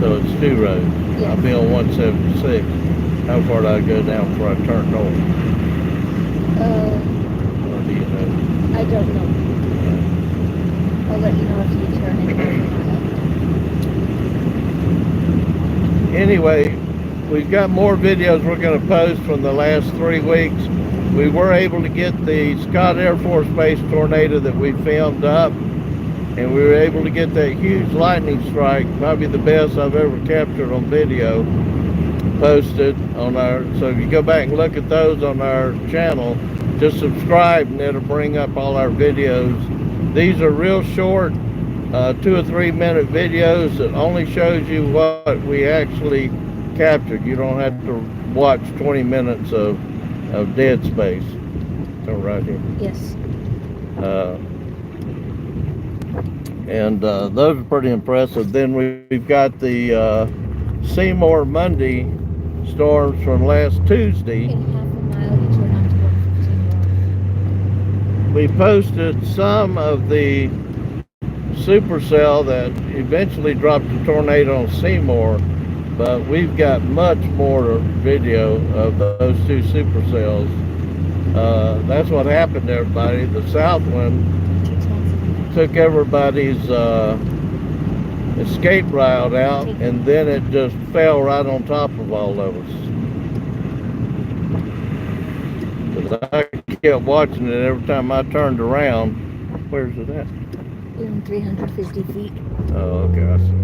[SPEAKER 2] so it's two roads.
[SPEAKER 4] Yes.
[SPEAKER 2] I'll be on 176. How far do I go down before I turn north? Or do you know?
[SPEAKER 4] I don't know. I'll let you know if you turn in.
[SPEAKER 2] Anyway, we've got more videos we're going to post from the last 3 weeks. We were able to get the Scott Air Force Base tornado that we filmed up, and we were able to get that huge lightning strike, probably the best I've ever captured on video, posted on our, so if you go back and look at those on our channel, just subscribe and it'll bring up all our videos. These are real short, 2 or 3 minute videos that only shows you what we actually captured. You don't have to watch 20 minutes of dead space. So right here.
[SPEAKER 4] Yes.
[SPEAKER 2] And those are pretty impressive. Then we've got the Seymour Monday storms from last Tuesday.
[SPEAKER 4] In half a mile, you turn onto 115 north.
[SPEAKER 2] We posted some of the supercell that eventually dropped a tornado on Seymour, but we've got much more video of those two supercells. That's what happened to everybody. The south one took everybody's escape route out, and then it just fell right on top of all of us. 'Cause I kept watching it every time I turned around. Where's it at?
[SPEAKER 4] In 350 feet.
[SPEAKER 2] Oh, okay, I see.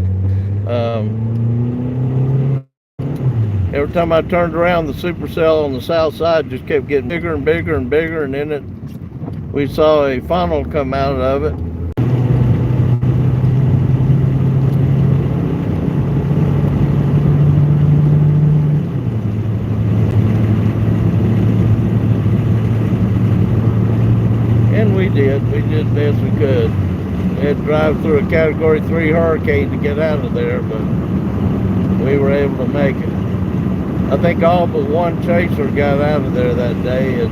[SPEAKER 2] Every time I turned around, the supercell on the south side just kept getting bigger and bigger and bigger, and then we saw a funnel come out of it. And we did best we could. We had to drive through a Category 3 hurricane to get out of there, but we were able to make it. I think all but one chaser got out of there that day, and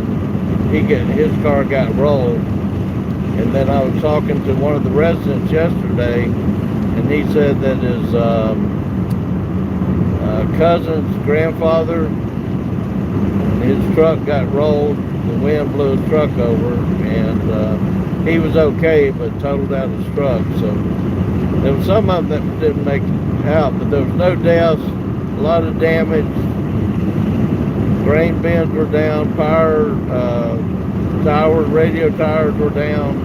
[SPEAKER 2] his car got rolled. And then I was talking to one of the residents yesterday, and he said that his cousin's grandfather, his truck got rolled. The wind blew his truck over, and he was okay, but totaled out his truck. So there was some of them that didn't make it out, but there was no deaths, a lot of damage. Grain bins were down, power towers, radio towers were down.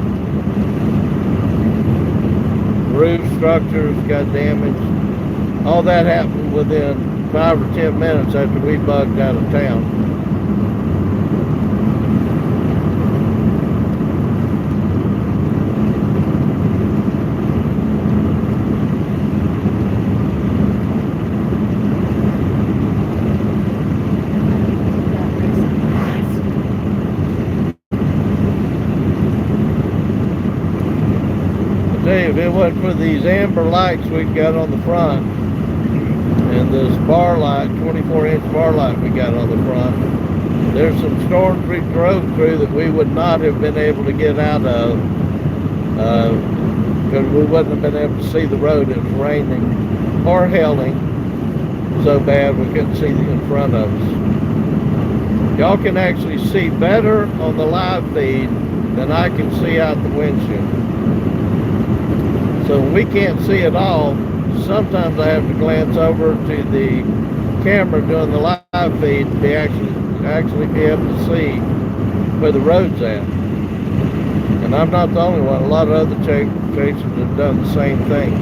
[SPEAKER 2] Roof structures got damaged. All that happened within 5 or 10 minutes after we bugged out of town. If it wasn't for these amber lights we've got on the front and this bar light, 24-inch bar light we got on the front, there's some storm road crew that we would not have been able to get out of because we wouldn't have been able to see the road. It was raining or hailing so bad we couldn't see in front of us. Y'all can actually see better on the live feed than I can see out the windshield. So when we can't see at all, sometimes I have to glance over to the camera doing the live feed to be actually be able to see where the road's at. And I'm not the only one. A lot of other chasers have done the same thing.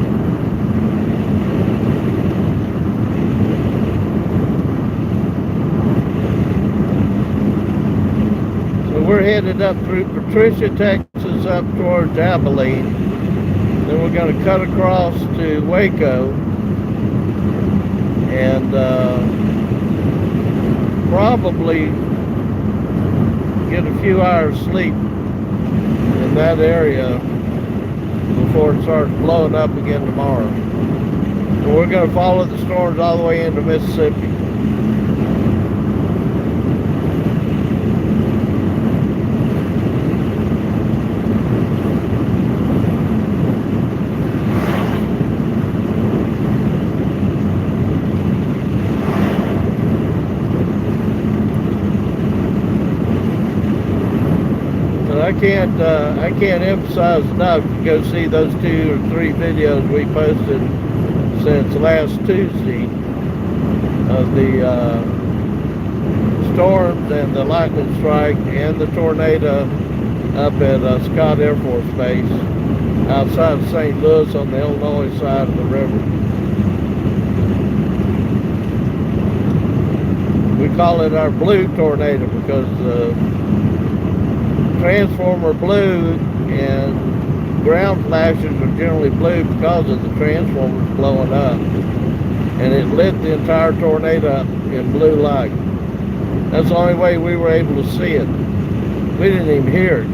[SPEAKER 2] So we're headed up through Patricia, Texas, up towards Abilene. Then we're going to cut across to Waco and probably get a few hours sleep in that area before it starts blowing up again tomorrow. So we're going to follow the storms all the way into Mississippi. I can't emphasize enough to go see those 2 or 3 videos we posted since last Tuesday of the storms and the lightning strike and the tornado up at Scott Air Force Base outside of St. Louis on the Illinois side of the river. We call it our blue tornado because transformer blue and ground flashes are generally blue because of the transformers blowing up, and it lit the entire tornado up in blue light. That's the only way we were able to see it. We didn't even hear it.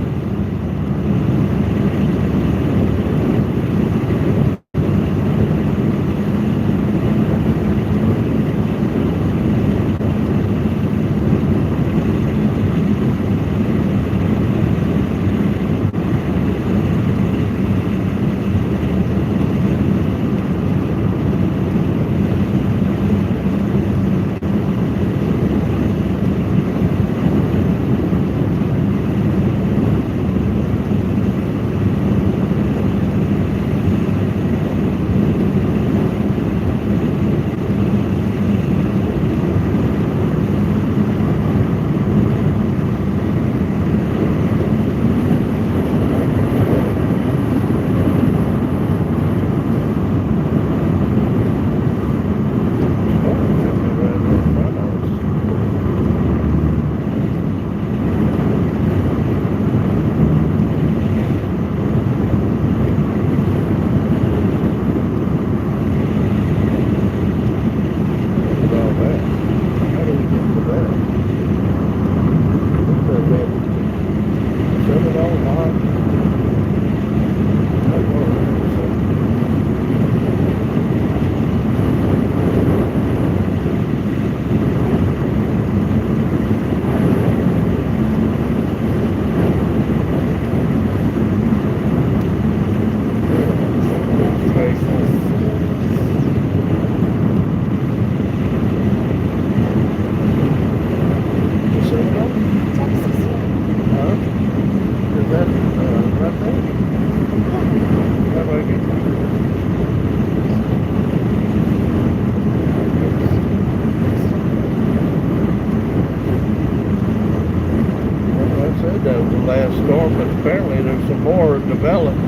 [SPEAKER 2] apparently there's some more developed.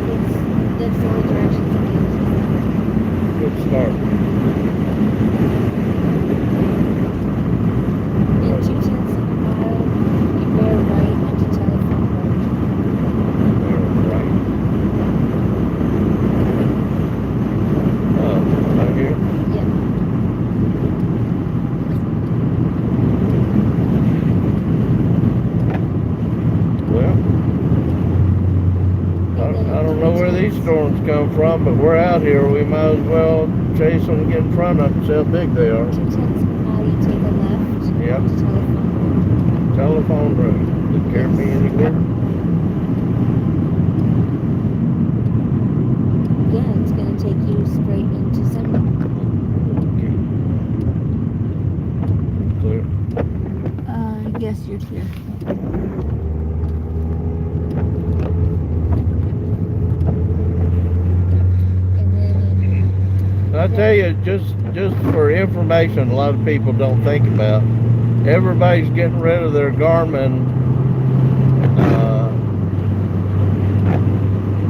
[SPEAKER 4] That's the only direction it
[SPEAKER 2] Good start.
[SPEAKER 4] goes. In 2/10 of a mile, you bear right onto Telephone Road.
[SPEAKER 2] Right. Right here.
[SPEAKER 4] Yeah.
[SPEAKER 2] Well, I don't know where these storms come from, but we're out here. We might as well chase them and get in front of them, see how big they are.
[SPEAKER 4] 2/10 of a mile, you take a left
[SPEAKER 2] Yep.
[SPEAKER 4] onto Telephone Road.
[SPEAKER 2] Telephone road. Does it carry me anywhere?
[SPEAKER 4] Yeah, it's gonna take you straight into summer.
[SPEAKER 2] Okay. Clear.
[SPEAKER 3] I guess you're clear.
[SPEAKER 4] And then
[SPEAKER 2] I tell you, just for information, a lot of people don't think about. Everybody's getting rid of their Garmin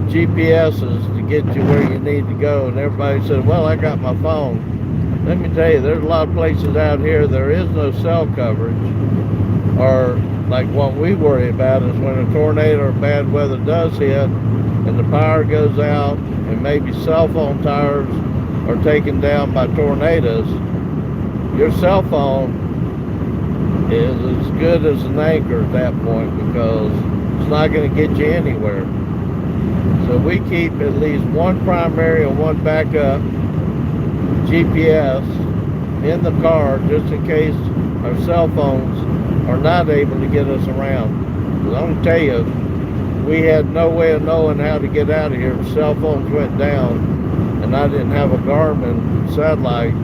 [SPEAKER 2] GPSs to get you where you need to go, and everybody said, "Well, I got my phone." Let me tell you, there's a lot of places out here there is no cell coverage, or like what we worry about is when a tornado or bad weather does hit, and the power goes out, and maybe cell phone towers are taken down by tornadoes. Your cell phone is as good as an anchor at that point, because it's not going to get you anywhere. So we keep at least one primary and one backup GPS in the car, just in case our cell phones are not able to get us around. Because I'm going to tell you, we had no way of knowing how to get out of here. The cell phones went down, and I didn't have a Garmin satellite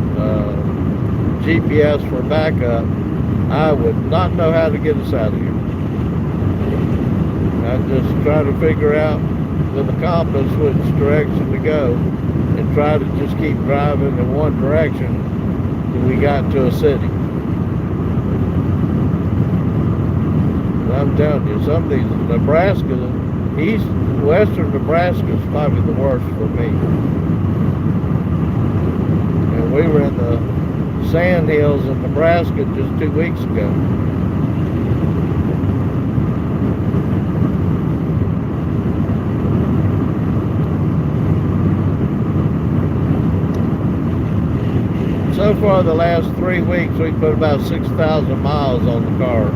[SPEAKER 2] GPS for backup. I would not know how to get us out of here. I just try to figure out with a compass which direction to go, and try to just keep driving in one direction till we got to a city. And I'm telling you, some of these, Nebraska, western Nebraska is probably the worst for me. And we were in the sand hills in Nebraska just 2 weeks ago. So far, the last 3 weeks, we put about 6,000 miles on the car.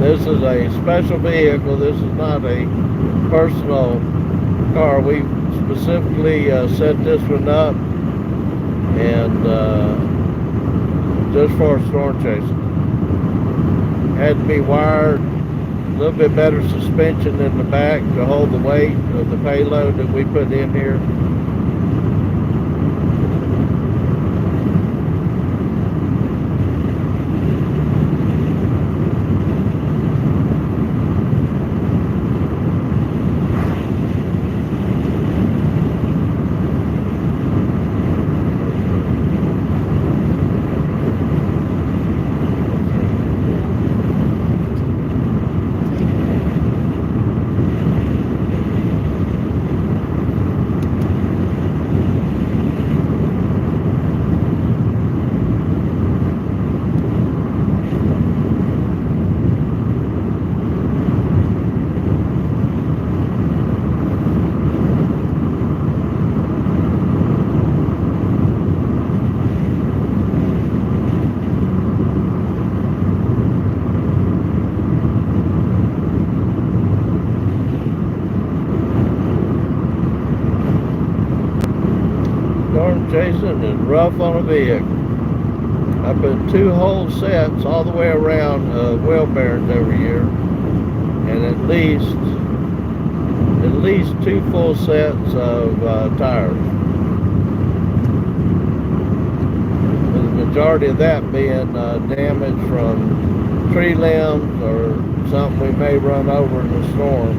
[SPEAKER 2] This is a special vehicle. This is not a personal car. We specifically set this one up and just for storm chasing. Had to be wired, a little bit better suspension in the back to hold the weight of the payload that we put in here. Storm chasing is rough on a vehicle. I put 2 whole sets all the way around wheel bearings every year, and at least 2 full sets of tires. With the majority of that being damage from tree limbs or something we may run over in the storm.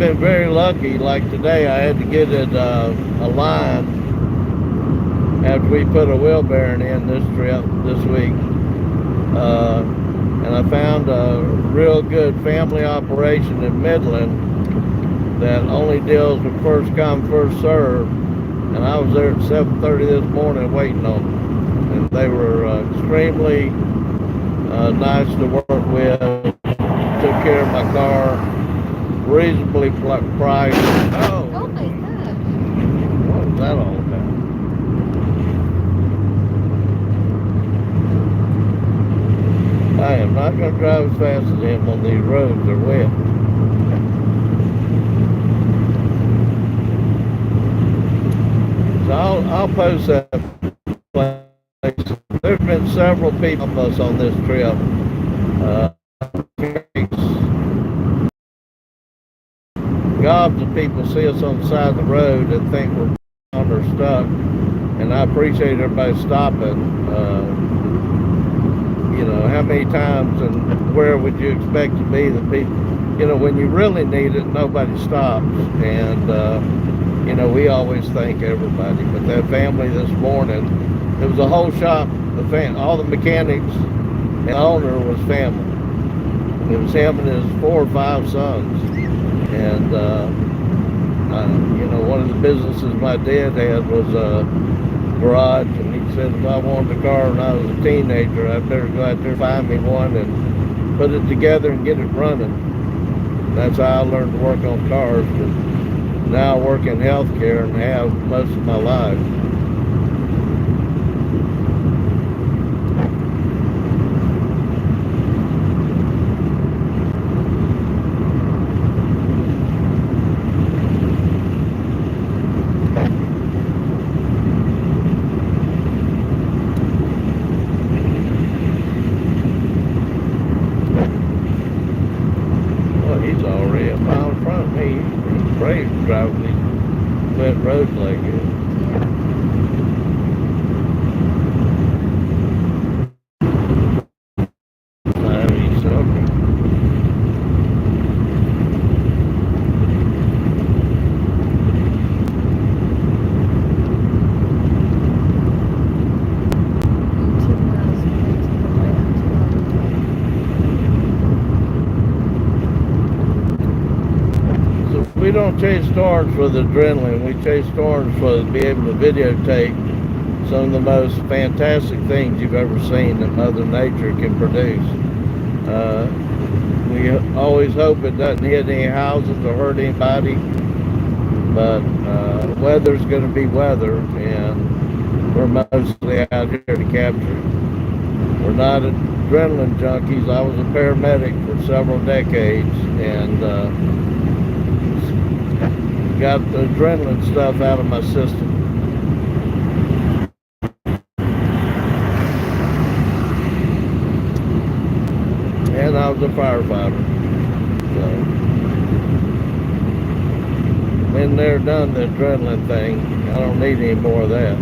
[SPEAKER 2] been very lucky. Like today, I had to get it aligned after we put a wheel bearing in this trip this week. And I found a real good family operation in Midland that only deals with first come, first serve. And I was there at 7:30 this morning waiting on them. And they were extremely nice to work with. Took care of my car, reasonably priced.
[SPEAKER 4] Oh
[SPEAKER 2] Oh,
[SPEAKER 4] my gosh.
[SPEAKER 2] what was that all about? I am not going to drive as fast as him on these roads. They're wet. So I'll post that place. There's been several people of us on this trip. Gobs of people see us on the side of the road and think we're bound or stuck. And I appreciate everybody stopping. You know, how many times and where would you expect to be the people, you know, when you really need it, nobody stops. And, you know, we always thank everybody. But that family this morning, it was a whole shop, all the mechanics and the owner was family. It was him and his 4 or 5 sons. And, you know, one of the businesses my dad had was a garage, and he said if I wanted a car when I was a teenager, I'd better go out there and find me one and put it together and get it running. That's how I learned to work on cars. But now I work in healthcare and have most of my life. Driving these wet roads like this. We don't chase storms for the adrenaline. We chase storms for to be able to videotape some of the most fantastic things you've ever seen that Mother Nature can produce. We always hope it doesn't hit any houses or hurt anybody, but weather's going to be weather, and we're mostly out here to capture it. We're not adrenaline junkies. I was a paramedic for several decades, and got the adrenaline stuff out of my system. And I was a firefighter. So, been there, done the adrenaline thing. I don't need any more of that.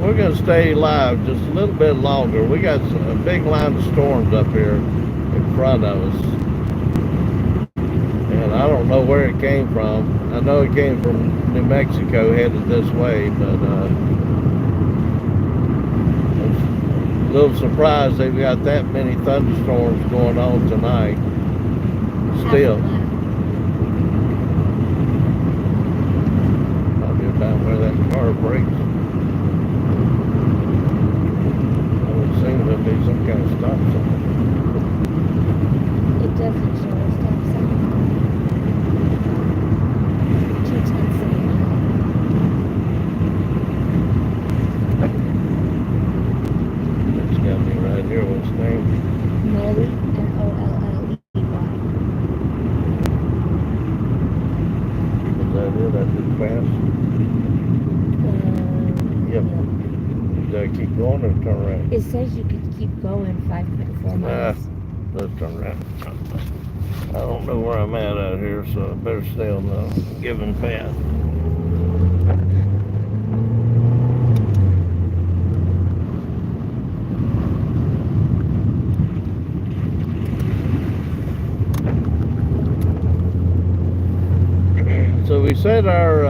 [SPEAKER 2] We're gonna stay live just a little bit longer. We got a big line of storms up here in front of us, and I don't know where it came from. I know it came from New Mexico headed this way, but I'm a little surprised they've got that many thunderstorms going on tonight. Still, probably about where that car breaks. Seems to be some kind of stop sign.
[SPEAKER 4] It doesn't show a stop sign. 210
[SPEAKER 2] It's got me right here. What's his name?
[SPEAKER 4] Molly, M-O-L-L-E-Y.
[SPEAKER 2] Is that it? I did fast. keep going or turn around?
[SPEAKER 4] It says you could keep going 5.4 miles.
[SPEAKER 2] Let's turn around. I don't know where I'm at out here, so I better stay on the given path. So we set our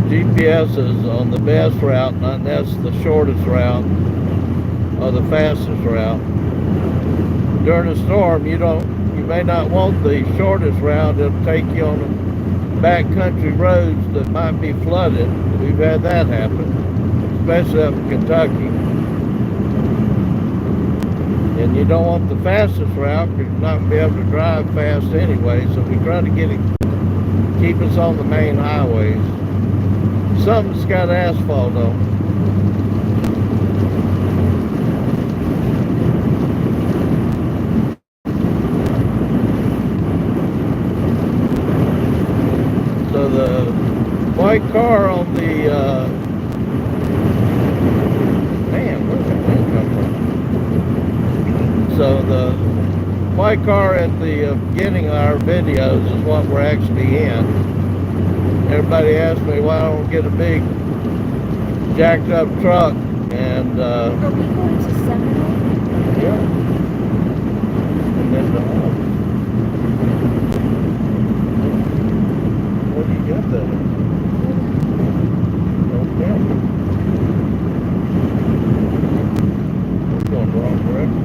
[SPEAKER 2] GPSs on the best route, not that's the shortest route or the fastest route. During a storm, you may not want the shortest route. It'll take you on backcountry roads that might be flooded. We've had that happen, especially up in Kentucky. And you don't want the fastest route because you're not going to be able to drive fast anyway. So we try to keep us on the main highways. Something's got asphalt on. So the white car on the man, where's that wind come from? So the white car at the beginning of our videos is what we're actually in. Everybody asks me why I don't get a big jacked up truck, and
[SPEAKER 4] Are we going to Seminole?
[SPEAKER 2] yeah, and then the what do you got there? Okay, we're going the wrong direction.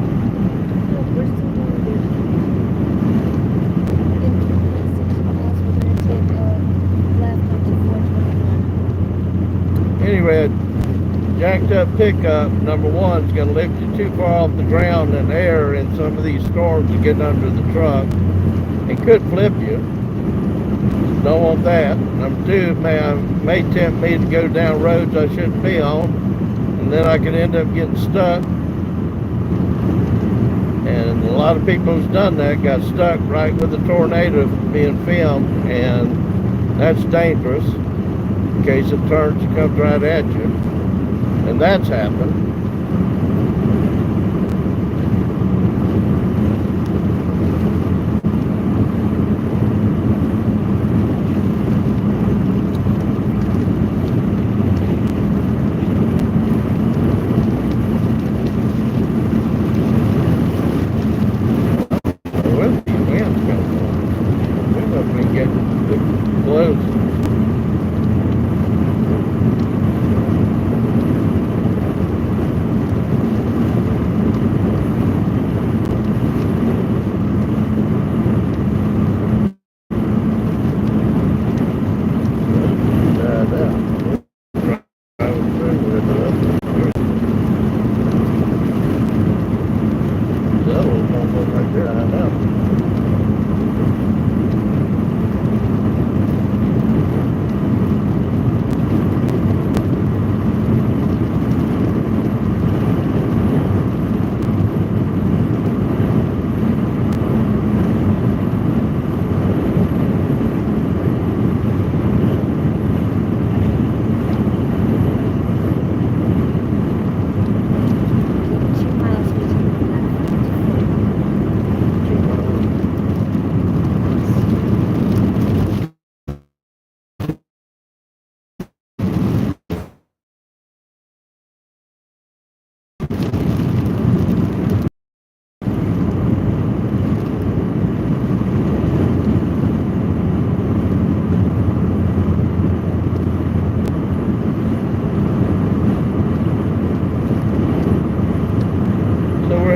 [SPEAKER 4] No, we're still going to in 3.6 miles. We're going to take a left onto 421.
[SPEAKER 2] Anyway, jacked up pickup, number one, is going to lift you too far off the ground and air in some of these storms to get under the truck. It could flip you. Don't want that. Number two, may tempt me to go down roads I shouldn't be on, and then I could end up getting stuck. And a lot of people who's done that got stuck right with a tornado being filmed, and that's dangerous in case it turns and comes right at you. And that's happened. Where did these winds come from? We must be getting close.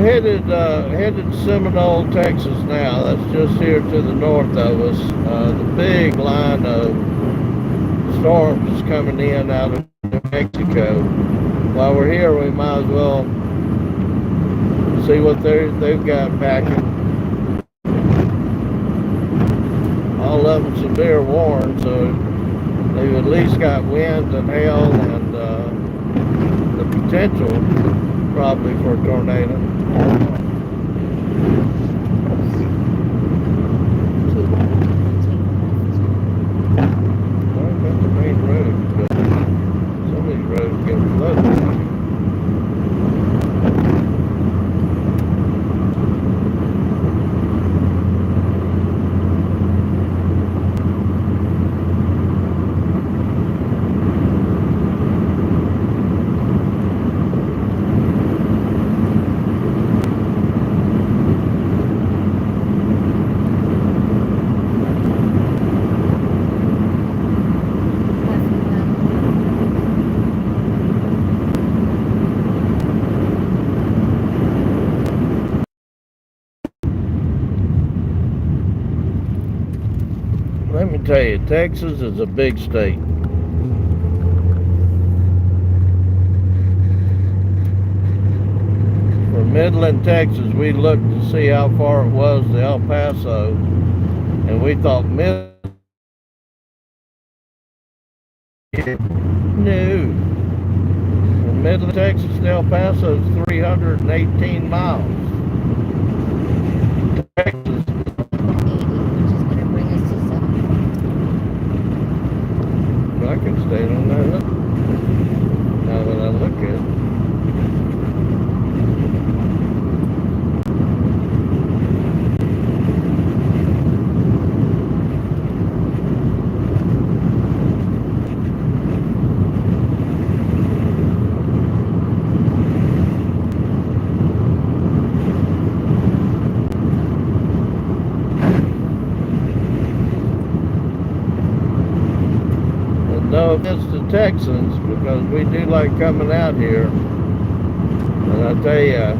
[SPEAKER 2] Headed to Seminole, Texas now. That's just here to the north of us. The big line of storms is coming in out of New Mexico. While we're here, we might as well see what they've got packing. All of them severe warned, so they've at least got wind and hail and the potential probably for a tornado. tell you, Texas is a big state. From Midland, Texas, we looked to see how far it was to El Paso, and we thought no. From Midland, Texas to El Paso is 318 miles. Texas.
[SPEAKER 4] 80, which is going to bring us to 7.
[SPEAKER 2] I can stay on that. Now that I look at it. No offense to Texans, because we do like coming out here. And I tell you,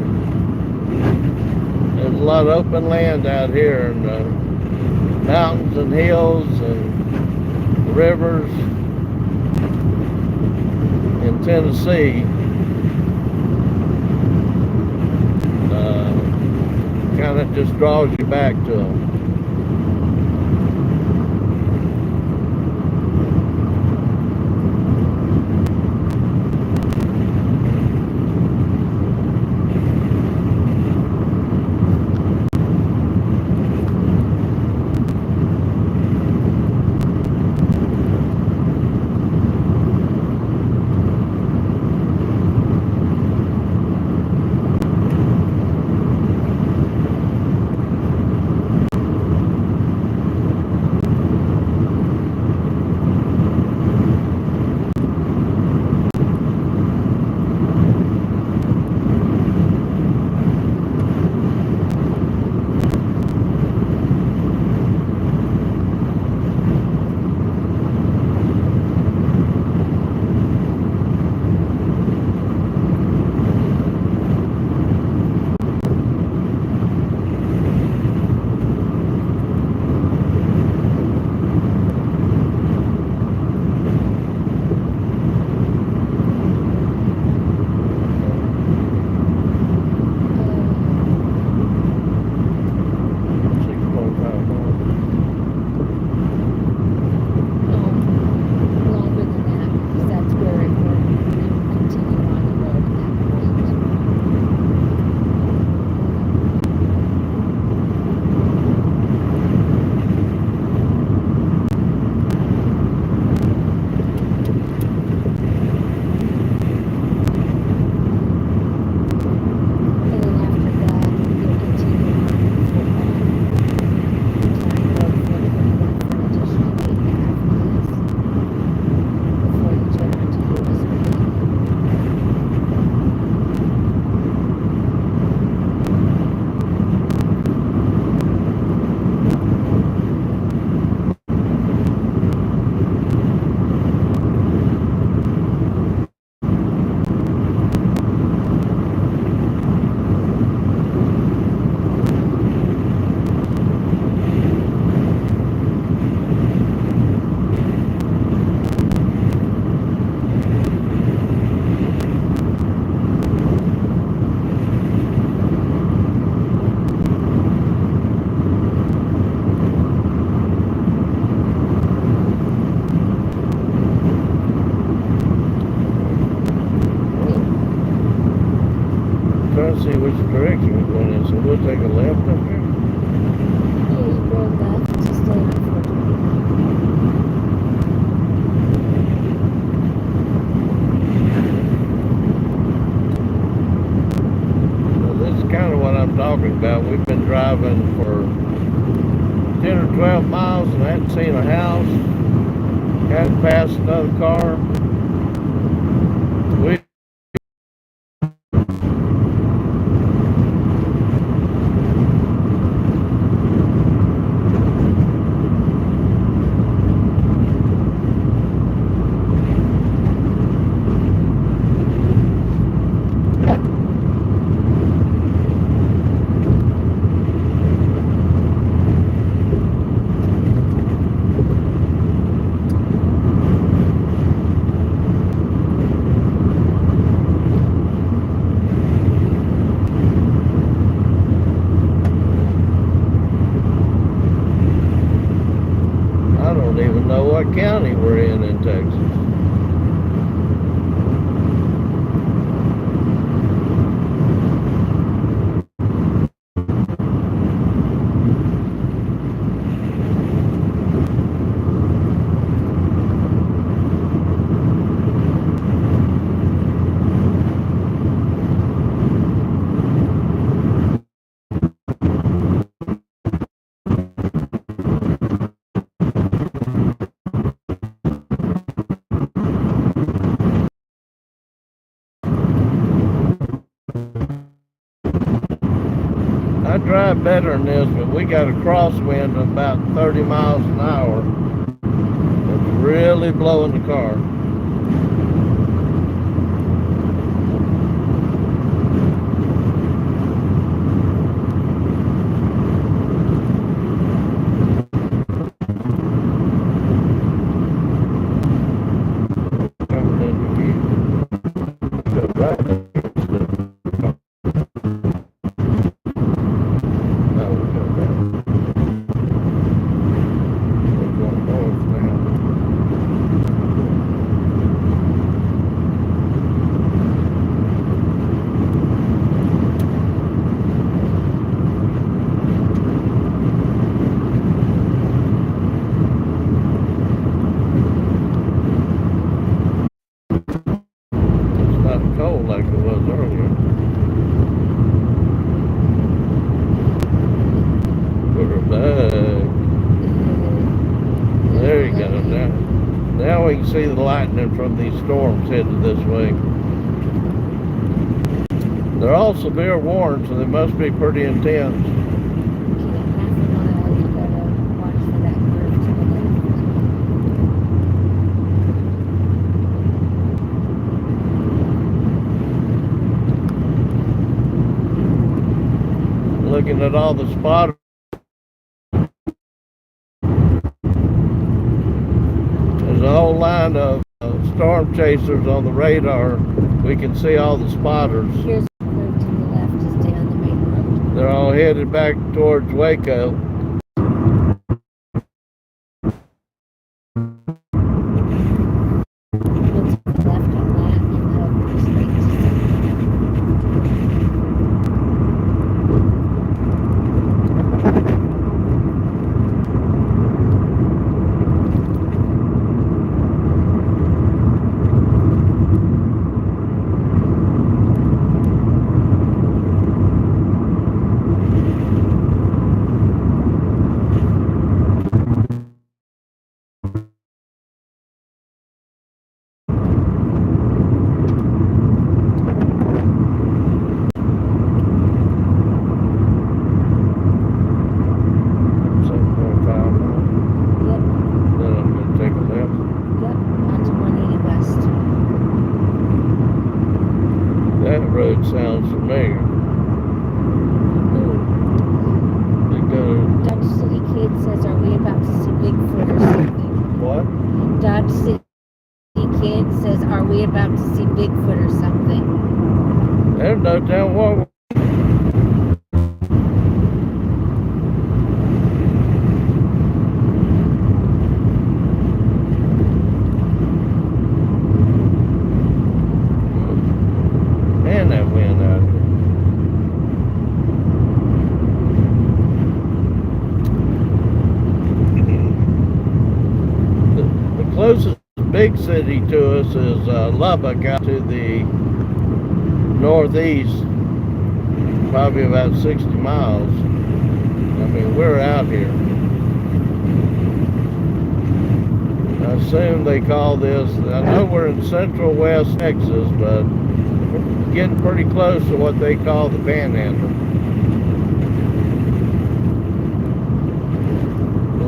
[SPEAKER 2] there's a lot of open land out here, and mountains and hills and rivers in Tennessee. Kind of just draws you back to them. See which direction we're going in, so we'll take a left up here.
[SPEAKER 4] Yeah, you go left to stay on 425.
[SPEAKER 2] Well, this is kind of what I'm talking about. We've been driving for 10 or 12 miles and I hadn't seen a house, hadn't passed another car. got better than this, but we got a crosswind of about 30 miles an hour. It's really blowing the car. Cold like it was earlier. We're back. There you go. Now we can see the lightning from these storms headed this way. They're all severe warned, so they must be pretty intense. Looking at all the spotters. There's a whole line of storm chasers on the radar. We can see all the spotters.
[SPEAKER 4] Here's the road to the left to stay on the main road.
[SPEAKER 2] They're all headed back towards Waco.
[SPEAKER 4] We'll take the left on that and that'll go straight to
[SPEAKER 2] sounds familiar.
[SPEAKER 4] Dodge City Kid says, are we about to see Bigfoot or something?
[SPEAKER 2] What?
[SPEAKER 4] Dodge City Kid says, are we about to see Bigfoot or something?
[SPEAKER 2] There's no damn what. Man, that wind out here. The closest big city to us is Lubbock, out to the northeast, probably about 60 miles. I mean, we're out here. I assume they call this, I know we're in central west Texas, but we're getting pretty close to what they call the Panhandle.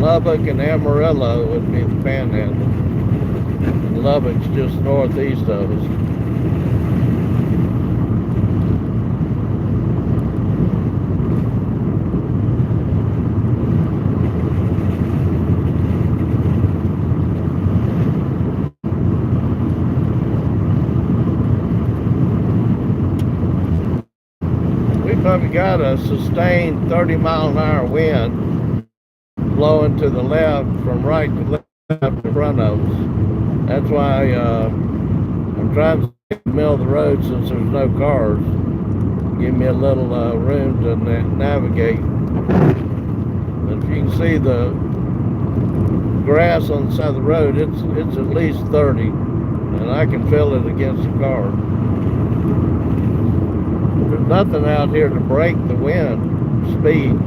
[SPEAKER 2] Lubbock and Amarillo would be the Panhandle. And Lubbock's just northeast of us. Probably got a sustained 30-mile-an-hour wind blowing to the left from right to left in front of us. That's why I'm trying to stay in the middle of the road since there's no cars. Give me a little room to navigate. But if you can see the grass on the side of the road, it's at least 30, and I can feel it against the car. There's nothing out here to break the wind speed.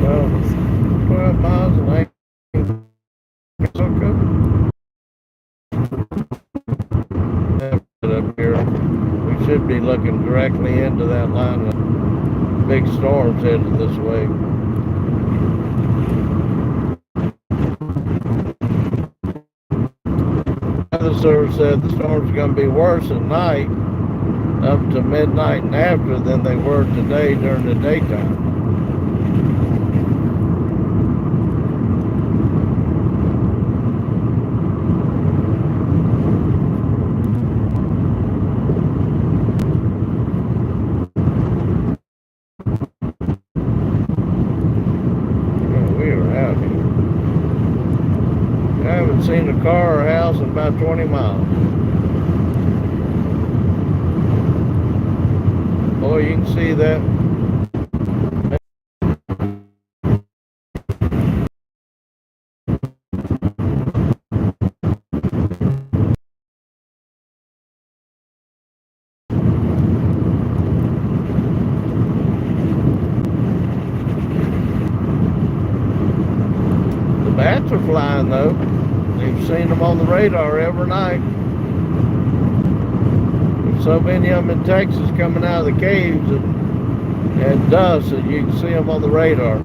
[SPEAKER 2] Well, 12 miles an hour. looking directly into that line of big storms headed this way. The service said the storms are going to be worse at night up to midnight and after than they were today during the daytime. Seen a car or house in about 20 miles. Boy, you can see that. The bats are flying though. We've seen them on the radar every night. There's so many of them in Texas coming out of the caves and dust that you can see them on the radar.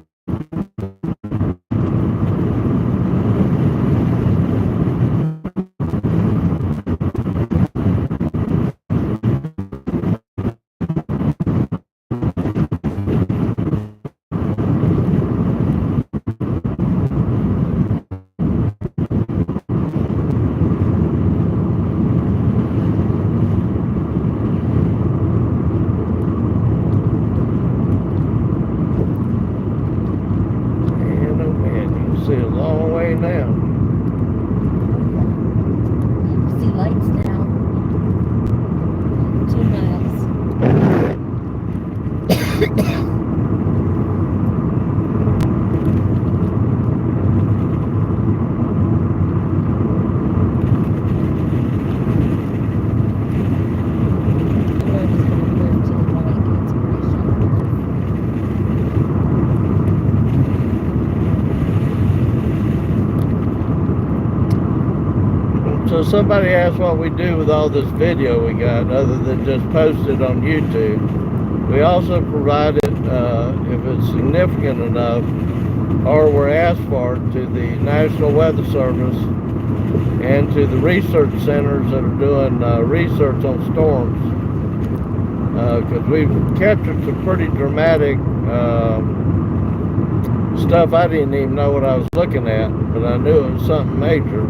[SPEAKER 2] So somebody asked what we do with all this video we got other than just post it on YouTube. We also provide it, if it's significant enough or we're asked for it, to the National Weather Service and to the research centers that are doing research on storms. Because we've captured some pretty dramatic stuff I didn't even know what I was looking at, but I knew it was something major.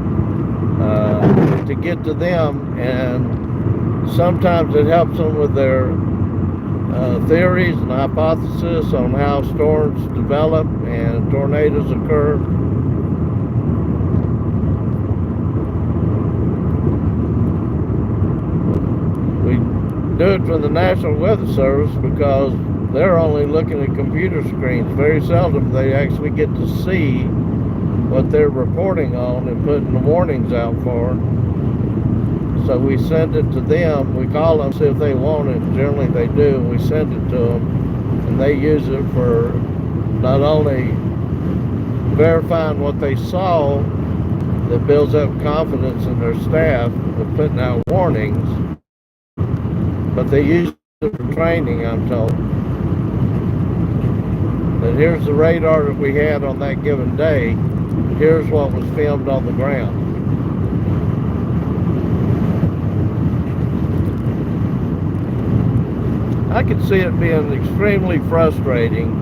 [SPEAKER 2] To get to them, and sometimes it helps them with their theories and hypotheses on how storms develop and tornadoes occur. We do it from the National Weather Service because they're only looking at computer screens. Very seldom they actually get to see what they're reporting on and putting the warnings out for. So we send it to them. We call them, see if they want it. Generally they do. We send it to them, and they use it for not only verifying what they saw, that builds up confidence in their staff of putting out warnings, but they use it for training, I'm told. That here's the radar that we had on that given day. Here's what was filmed on the ground. I could see it being extremely frustrating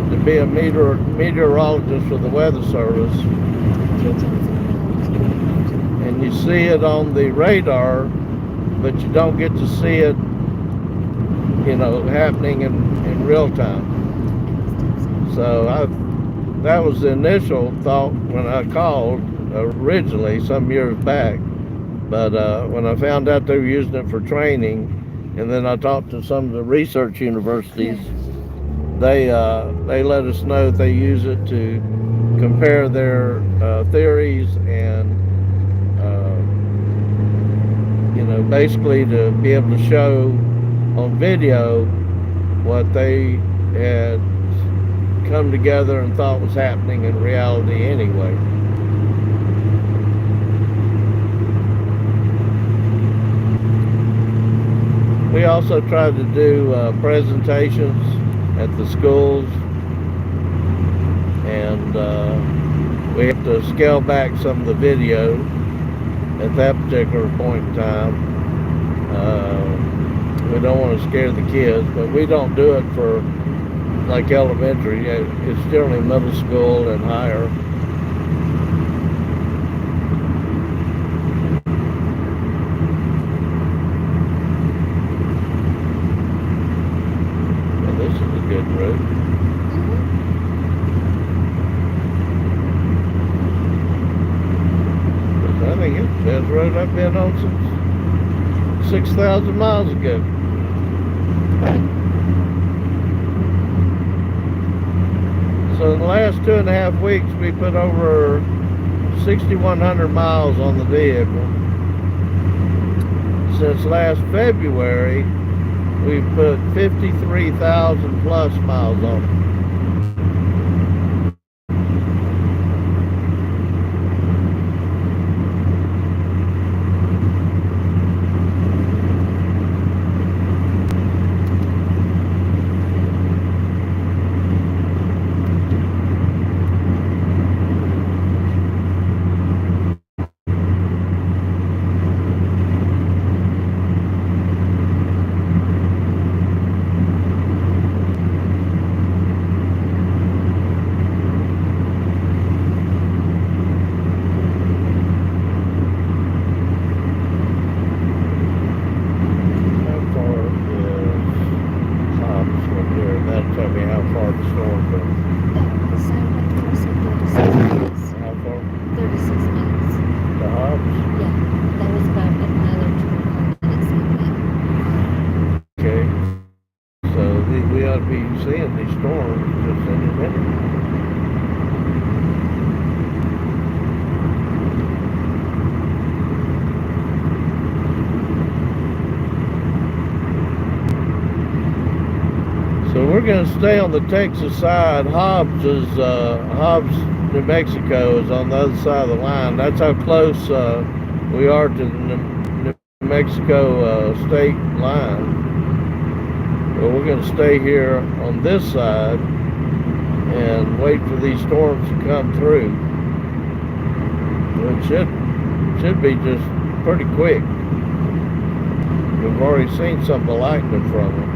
[SPEAKER 2] to be a meteorologist for the Weather Service, and you see it on the radar, but you don't get to see it, you know, happening in real time. So that was the initial thought when I called originally some years back. But when I found out they were using it for training, and then I talked to some of the research universities, they let us know that they use it to compare their theories and you know, basically to be able to show on video what they had come together and thought was happening in reality anyway. We also tried to do presentations at the schools, and we have to scale back some of the video at that particular point in time. We don't want to scare the kids, but we don't do it for like elementary. It's generally middle school and higher. Well, this is a good route. I think it's the best road I've been on since 6,000 miles ago. So in the last 2.5 weeks, we put over 6,100 miles on the vehicle. Since last February, we've put 53,000 plus miles on it. Seeing these storms just any minute. So we're going to stay on the Texas side. Hobbs, New Mexico is on the other side of the line. That's how close we are to the New Mexico state line. Well, we're going to stay here on this side and wait for these storms to come through. It should be just pretty quick. We've already seen some of the lightning from them.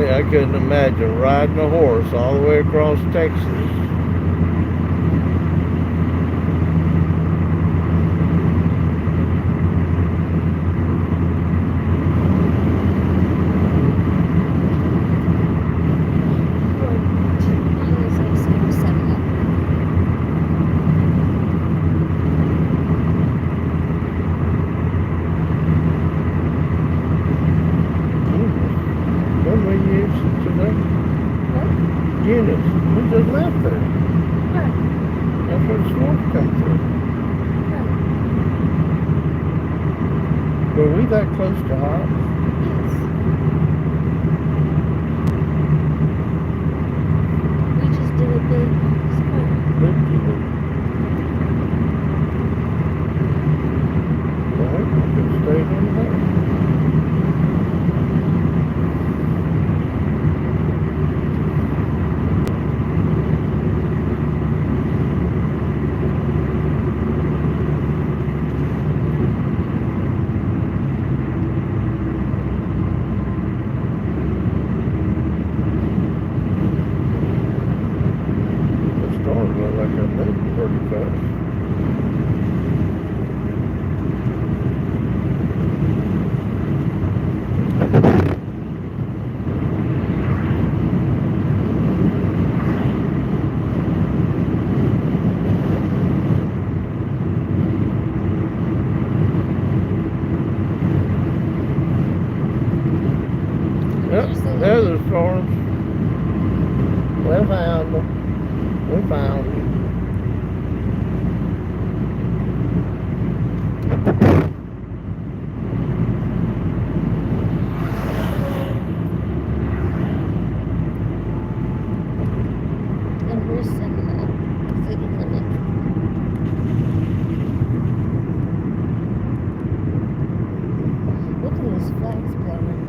[SPEAKER 2] I couldn't imagine riding a horse all the way across Texas. Eunice, we just left there.
[SPEAKER 4] Right.
[SPEAKER 2] That's where the storm come through.
[SPEAKER 4] Right.
[SPEAKER 2] Were we that close to Hobbs?
[SPEAKER 4] Yes. We just did a big square.
[SPEAKER 2] Big deal. Well, we could stay in there. Yep, there's the storm. them. We found them.
[SPEAKER 4] And we're sending a city limit. Look at those flags blowing.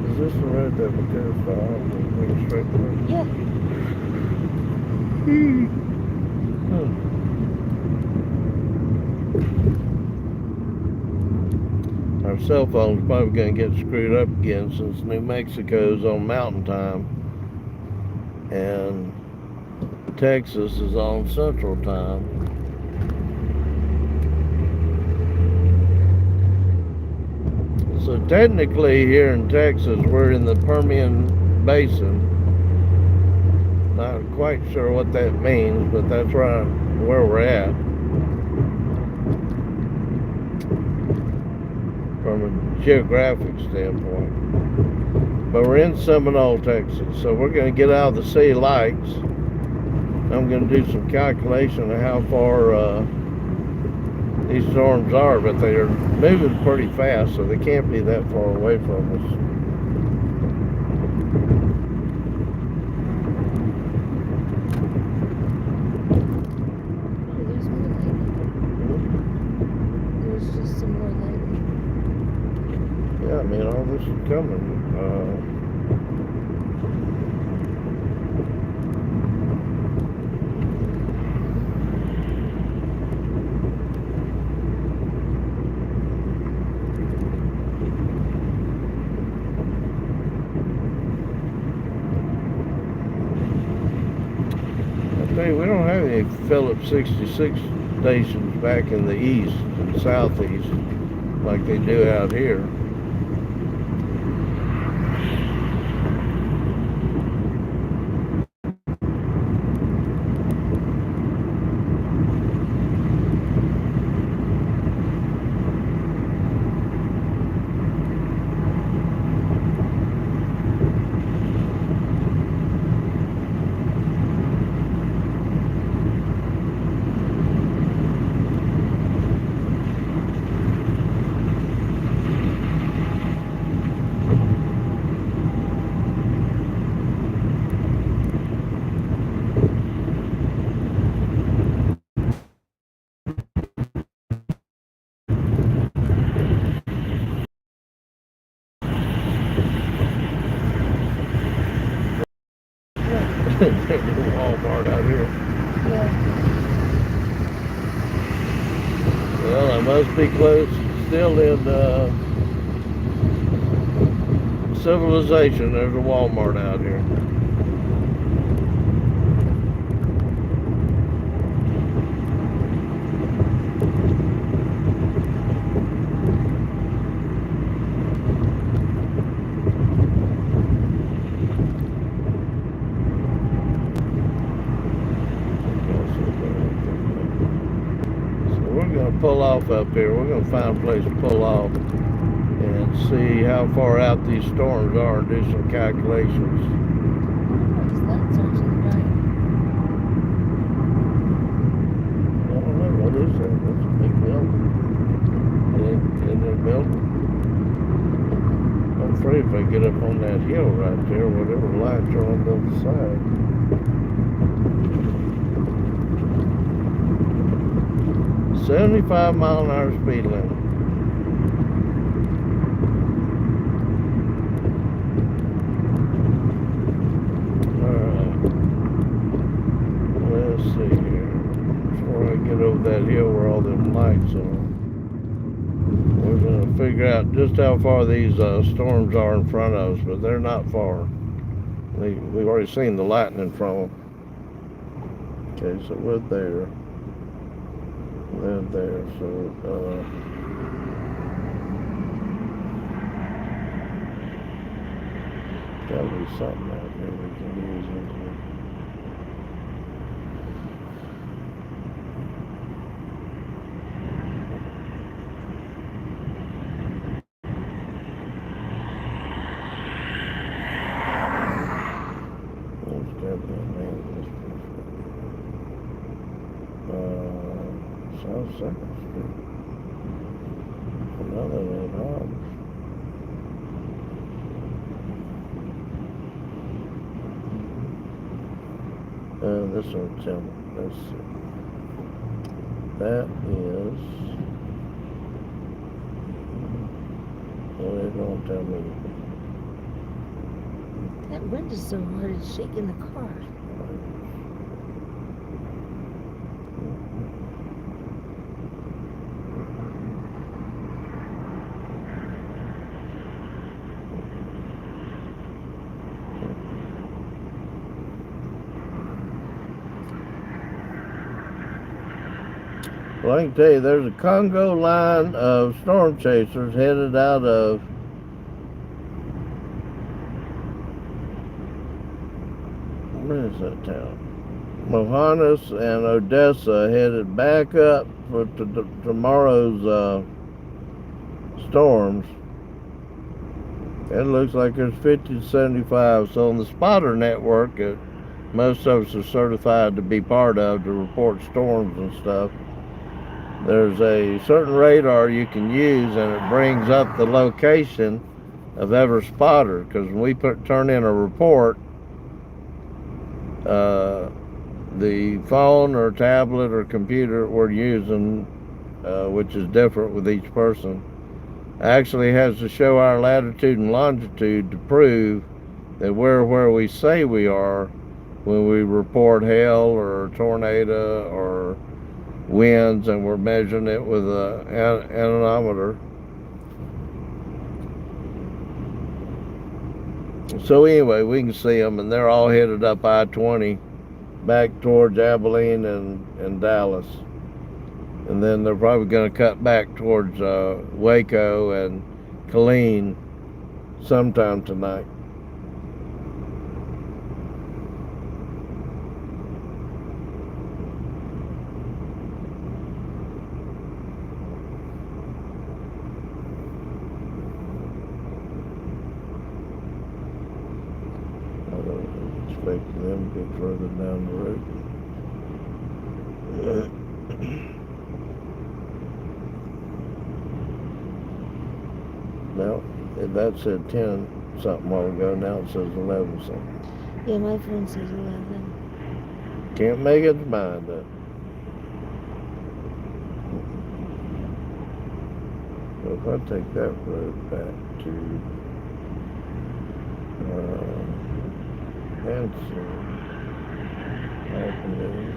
[SPEAKER 2] Is this the road that we could have found? Bring it straight through.
[SPEAKER 4] Yeah.
[SPEAKER 2] Our cell phone's probably going to get screwed up again since New Mexico's on Mountain Time and Texas is on Central Time. So technically here in Texas we're in the Permian Basin. Not quite sure what that means, but that's right where we're at. From a geographic standpoint. But we're in Seminole, Texas, so we're going to get out of the city lights. I'm going to do some calculation of how far these storms are, but they are moving pretty fast, so they can't be that far away from us.
[SPEAKER 4] Oh, there's more lightning. There's just some more lightning.
[SPEAKER 2] Yeah, I mean, all this is coming. I tell you, we don't have any Phillips 66 stations back in the east and southeast like they do out here. Walmart out here.
[SPEAKER 4] Yeah.
[SPEAKER 2] Well, I must be close, still in civilization. There's a Walmart out here. Pull off up here. We're going to find a place to pull off and see how far out these storms are and do some calculations.
[SPEAKER 4] These lights are to the right.
[SPEAKER 2] I don't know, what is that? That's a big building. In the building. I'm afraid if I get up on that hill right there, whatever lights are on the other side. 75-mile-an-hour speed limit. Alright. Let's see here. Before I get over that hill where all them lights are, we're going to figure out just how far these storms are in front of us, but they're not far. We've already seen the lightning from them. Okay, so we're there. There, so gotta be something out here we can use into South Second Street. Well, that ain't hard. This will tell me. Let's see. That is. Well, it don't tell me.
[SPEAKER 4] That wind is so hard it's shaking the car.
[SPEAKER 2] Well, I can tell you, there's a Congo line of storm chasers headed out of where is that town? Mohannis and Odessa headed back up for tomorrow's storms. It looks like there's 50 to 75. So on the spotter network that most of us are certified to be part of to report storms and stuff, there's a certain radar you can use, and it brings up the location of every spotter. Because when we turn in a report, the phone or tablet or computer we're using, which is different with each person, actually has to show our latitude and longitude to prove that we're where we say we are when we report hail or tornado or winds, and we're measuring it with an anemometer. So anyway, we can see them, and they're all headed up I-20 back towards Abilene and Dallas. And then they're probably going to cut back towards Waco and Killeen sometime tonight. I don't expect them to get further down the road. Now, that said 10 something while ago, now it says 11 something.
[SPEAKER 4] Yeah, my phone says 11.
[SPEAKER 2] Can't make its mind up. So if I take that road back to Hanson Avenue,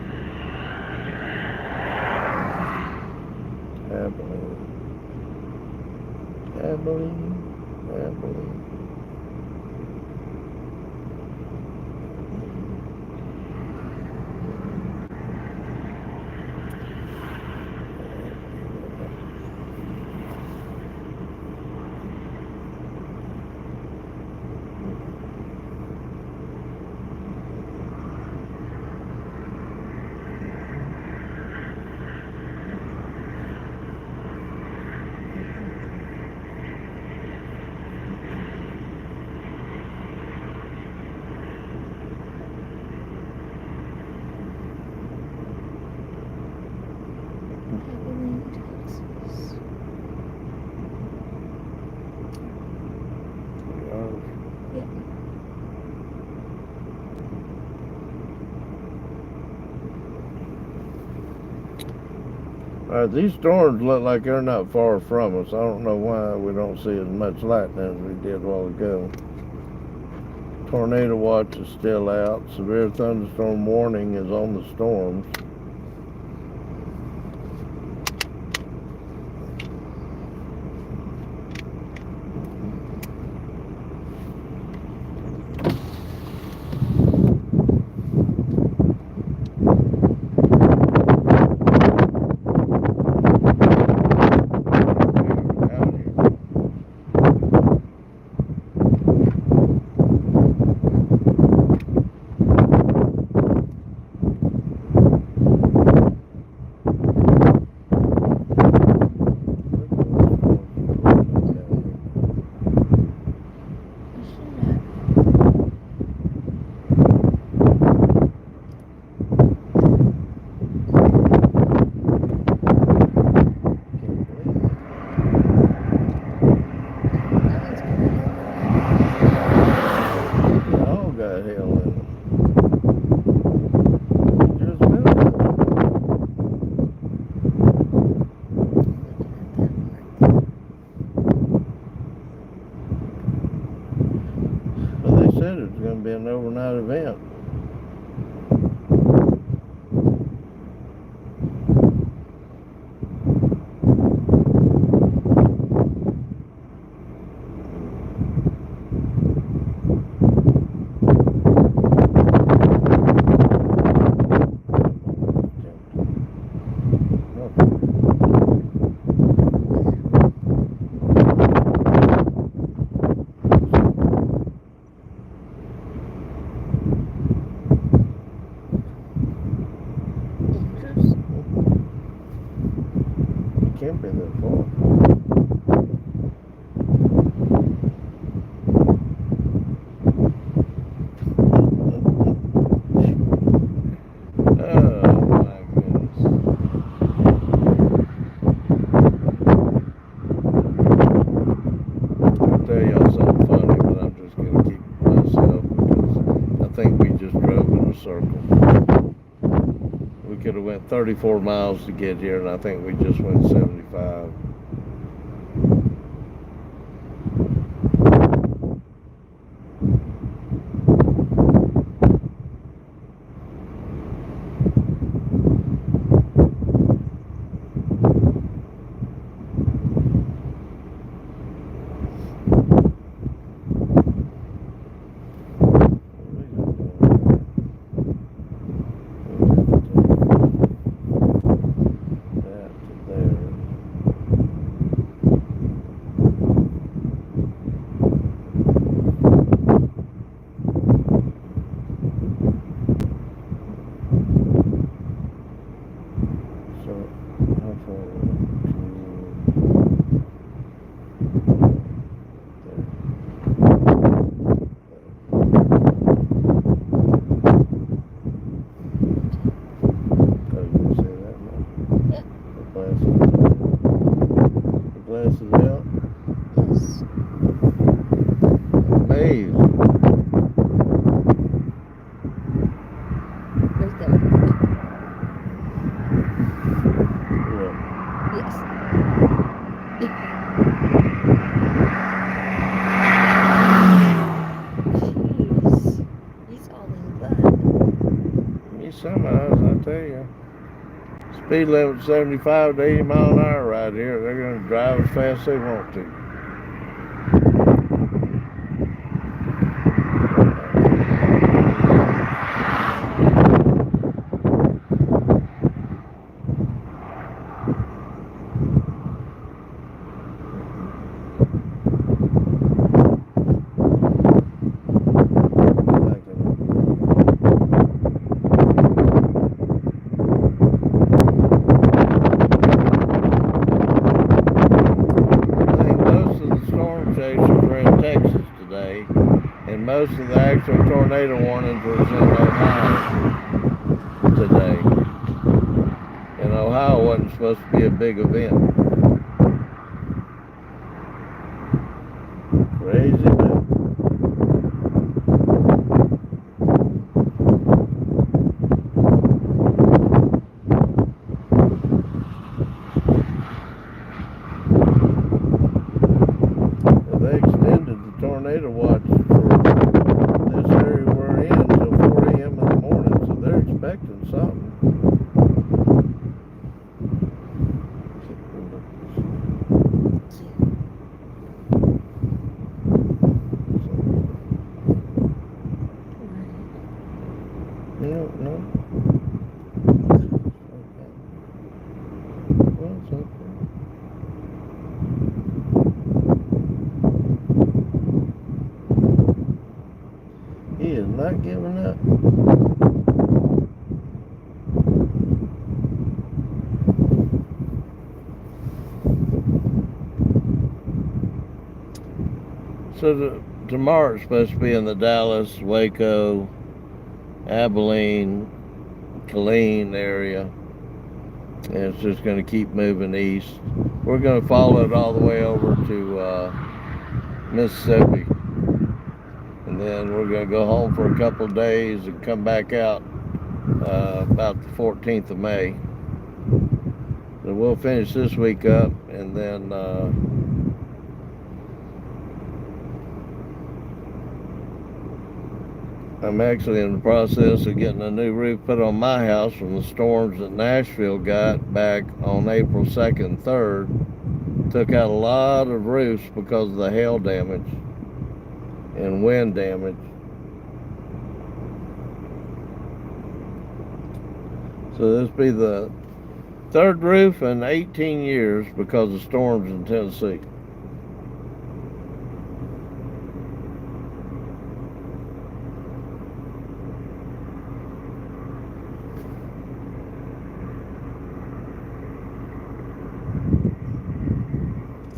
[SPEAKER 2] Abilene. Alright, these storms look like they're not far from us. I don't know why we don't see as much lightning as we did a while ago. Tornado watch is still out. Severe thunderstorm warning is on the storms. event.
[SPEAKER 4] Andrews?
[SPEAKER 2] Can't be that far. Oh my goodness. I'll tell y'all something funny, but I'm just gonna keep it to myself because I think we just drove in a circle. We could have went 34 miles to get here, and I think we just went 75. Glasses out.
[SPEAKER 4] Yes.
[SPEAKER 2] Amazing.
[SPEAKER 4] Right there.
[SPEAKER 2] Yeah.
[SPEAKER 4] Yes. Jeez. He's all in blood.
[SPEAKER 2] Me some eyes, I tell you. Speed limit 75 to 80 mile an hour right here. They're going to drive as fast as they want to. And most of the actual tornado warnings was in Ohio today. And Ohio wasn't supposed to be a big event. Crazy, man. They extended the tornado watch for this area we're in until 4 a.m. in the morning, so they're expecting something. No. Well, it's okay. He is not giving up. So tomorrow it's supposed to be in the Dallas, Waco, Abilene, Killeen area. And it's just going to keep moving east. We're going to follow it all the way over to Mississippi. And then we're going to go home for a couple of days and come back out about the 14th of May. So we'll finish this week up, and then I'm actually in the process of getting a new roof put on my house from the storms that Nashville got back on April 2nd and 3rd. Took out a lot of roofs because of the hail damage and wind damage. So this be the third roof in 18 years because of storms in Tennessee.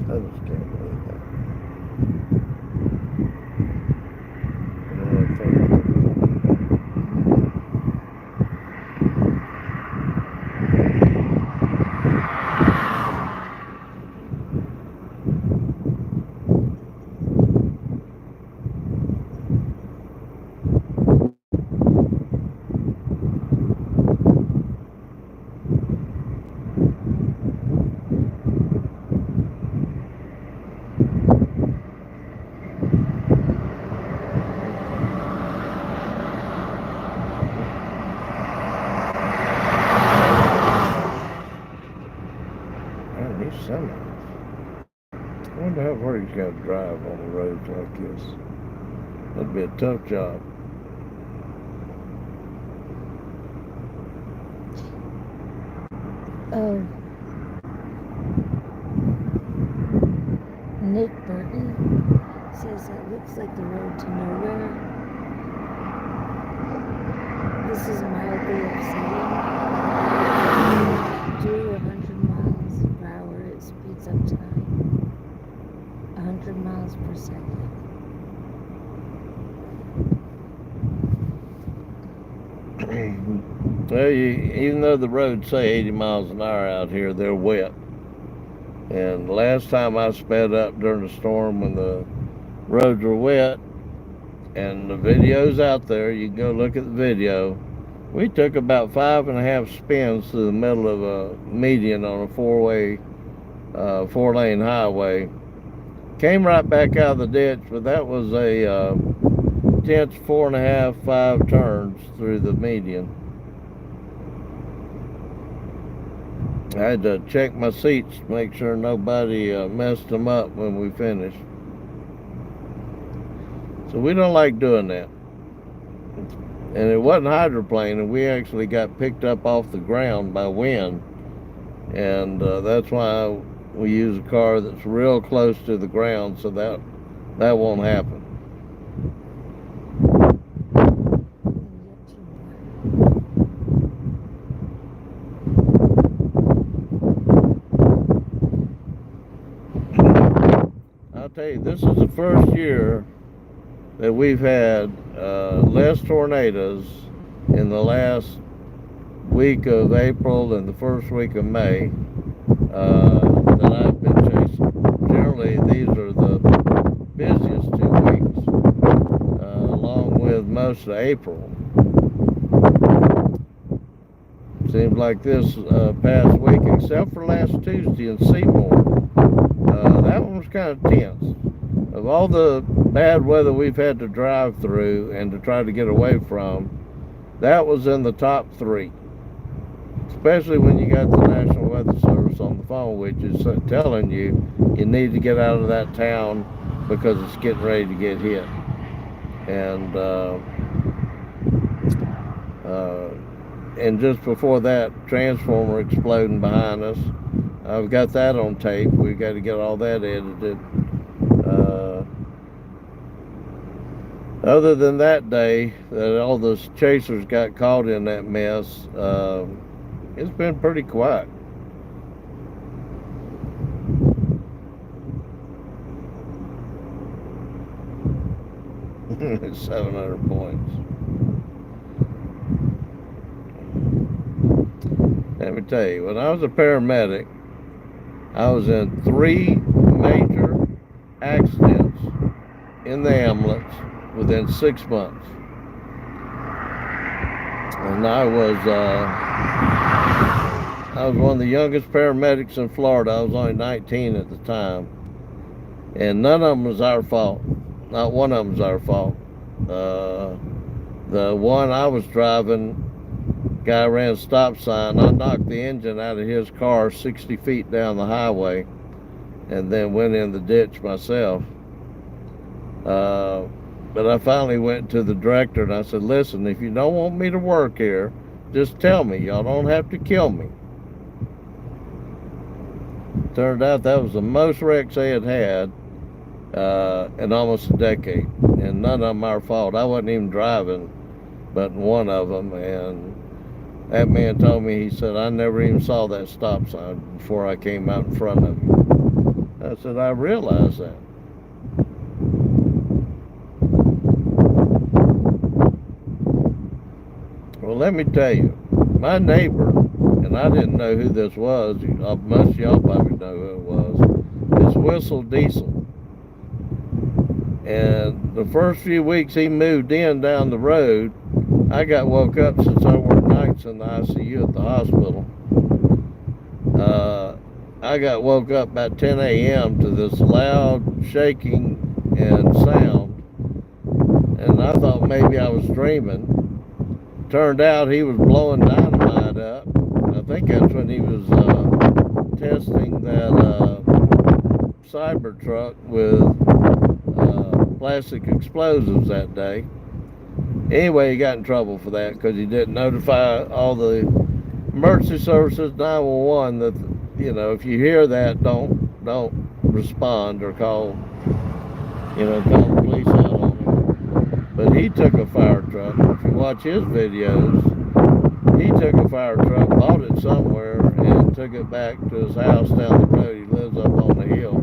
[SPEAKER 2] I just can't believe that. I wonder how far he's got to drive on the roads like this. That'd be a tough job.
[SPEAKER 4] Oh. Nick Burton says it looks like the road to nowhere. This is mildly upsetting. Do 100 miles per hour, it speeds up time. 100 miles per second.
[SPEAKER 2] Well, even though the roads say 80 miles an hour out here, they're wet. And last time I sped up during the storm when the roads were wet, and the video's out there, you can go look at the video. We took about 5.5 spins through the middle of a median on a four-lane highway. Came right back out of the ditch, but that was a intense 4.5, 5 turns through the median. I had to check my seats to make sure nobody messed them up when we finished. So we don't like doing that. And it wasn't hydroplaning. We actually got picked up off the ground by wind. And that's why we use a car that's real close to the ground, so that won't happen. I'll tell you, this is the first year that we've had less tornadoes in the last week of April and the first week of May that I've been chasing. Generally, these are the busiest 2 weeks, along with most of April. Seems like this past week, except for last Tuesday in Seymour, that one was kind of tense. Of all the bad weather we've had to drive through and to try to get away from, that was in the top 3. Especially when you got the National Weather Service on the phone, which is telling you need to get out of that town because it's getting ready to get hit. And just before that, transformer exploding behind us. I've got that on tape. We've got to get all that edited. Other than that day, that all the chasers got caught in that mess, it's been pretty quiet. It's 700 points. Let me tell you, when I was a paramedic, I was in 3 major accidents in the ambulance within 6 months. And I was one of the youngest paramedics in Florida. I was only 19 at the time. And none of them was our fault. Not one of them was our fault. The one I was driving, guy ran a stop sign. I knocked the engine out of his car 60 feet down the highway and then went in the ditch myself. But I finally went to the director and I said, listen, if you don't want me to work here, just tell me. Y'all don't have to kill me. Turned out that was the most wrecks they had in almost a decade. And none of them our fault. I wasn't even driving, but one of them. And that man told me, he said, I never even saw that stop sign before I came out in front of you. I said, I realize that. Well, let me tell you, my neighbor, and I didn't know who this was, most of y'all probably know who it was, is Whistle Diesel. And the first few weeks he moved in down the road, I got woke up since I worked nights in the ICU at the hospital. I got woke up about 10 a.m. to this loud shaking and sound. And I thought maybe I was dreaming. Turned out he was blowing dynamite up. I think that's when he was testing that Cybertruck with plastic explosives that day. Anyway, he got in trouble for that because he didn't notify all the emergency services, 911, that, you know, if you hear that, don't respond or call the police out on him. But he took a fire truck. If you watch his videos, he took a fire truck, bought it somewhere, and took it back to his house down the road. He lives up on the hill,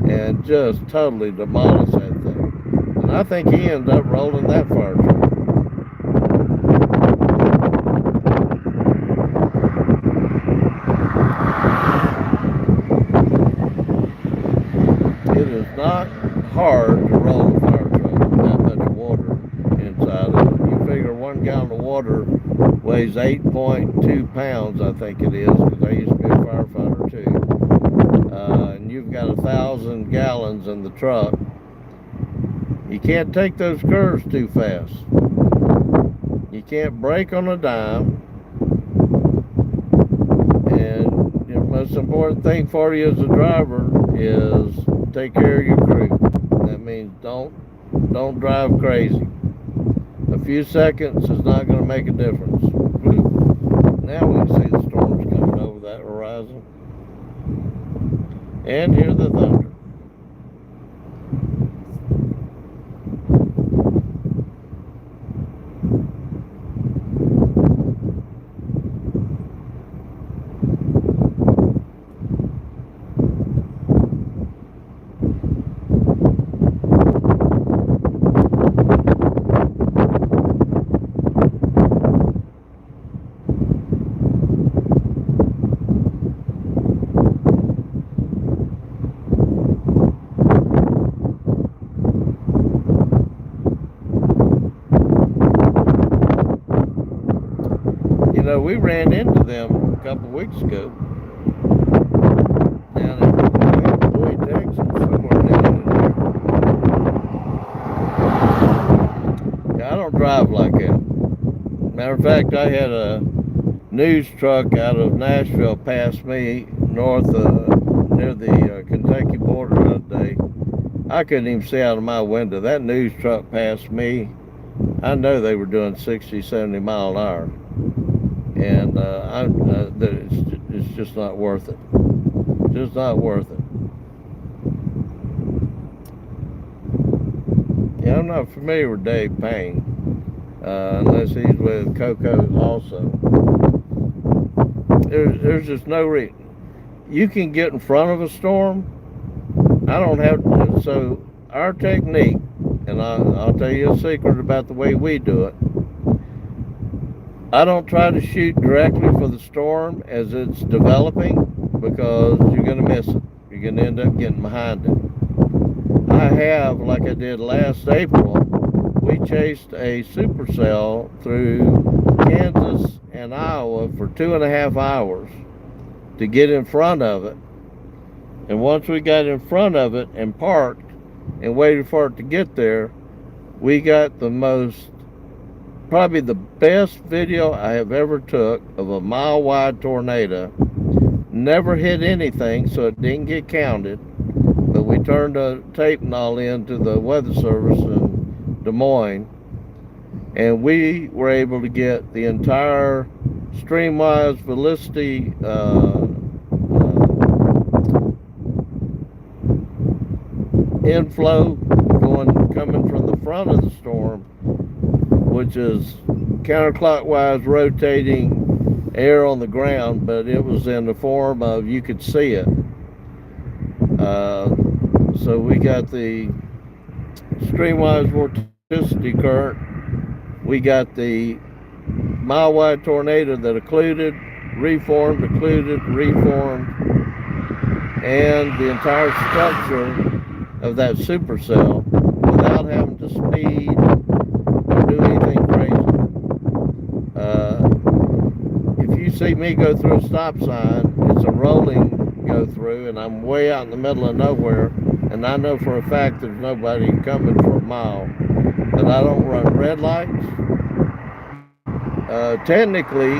[SPEAKER 2] and just totally demolished that thing. And I think he ended up rolling that fire truck. It is not hard to roll a fire truck with that much water inside of it. You figure 1 gallon of water weighs 8.2 pounds, I think it is, because I used to be a firefighter too. And you've got 1,000 gallons in the truck. You can't take those curves too fast. You can't brake on a dime. And the most important thing for you as a driver is take care of your crew. That means don't drive crazy. A few seconds is not going to make a difference. Now we can see the storms coming over that horizon. And hear the thunder. We ran into them a couple of weeks ago down in Bowie, Texas, somewhere down in there. Yeah, I don't drive like that. Matter of fact, I had a news truck out of Nashville pass me north near the Kentucky border the other day. I couldn't even see out of my window. That news truck passed me. I know they were doing 60, 70 mile an hour. And it's just not worth it. Just not worth it. Yeah, I'm not familiar with Dave Payne, unless he's with Coco also. There's just no reason. You can get in front of a storm. I don't have to. So our technique, and I'll tell you a secret about the way we do it. I don't try to shoot directly for the storm as it's developing, because you're going to miss it. You're going to end up getting behind it. I have, like I did last April, we chased a supercell through Kansas and Iowa for 2.5 hours to get in front of it. And once we got in front of it and parked and waited for it to get there, we got the most probably the best video I have ever took of a mile-wide tornado. Never hit anything, so it didn't get counted. But we turned a tape and all into the weather service in Des Moines, and we were able to get the entire streamwise velocity inflow coming from the front of the storm, which is counterclockwise rotating air on the ground, but it was in the form of, you could see it. So we got the streamwise vorticity current, we got the mile-wide tornado that occluded, reformed, occluded, reformed, and the entire structure of that supercell without having to speed or do anything crazy. If you see me go through a stop sign, it's a rolling go through, and I'm way out in the middle of nowhere, and I know for a fact there's nobody coming for a mile. But I don't run red lights. Technically,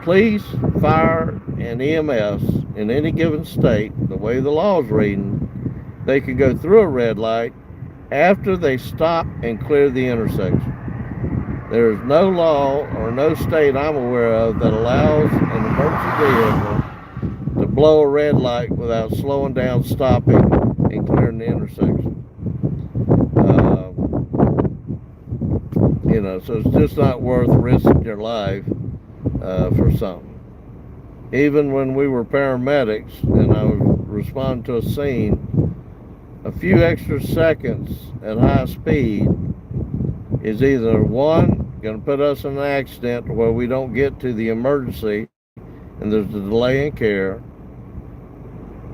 [SPEAKER 2] police, fire, and EMS in any given state, the way the law is reading, they can go through a red light after they stop and clear the intersection. There is no law or no state I'm aware of that allows an emergency vehicle to blow a red light without slowing down, stopping, and clearing the intersection. So it's just not worth risking your life for something. Even when we were paramedics and I would respond to a scene, a few extra seconds at high speed is either one, going to put us in an accident where we don't get to the emergency and there's a delay in care,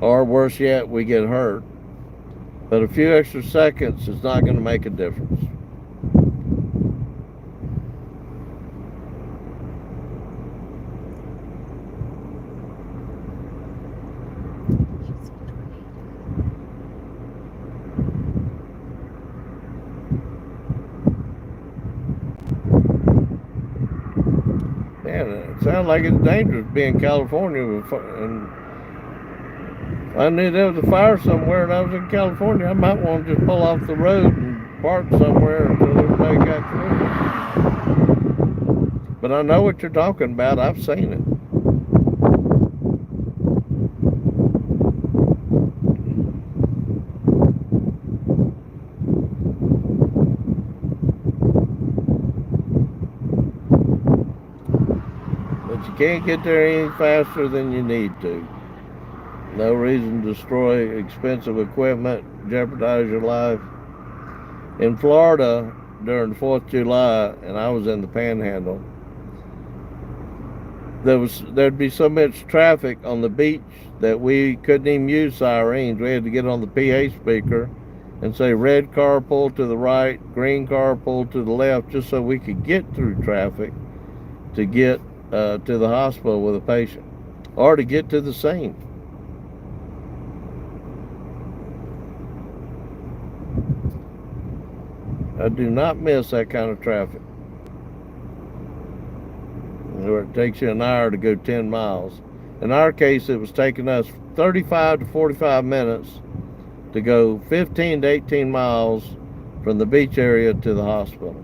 [SPEAKER 2] or worse yet, we get hurt. But a few extra seconds is not going to make a difference. Man, it sounds like it's dangerous being in California, and if I knew there was a fire somewhere and I was in California, I might want to just pull off the road and park somewhere until everybody got through. But I know what you're talking about. I've seen it. You can't get there any faster than you need to. No reason to destroy expensive equipment, jeopardize your life. In Florida, during the 4th of July, and I was in the Panhandle, there'd be so much traffic on the beach that we couldn't even use sirens. We had to get on the PA speaker and say, red car pull to the right, green car pull to the left, just so we could get through traffic to get to the hospital with a patient, or to get to the scene. I do not miss that kind of traffic, where it takes you an hour to go 10 miles. In our case, it was taking us 35 to 45 minutes to go 15 to 18 miles from the beach area to the hospital.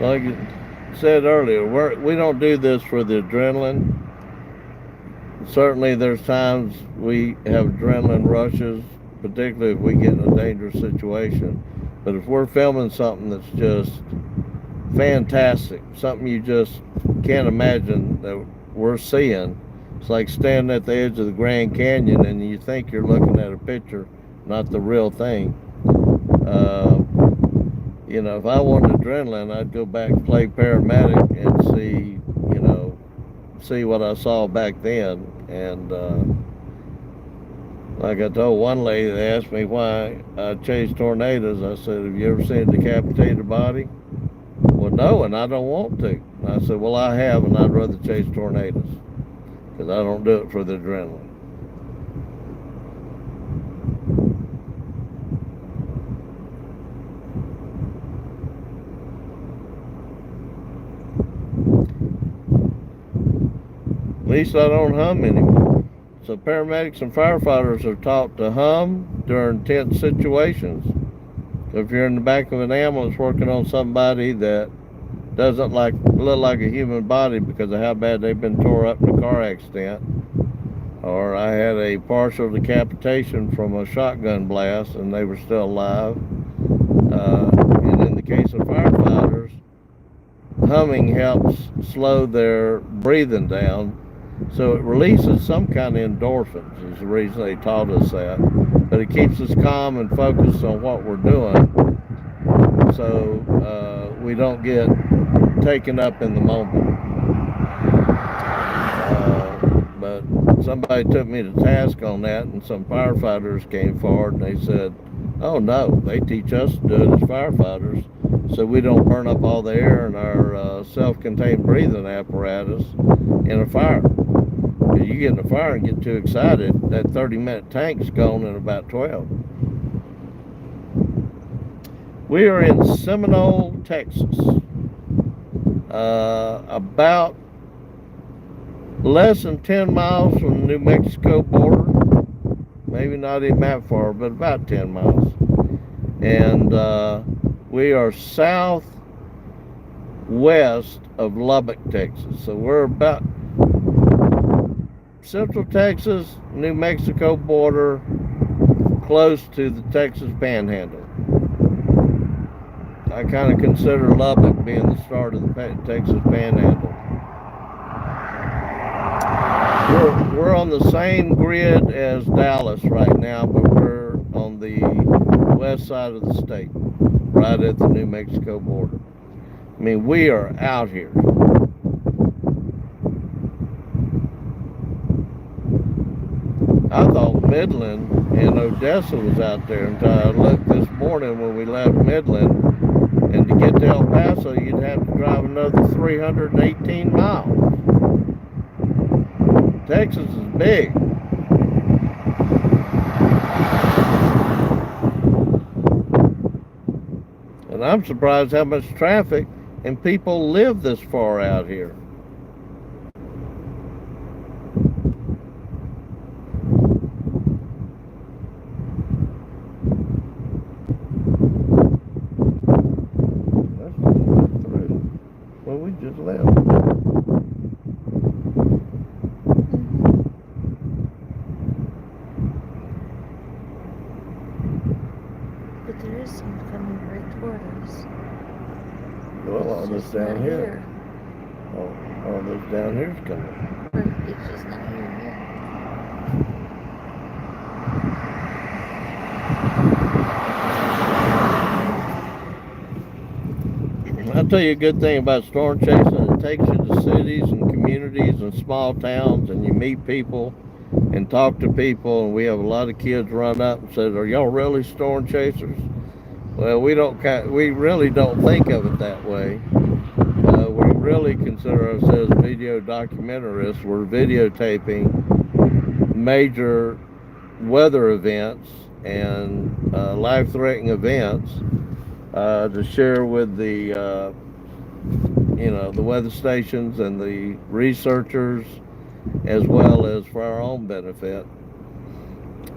[SPEAKER 2] Like I said earlier, we don't do this for the adrenaline. Certainly there's times we have adrenaline rushes, particularly if we get in a dangerous situation. But if we're filming something that's just fantastic, something you just can't imagine that we're seeing, it's like standing at the edge of the Grand Canyon and you think you're looking at a picture, not the real thing. You know, if I wanted adrenaline, I'd go back and play paramedic and see, you know, see what I saw back then. And like I told one lady, they asked me why I chase tornadoes. I said, have you ever seen a decapitated body? Well, no, and I don't want to. And I said, well, I have, and I'd rather chase tornadoes because I don't do it for the adrenaline. At least I don't hum anymore. So paramedics and firefighters are taught to hum during tense situations. So if you're in the back of an ambulance working on somebody that doesn't look like a human body because of how bad they've been tore up in a car accident, or I had a partial decapitation from a shotgun blast and they were still alive. And in the case of firefighters, humming helps slow their breathing down, so it releases some kind of endorphins is the reason they taught us that. But it keeps us calm and focused on what we're doing, so we don't get taken up in the moment. But somebody took me to task on that, and some firefighters came forward and they said, oh no, they teach us to do it as firefighters so we don't burn up all the air in our self-contained breathing apparatus in a fire. If you get in a fire and get too excited, that 30-minute tank's gone in about 12. We are in Seminole, Texas, about less than 10 miles from the New Mexico border. Maybe not even that far, but about 10 miles. And we are southwest of Lubbock, Texas. So we're about Central Texas, New Mexico border, close to the Texas Panhandle. I kind of consider Lubbock being the start of the Texas Panhandle. We're on the same grid as Dallas right now, but we're on the west side of the state, right at the New Mexico border. I mean, we are out here. I thought Midland and Odessa was out there until I looked this morning when we left Midland, and to get to El Paso, you'd have to drive another 318 miles. Texas is big. And I'm surprised how much traffic and people live this far out here. Let's go through. Well, we just left.
[SPEAKER 4] But there is some coming right toward us.
[SPEAKER 2] Well, all
[SPEAKER 4] It's
[SPEAKER 2] this
[SPEAKER 4] just
[SPEAKER 2] down
[SPEAKER 4] not
[SPEAKER 2] here. All this down here's coming.
[SPEAKER 4] Or it's just not here yet.
[SPEAKER 2] I'll tell you a good thing about storm chasing. It takes you to cities and communities and small towns, and you meet people and talk to people. And we have a lot of kids run up and said, "Are y'all really storm chasers?" Well, we really don't think of it that way. We really consider ourselves video documentarists. We're videotaping major weather events and life-threatening events to share with the the weather stations and the researchers, as well as for our own benefit.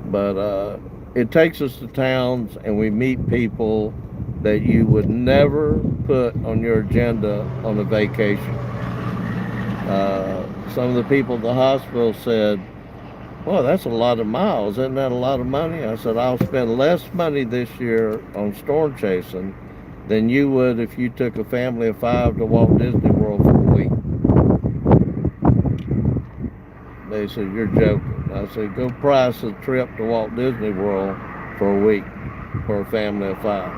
[SPEAKER 2] But it takes us to towns and we meet people that you would never put on your agenda on a vacation. Some of the people at the hospital said, well, that's a lot of miles. Isn't that a lot of money? I said, I'll spend less money this year on storm chasing than you would if you took a family of 5 to Walt Disney World for a week. They said, you're joking. I said, go price a trip to Walt Disney World for a week for a family of 5.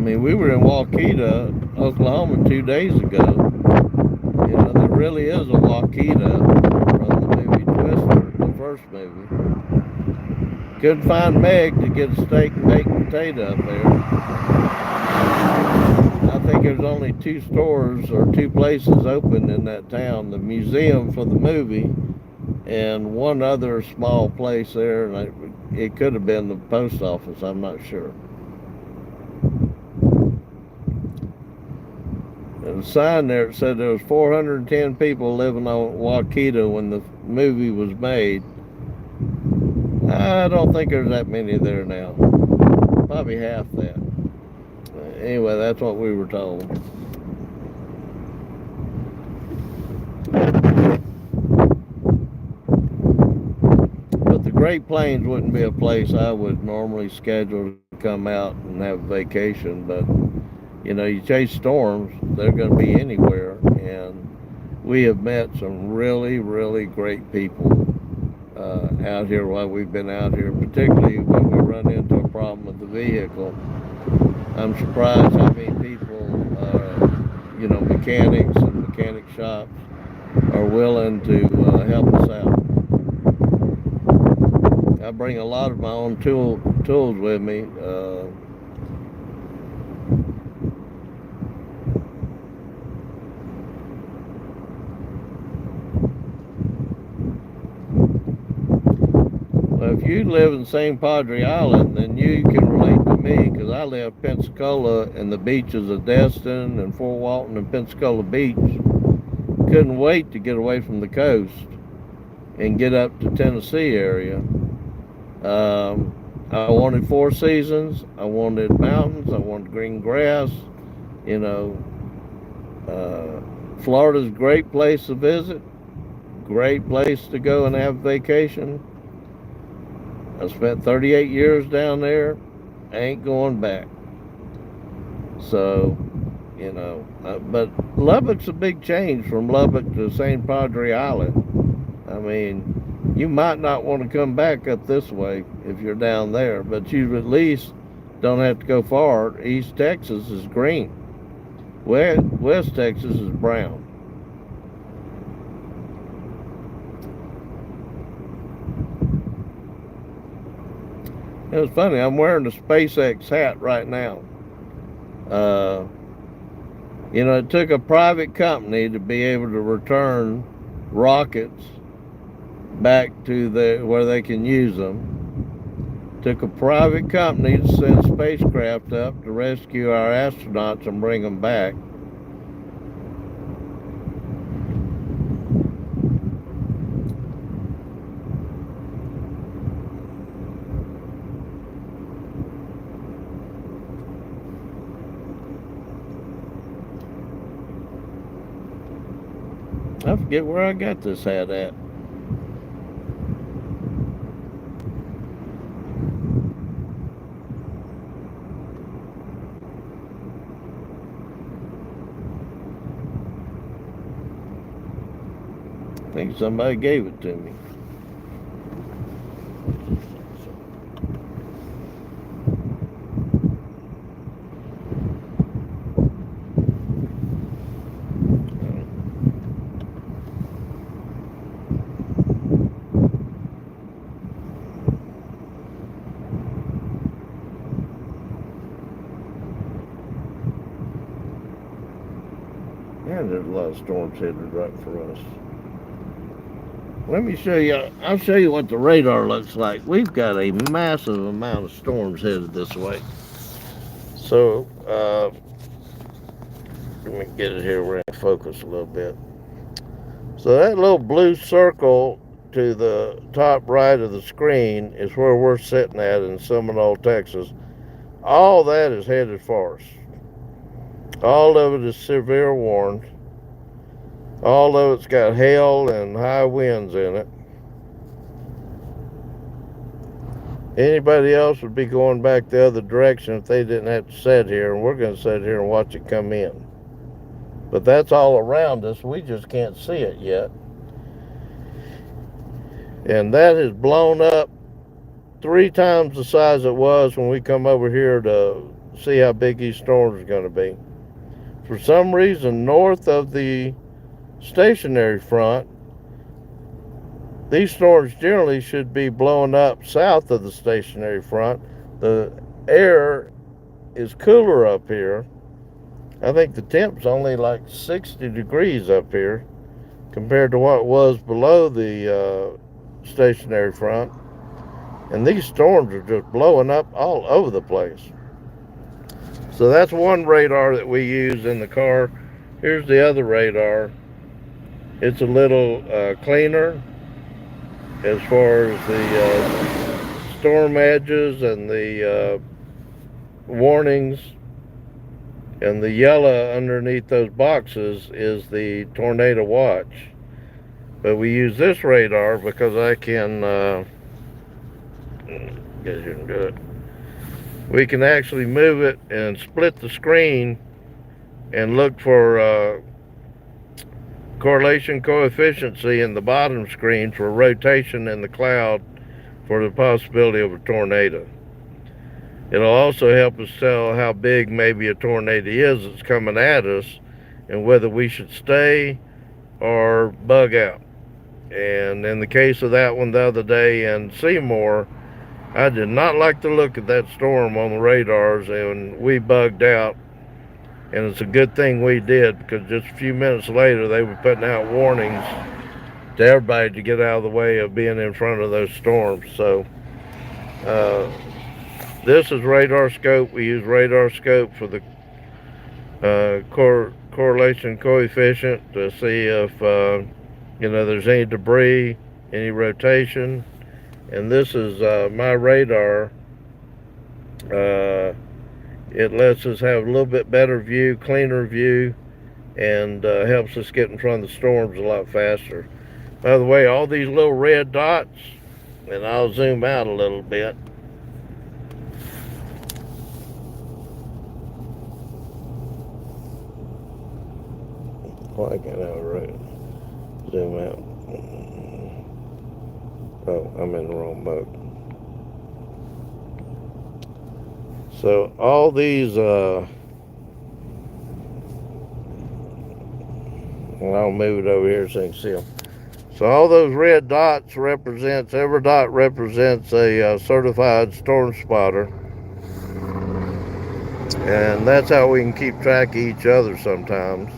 [SPEAKER 2] mean, we were in Waukita, Oklahoma 2 days ago. You know, there really is a Waukita from the movie Twister, the first movie. Couldn't find Meg to get a steak and baked potato up there. I think there's only 2 stores or 2 places open in that town, the museum for the movie and one other small place there, and it could have been the post office, I'm not sure. There's a sign there that said there was 410 people living on Waukita when the movie was made. I don't think there's that many there now. Probably half that. Anyway, that's what we were told. But the Great Plains wouldn't be a place I would normally schedule to come out and have a vacation. But, you know, you chase storms, they're going to be anywhere. And we have met some really, really great people out here while we've been out here, particularly when we run into a problem with the vehicle. I'm surprised how many people, you know, mechanics and mechanic shops are willing to help us out. I bring a lot of my own tools with me. Well, if you live in St. Padre Island, then you can relate to me, because I left Pensacola and the beaches of Destin and Fort Walton and Pensacola Beach. Couldn't wait to get away from the coast and get up to Tennessee area. I wanted 4 seasons. I wanted mountains. I wanted green grass. You know, Florida's a great place to visit. Great place to go and have a vacation. I spent 38 years down there. Ain't going back. So, you know, but Lubbock's a big change from Lubbock to St. Padre Island. I mean, you might not want to come back up this way if you're down there, but you at least don't have to go far. East Texas is green. West Texas is brown. It was funny, I'm wearing a SpaceX hat right now. You know, it took a private company to be able to return rockets back to where they can use them. Took a private company to send spacecraft up to rescue our astronauts and bring them back. I forget where I got this hat at. I think somebody gave it to me. And there's a lot of storms headed right for us. Let me show you, I'll show you what the radar looks like. We've got a massive amount of storms headed this way. So, let me get it here where I focus a little bit. So that little blue circle to the top right of the screen is where we're sitting at in Seminole, Texas. All that is headed for us. All of it is severe warned. All of it's got hail and high winds in it. Anybody else would be going back the other direction if they didn't have to sit here, and we're going to sit here and watch it come in. But that's all around us. We just can't see it yet. And that has blown up 3 times the size it was when we come over here to see how big these storms are going to be. For some reason, north of the stationary front, these storms generally should be blowing up south of the stationary front. The air is cooler up here. I think the temp's only like 60 degrees up here compared to what it was below the stationary front. And these storms are just blowing up all over the place. So that's one radar that we use in the car. Here's the other radar. It's a little cleaner as far as the storm edges and the warnings. And the yellow underneath those boxes is the tornado watch. But we use this radar because I can, guess you can do it. We can actually move it and split the screen and look for correlation coefficient in the bottom screen for rotation in the cloud for the possibility of a tornado. It'll also help us tell how big maybe a tornado is that's coming at us and whether we should stay or bug out. And in the case of that one the other day in Seymour, I did not like the look of that storm on the radars, and we bugged out. And it's a good thing we did, because just a few minutes later they were putting out warnings to everybody to get out of the way of being in front of those storms. So this is radar scope. We use radar scope for the correlation coefficient to see if there's any debris, any rotation. And this is my radar. It lets us have a little bit better view, cleaner view, and helps us get in front of the storms a lot faster. By the way, all these little red dots, and I'll zoom out a little bit. Why can't I zoom out? Oh, I'm in the wrong mode. So all these, I'll move it over here so you can see them. So all those red dots every dot represents a certified storm spotter. And that's how we can keep track of each other sometimes.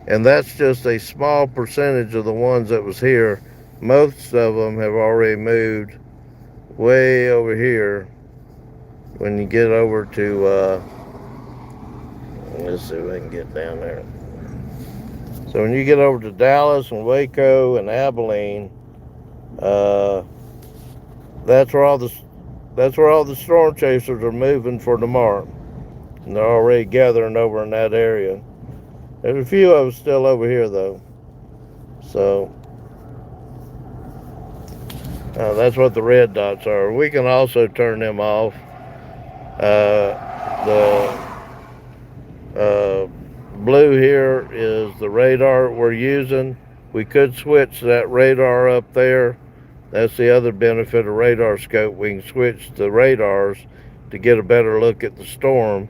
[SPEAKER 2] And that's just a small percentage of the ones that was here. Most of them have already moved way over here. When you get over to, let's see if I can get down there. So when you get over to Dallas and Waco and Abilene, that's where all the storm chasers are moving for tomorrow. And they're already gathering over in that area. There's a few of us still over here though. So that's what the red dots are. We can also turn them off. The blue here is the radar we're using. We could switch that radar up there. That's the other benefit of radar scope. We can switch the radars to get a better look at the storm,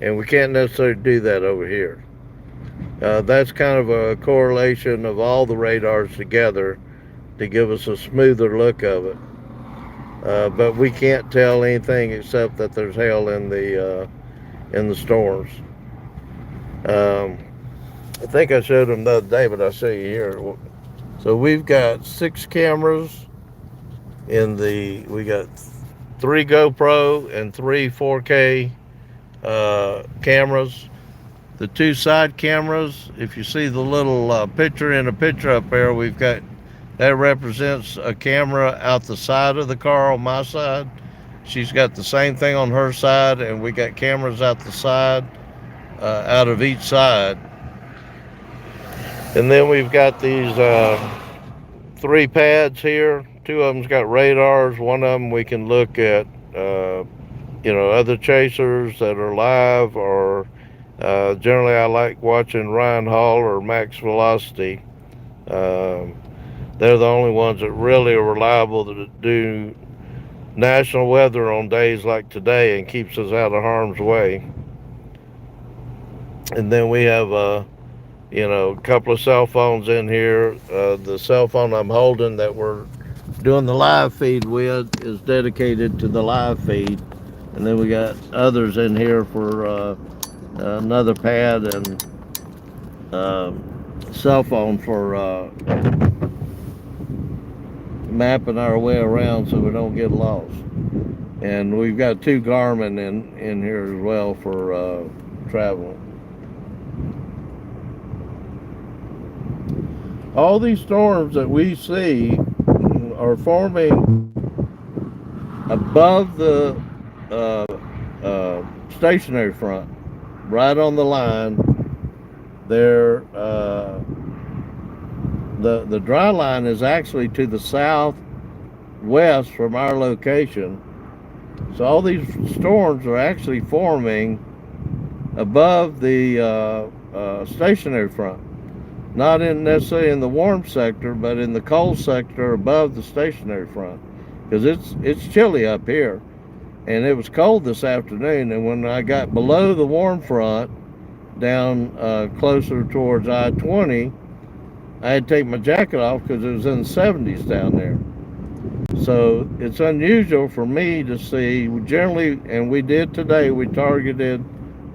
[SPEAKER 2] and we can't necessarily do that over here. That's kind of a correlation of all the radars together to give us a smoother look of it. But we can't tell anything except that there's hail in the storms. I think I showed them the other day, but I'll show you here. So we've got 6 cameras we got 3 GoPro and 3 4K cameras. The 2 side cameras, if you see the little picture in a picture up there, we've got, that represents a camera out the side of the car on my side. She's got the same thing on her side, and we got cameras out the side, out of each side. And then we've got these 3 pads here. 2 of them's got radars. One of them we can look at, other chasers that are live, or generally I like watching Ryan Hall or Max Velocity. They're the only ones that really are reliable to do national weather on days like today and keeps us out of harm's way. And then we have a couple of cell phones in here. The cell phone I'm holding that we're doing the live feed with is dedicated to the live feed. And then we got others in here for another pad and cell phone for mapping our way around so we don't get lost. And we've got 2 Garmin in here as well for traveling. All these storms that we see are forming above the stationary front, right on the line. They're the dry line is actually to the southwest from our location. So all these storms are actually forming above the stationary front. Not necessarily in the warm sector, but in the cold sector above the stationary front. Because it's chilly up here. And it was cold this afternoon. And when I got below the warm front, down closer towards I-20, I had to take my jacket off because it was in the 70s down there. So it's unusual for me to see, generally, and we did today, we targeted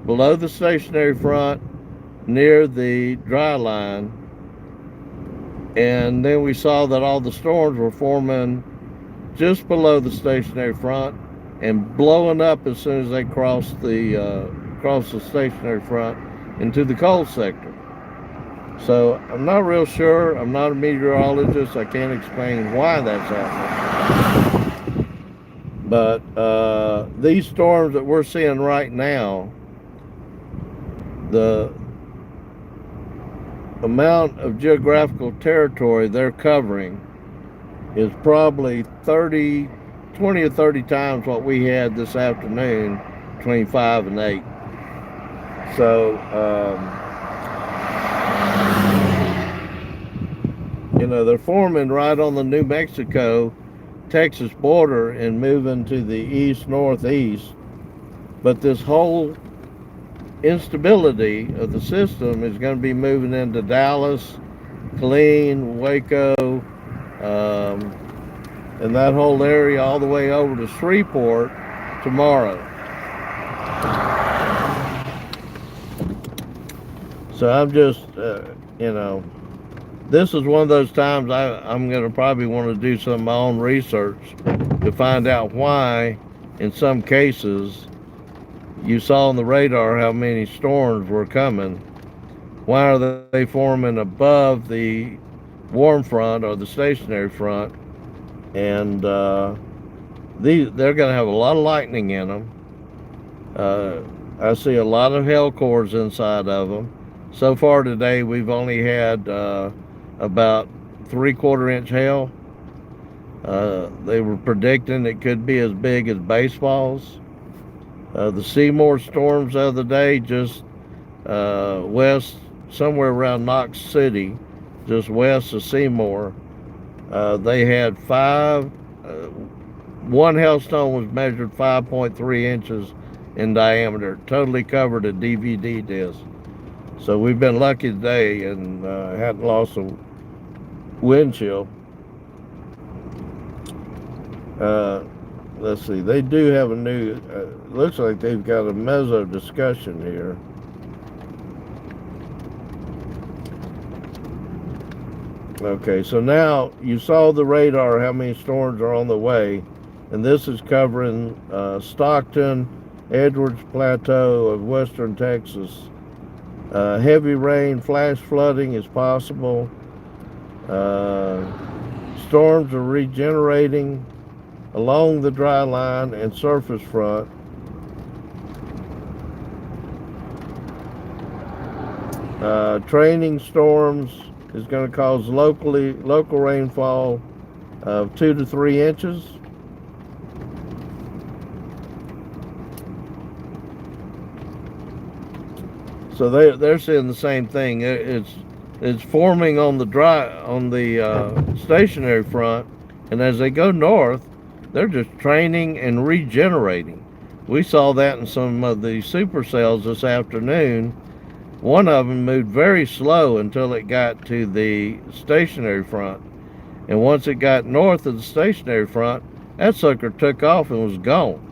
[SPEAKER 2] below the stationary front, near the dry line, and then we saw that all the storms were forming just below the stationary front and blowing up as soon as they crossed the stationary front into the cold sector. So I'm not real sure. I'm not a meteorologist. I can't explain why that's happening. But these storms that we're seeing right now, the amount of geographical territory they're covering is probably 20 or 30 times what we had this afternoon, between 5 and 8. So, they're forming right on the New Mexico-Texas border and moving to the east-northeast. But this whole instability of the system is going to be moving into Dallas, Killeen, Waco, and that whole area all the way over to Shreveport tomorrow. So I'm just, this is one of those times I'm going to probably want to do some of my own research to find out why, in some cases, you saw on the radar how many storms were coming. Why are they forming above the warm front or the stationary front? And they're going to have a lot of lightning in them. I see a lot of hail cores inside of them. So far today, we've only had about 3/4 inch hail. They were predicting it could be as big as baseballs. The Seymour storms the other day, just west, somewhere around Knox City, just west of Seymour, they had one hailstone was measured 5.3 inches in diameter, totally covered a DVD disc. So we've been lucky today and hadn't lost a wind chill. Let's see, they do have a new, looks like they've got a meso discussion here. Okay, so now you saw the radar, how many storms are on the way, and this is covering Stockton, Edwards Plateau of western Texas. Heavy rain, flash flooding is possible. Storms are regenerating along the dry line and surface front. Training storms is going to cause local rainfall of 2 to 3 inches. So they're seeing the same thing. It's forming on the stationary front, and as they go north, they're just training and regenerating. We saw that in some of the supercells this afternoon. One of them moved very slow until it got to the stationary front. And once it got north of the stationary front, that sucker took off and was gone.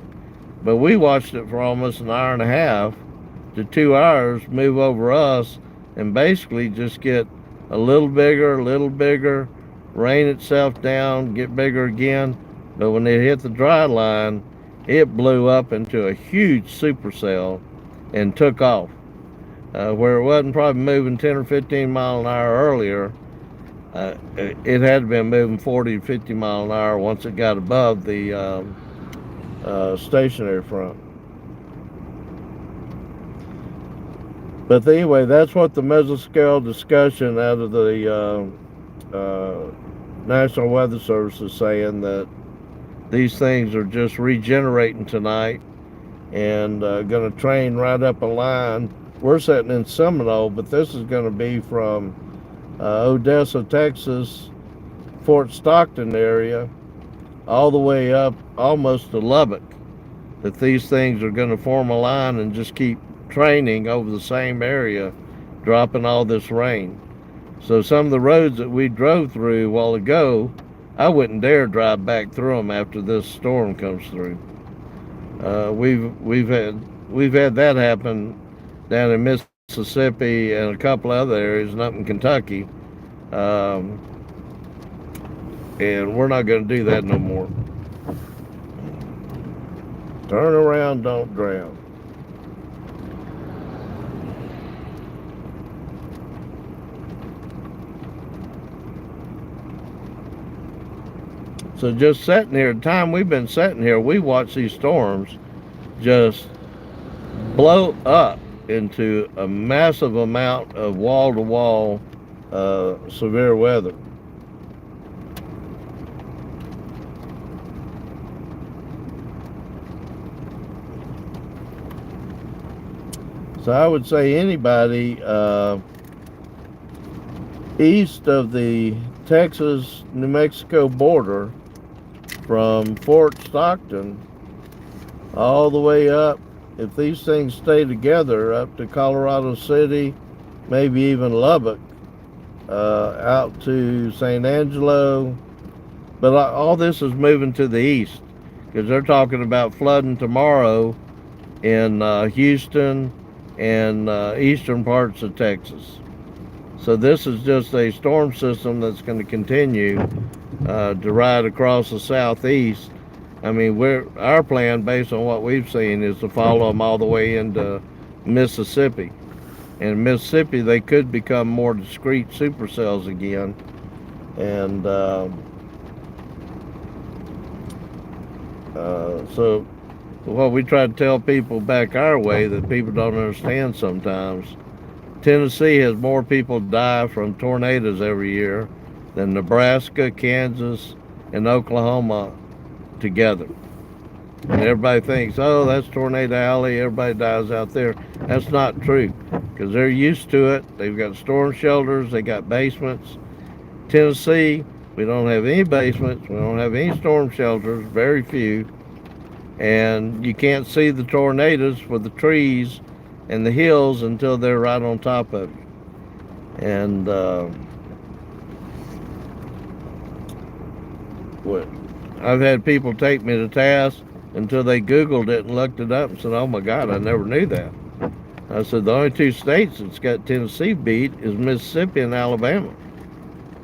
[SPEAKER 2] But we watched it for almost an hour and a half to 2 hours move over us and basically just get a little bigger, rain itself down, get bigger again. But when it hit the dry line, it blew up into a huge supercell and took off. Where it wasn't probably moving 10 or 15 mile an hour earlier, it had been moving 40 to 50 mile an hour once it got above the stationary front. But anyway, that's what the mesoscale discussion out of the National Weather Service is saying, that these things are just regenerating tonight and going to train right up a line. We're sitting in Seminole, but this is going to be from Odessa, Texas, Fort Stockton area, all the way up almost to Lubbock, that these things are going to form a line and just keep training over the same area, dropping all this rain. So some of the roads that we drove through a while ago, I wouldn't dare drive back through them after this storm comes through. We've had that happen down in Mississippi and a couple other areas, and up in Kentucky, and we're not going to do that no more. Turn around, don't drown. So just sitting here, the time we've been sitting here, we watch these storms just blow up into a massive amount of wall-to-wall severe weather. So I would say anybody east of the Texas-New Mexico border, from Fort Stockton all the way up, if these things stay together, up to Colorado City, maybe even Lubbock, out to San Angelo. But all this is moving to the east, because they're talking about flooding tomorrow in Houston and eastern parts of Texas. So this is just a storm system that's going to continue to ride across the southeast. I mean, our plan, based on what we've seen, is to follow them all the way into Mississippi. And in Mississippi, they could become more discrete supercells again. And so what we try to tell people back our way that people don't understand sometimes, Tennessee has more people die from tornadoes every year than Nebraska, Kansas, and Oklahoma together. And everybody thinks, oh, that's Tornado Alley, everybody dies out there. That's not true, because they're used to it. They've got storm shelters, they got basements. Tennessee, we don't have any basements, we don't have any storm shelters, very few. And you can't see the tornadoes with the trees and the hills until they're right on top of you. And I've had people take me to task until they Googled it and looked it up and said, oh my God, I never knew that. I said, the only two states that's got Tennessee beat is Mississippi and Alabama.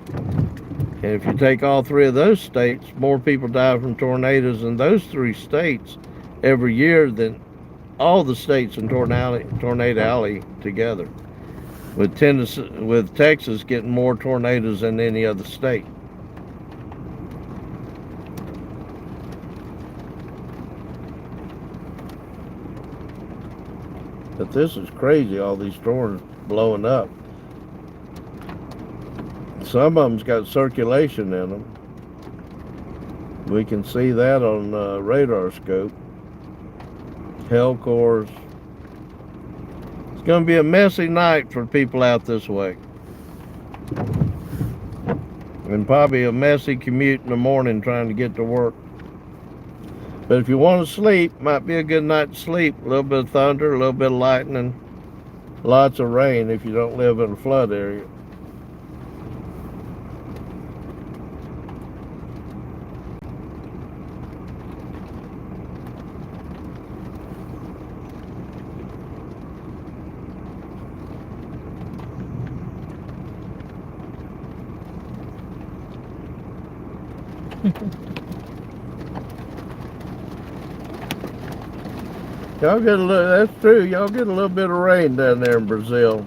[SPEAKER 2] And if you take all three of those states, more people die from tornadoes in those three states every year than all the states in Tornado Alley together, with Texas getting more tornadoes than any other state. But this is crazy, all these storms blowing up. Some of them's got circulation in them. We can see that on radar scope. Hell cores. It's going to be a messy night for people out this way. And probably a messy commute in the morning trying to get to work. But if you want to sleep, might be a good night to sleep. A little bit of thunder, a little bit of lightning, lots of rain if you don't live in a flood area. Y'all get a little, that's true, y'all get a little bit of rain down there in Brazil.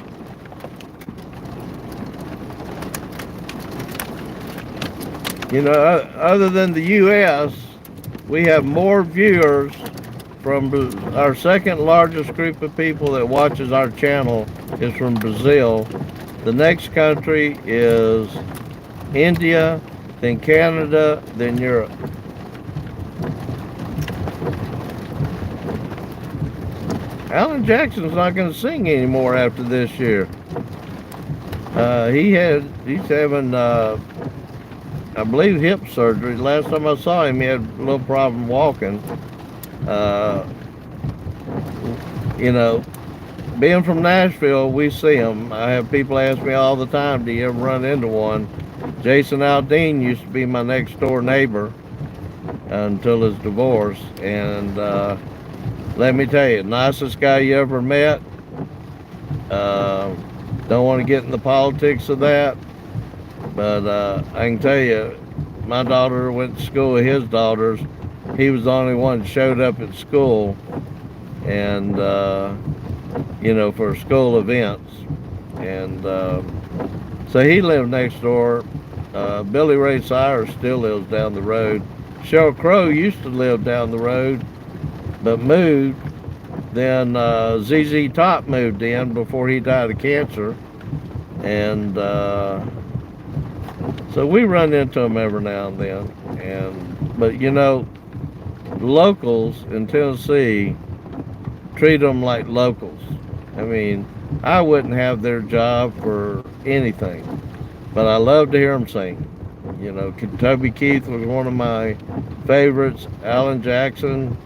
[SPEAKER 2] You know, other than the U.S., we have more viewers from our second largest group of people that watches our channel is from Brazil. The next country is India, then Canada, then Europe. Alan Jackson's not going to sing anymore after this year. He's having, I believe, hip surgery. Last time I saw him, he had a little problem walking. You know, being from Nashville, we see him. I have people ask me all the time, do you ever run into one? Jason Aldean used to be my next door neighbor until his divorce. And let me tell you, nicest guy you ever met. Don't want to get in the politics of that. But I can tell you, my daughter went to school with his daughters. He was the only one that showed up at school. And, you know, for school events. And so he lived next door. Billy Ray Cyrus still lives down the road. Sheryl Crow used to live down the road, but moved. Then ZZ Top moved in before he died of cancer. And so we run into him every now and then. But, you know, locals in Tennessee treat them like locals. I mean, I wouldn't have their job for anything, but I love to hear them sing. You know, Toby Keith was one of my favorites. Alan Jackson,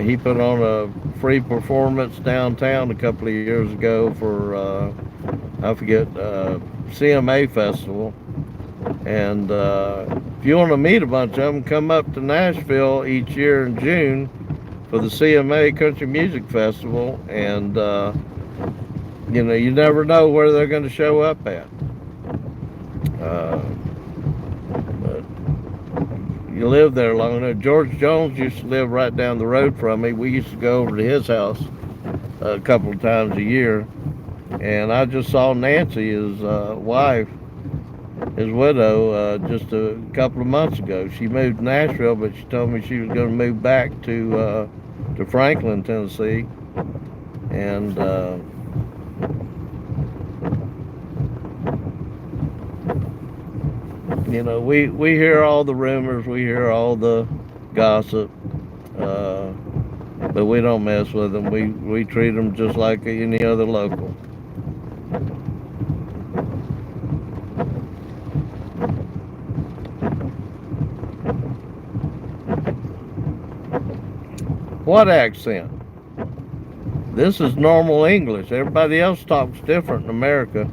[SPEAKER 2] he put on a free performance downtown a couple of years ago for, I forget, CMA Festival. And if you want to meet a bunch of them, come up to Nashville each year in June for the CMA Country Music Festival, and you know, you never know where they're going to show up at. But you live there long enough. George Jones used to live right down the road from me. We used to go over to his house a couple of times a year, and I just saw Nancy, his wife, his widow, just a couple of months ago. She moved to Nashville, but she told me she was going to move back to Franklin, Tennessee. And you know, we hear all the rumors, we hear all the gossip, but we don't mess with them. We treat them just like any other local. What accent? This is normal English. Everybody else talks different in America.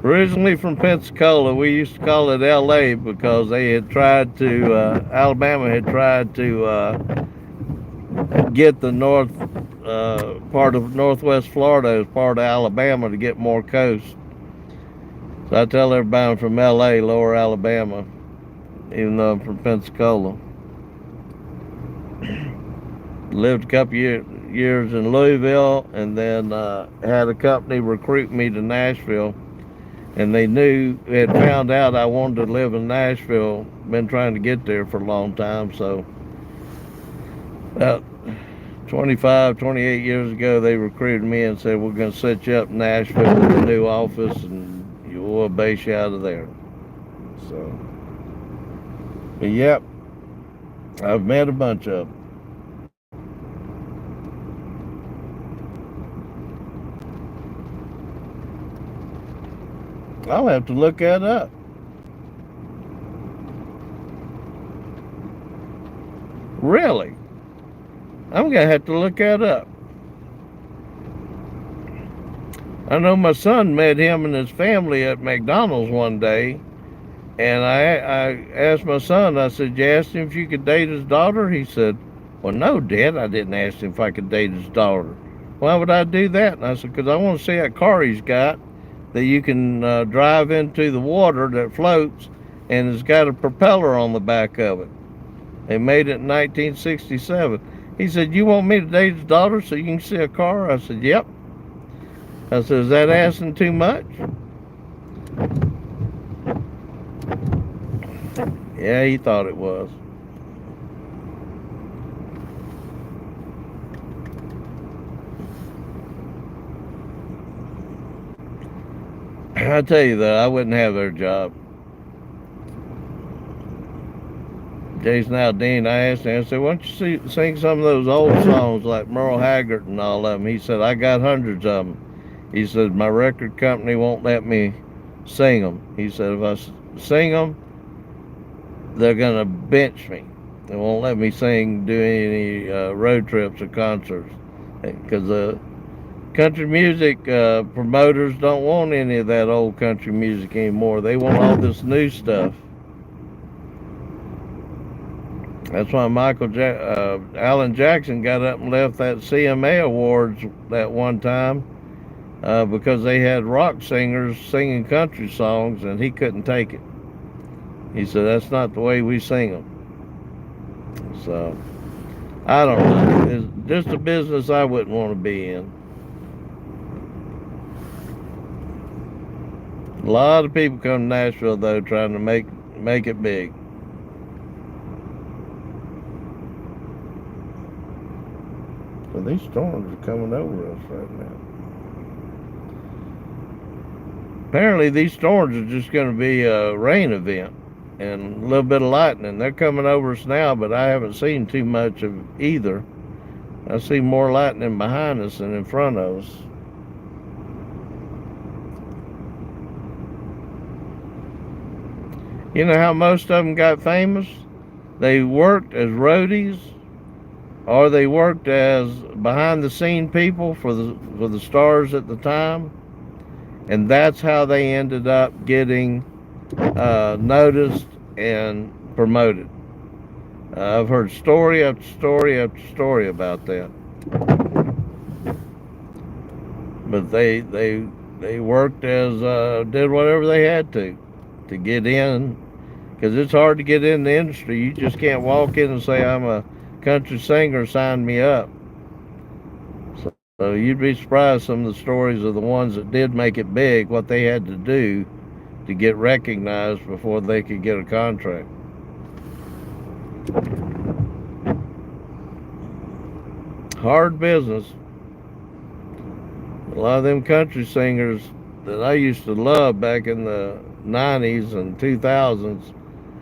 [SPEAKER 2] Originally from Pensacola, we used to call it LA because they had tried to, Alabama had tried to get the north part of northwest Florida as part of Alabama to get more coast. So I tell everybody I'm from LA, Lower Alabama, even though I'm from Pensacola. Lived a couple years in Louisville, and then had a company recruit me to Nashville. And they had found out I wanted to live in Nashville. Been trying to get there for a long time. So about 25, 28 years ago, they recruited me and said, we're going to set you up in Nashville with a new office, and we'll base you out of there. So, but yep, I've met a bunch of them. I'll have to look that up. Really? I'm going to have to look that up. I know my son met him and his family at McDonald's one day, and I asked my son, I said, you asked him if you could date his daughter? He said, well, no, Dad, I didn't ask him if I could date his daughter. Why would I do that? And I said, because I want to see that car he's got that you can drive into the water that floats, and it's got a propeller on the back of it. They made it in 1967. He said, you want me to date his daughter so you can see a car? I said, yep. I said, is that asking too much? Yeah, he thought it was. I tell you though, I wouldn't have their job. Jason Aldean, I asked him, I said, why don't you sing some of those old songs like Merle Haggard and all of them? He said, I got hundreds of them. He said, my record company won't let me sing them. He said, if I sing them, they're going to bench me. They won't let me do any road trips or concerts. Because country music promoters don't want any of that old country music anymore. They want all this new stuff. That's why Alan Jackson got up and left that CMA Awards that one time because they had rock singers singing country songs, and he couldn't take it. He said, that's not the way we sing them. So, I don't know. It's just a business I wouldn't want to be in. A lot of people come to Nashville, though, trying to make it big. So these storms are coming over us right now. Apparently, these storms are just going to be a rain event and a little bit of lightning. They're coming over us now, but I haven't seen too much of either. I see more lightning behind us than in front of us. You know how most of them got famous? They worked as roadies, or they worked as behind-the-scene people for the stars at the time, and that's how they ended up getting noticed and promoted. I've heard story after story after story about that. But they worked as did whatever they had to get in, because it's hard to get in the industry. You just can't walk in and say, I'm a country singer, sign me up. So you'd be surprised some of the stories of the ones that did make it big, what they had to do to get recognized before they could get a contract. Hard business. A lot of them country singers that I used to love back in the 90s and 2000s,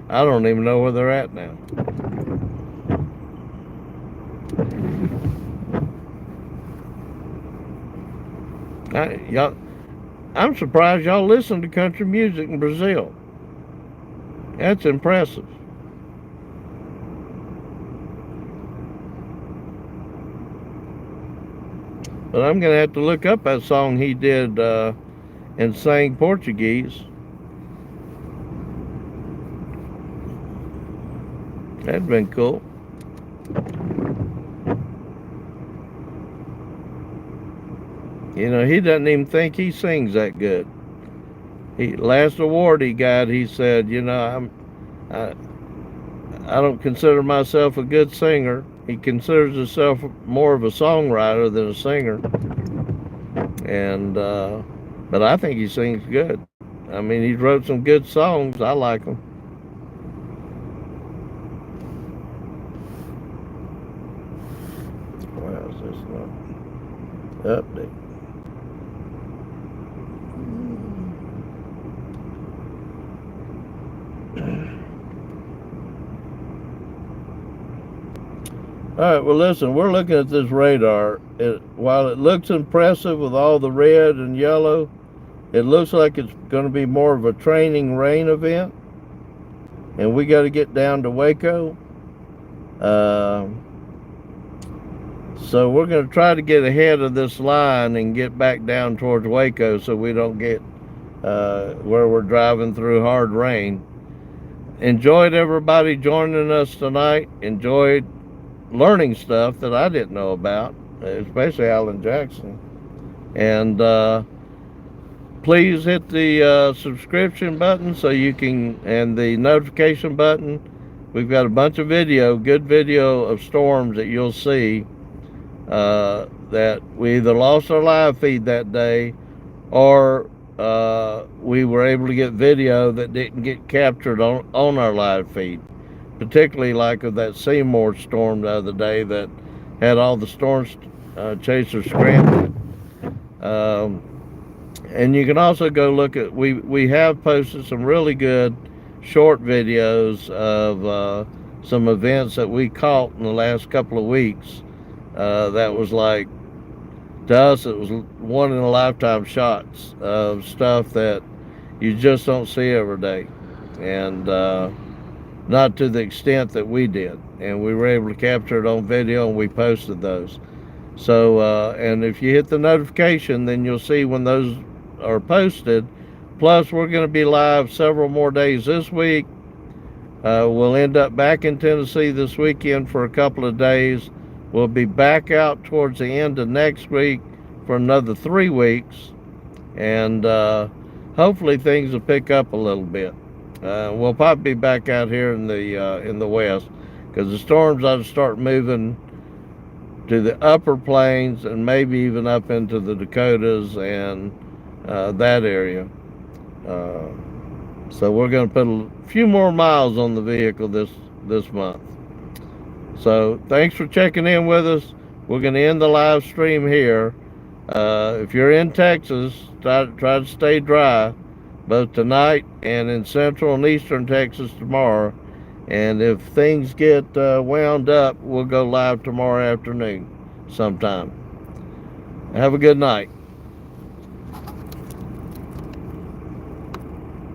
[SPEAKER 2] I don't even know where they're at now. I'm surprised y'all listen to country music in Brazil. That's impressive. But I'm going to have to look up that song he did and sang Portuguese. That'd been cool. You know, he doesn't even think he sings that good. Last award he got, he said, you know, I don't consider myself a good singer. He considers himself more of a songwriter than a singer. And but I think he sings good. I mean, he wrote some good songs. I like them. Why is this not update? All right, well, listen, we're looking at this radar. While it looks impressive with all the red and yellow, It looks like it's going to be more of a training rain event, and we got to get down to Waco. So we're going to try to get ahead of this line and get back down towards Waco so we don't get where we're driving through hard rain. Enjoyed everybody joining us tonight. Enjoyed learning stuff that I didn't know about, especially Alan Jackson. And please hit the subscription button so you can, and the notification button. We've got a bunch of good video of storms that you'll see that we either lost our live feed that day, or we were able to get video that didn't get captured on our live feed. Particularly like of that Seymour storm the other day that had all the storm chasers scrambling. And you can also go look at, we have posted some really good short videos of some events that we caught in the last couple of weeks. That was like, to us, it was one in a lifetime shots of stuff that you just don't see every day. And not to the extent that we did. And we were able to capture it on video, and we posted those. So, and if you hit the notification, then you'll see when those are posted. Plus, we're going to be live several more days this week. We'll end up back in Tennessee this weekend for a couple of days. We'll be back out towards the end of next week for another 3 weeks. And hopefully things will pick up a little bit. We'll probably be back out here in the west, because the storms ought to start moving to the upper plains and maybe even up into the Dakotas and that area. So we're going to put a few more miles on the vehicle this month. So thanks for checking in with us. We're going to end the live stream here. If you're in Texas, try to stay dry, both tonight and in central and eastern Texas tomorrow. And if things get wound up, we'll go live tomorrow afternoon sometime. Have a good night.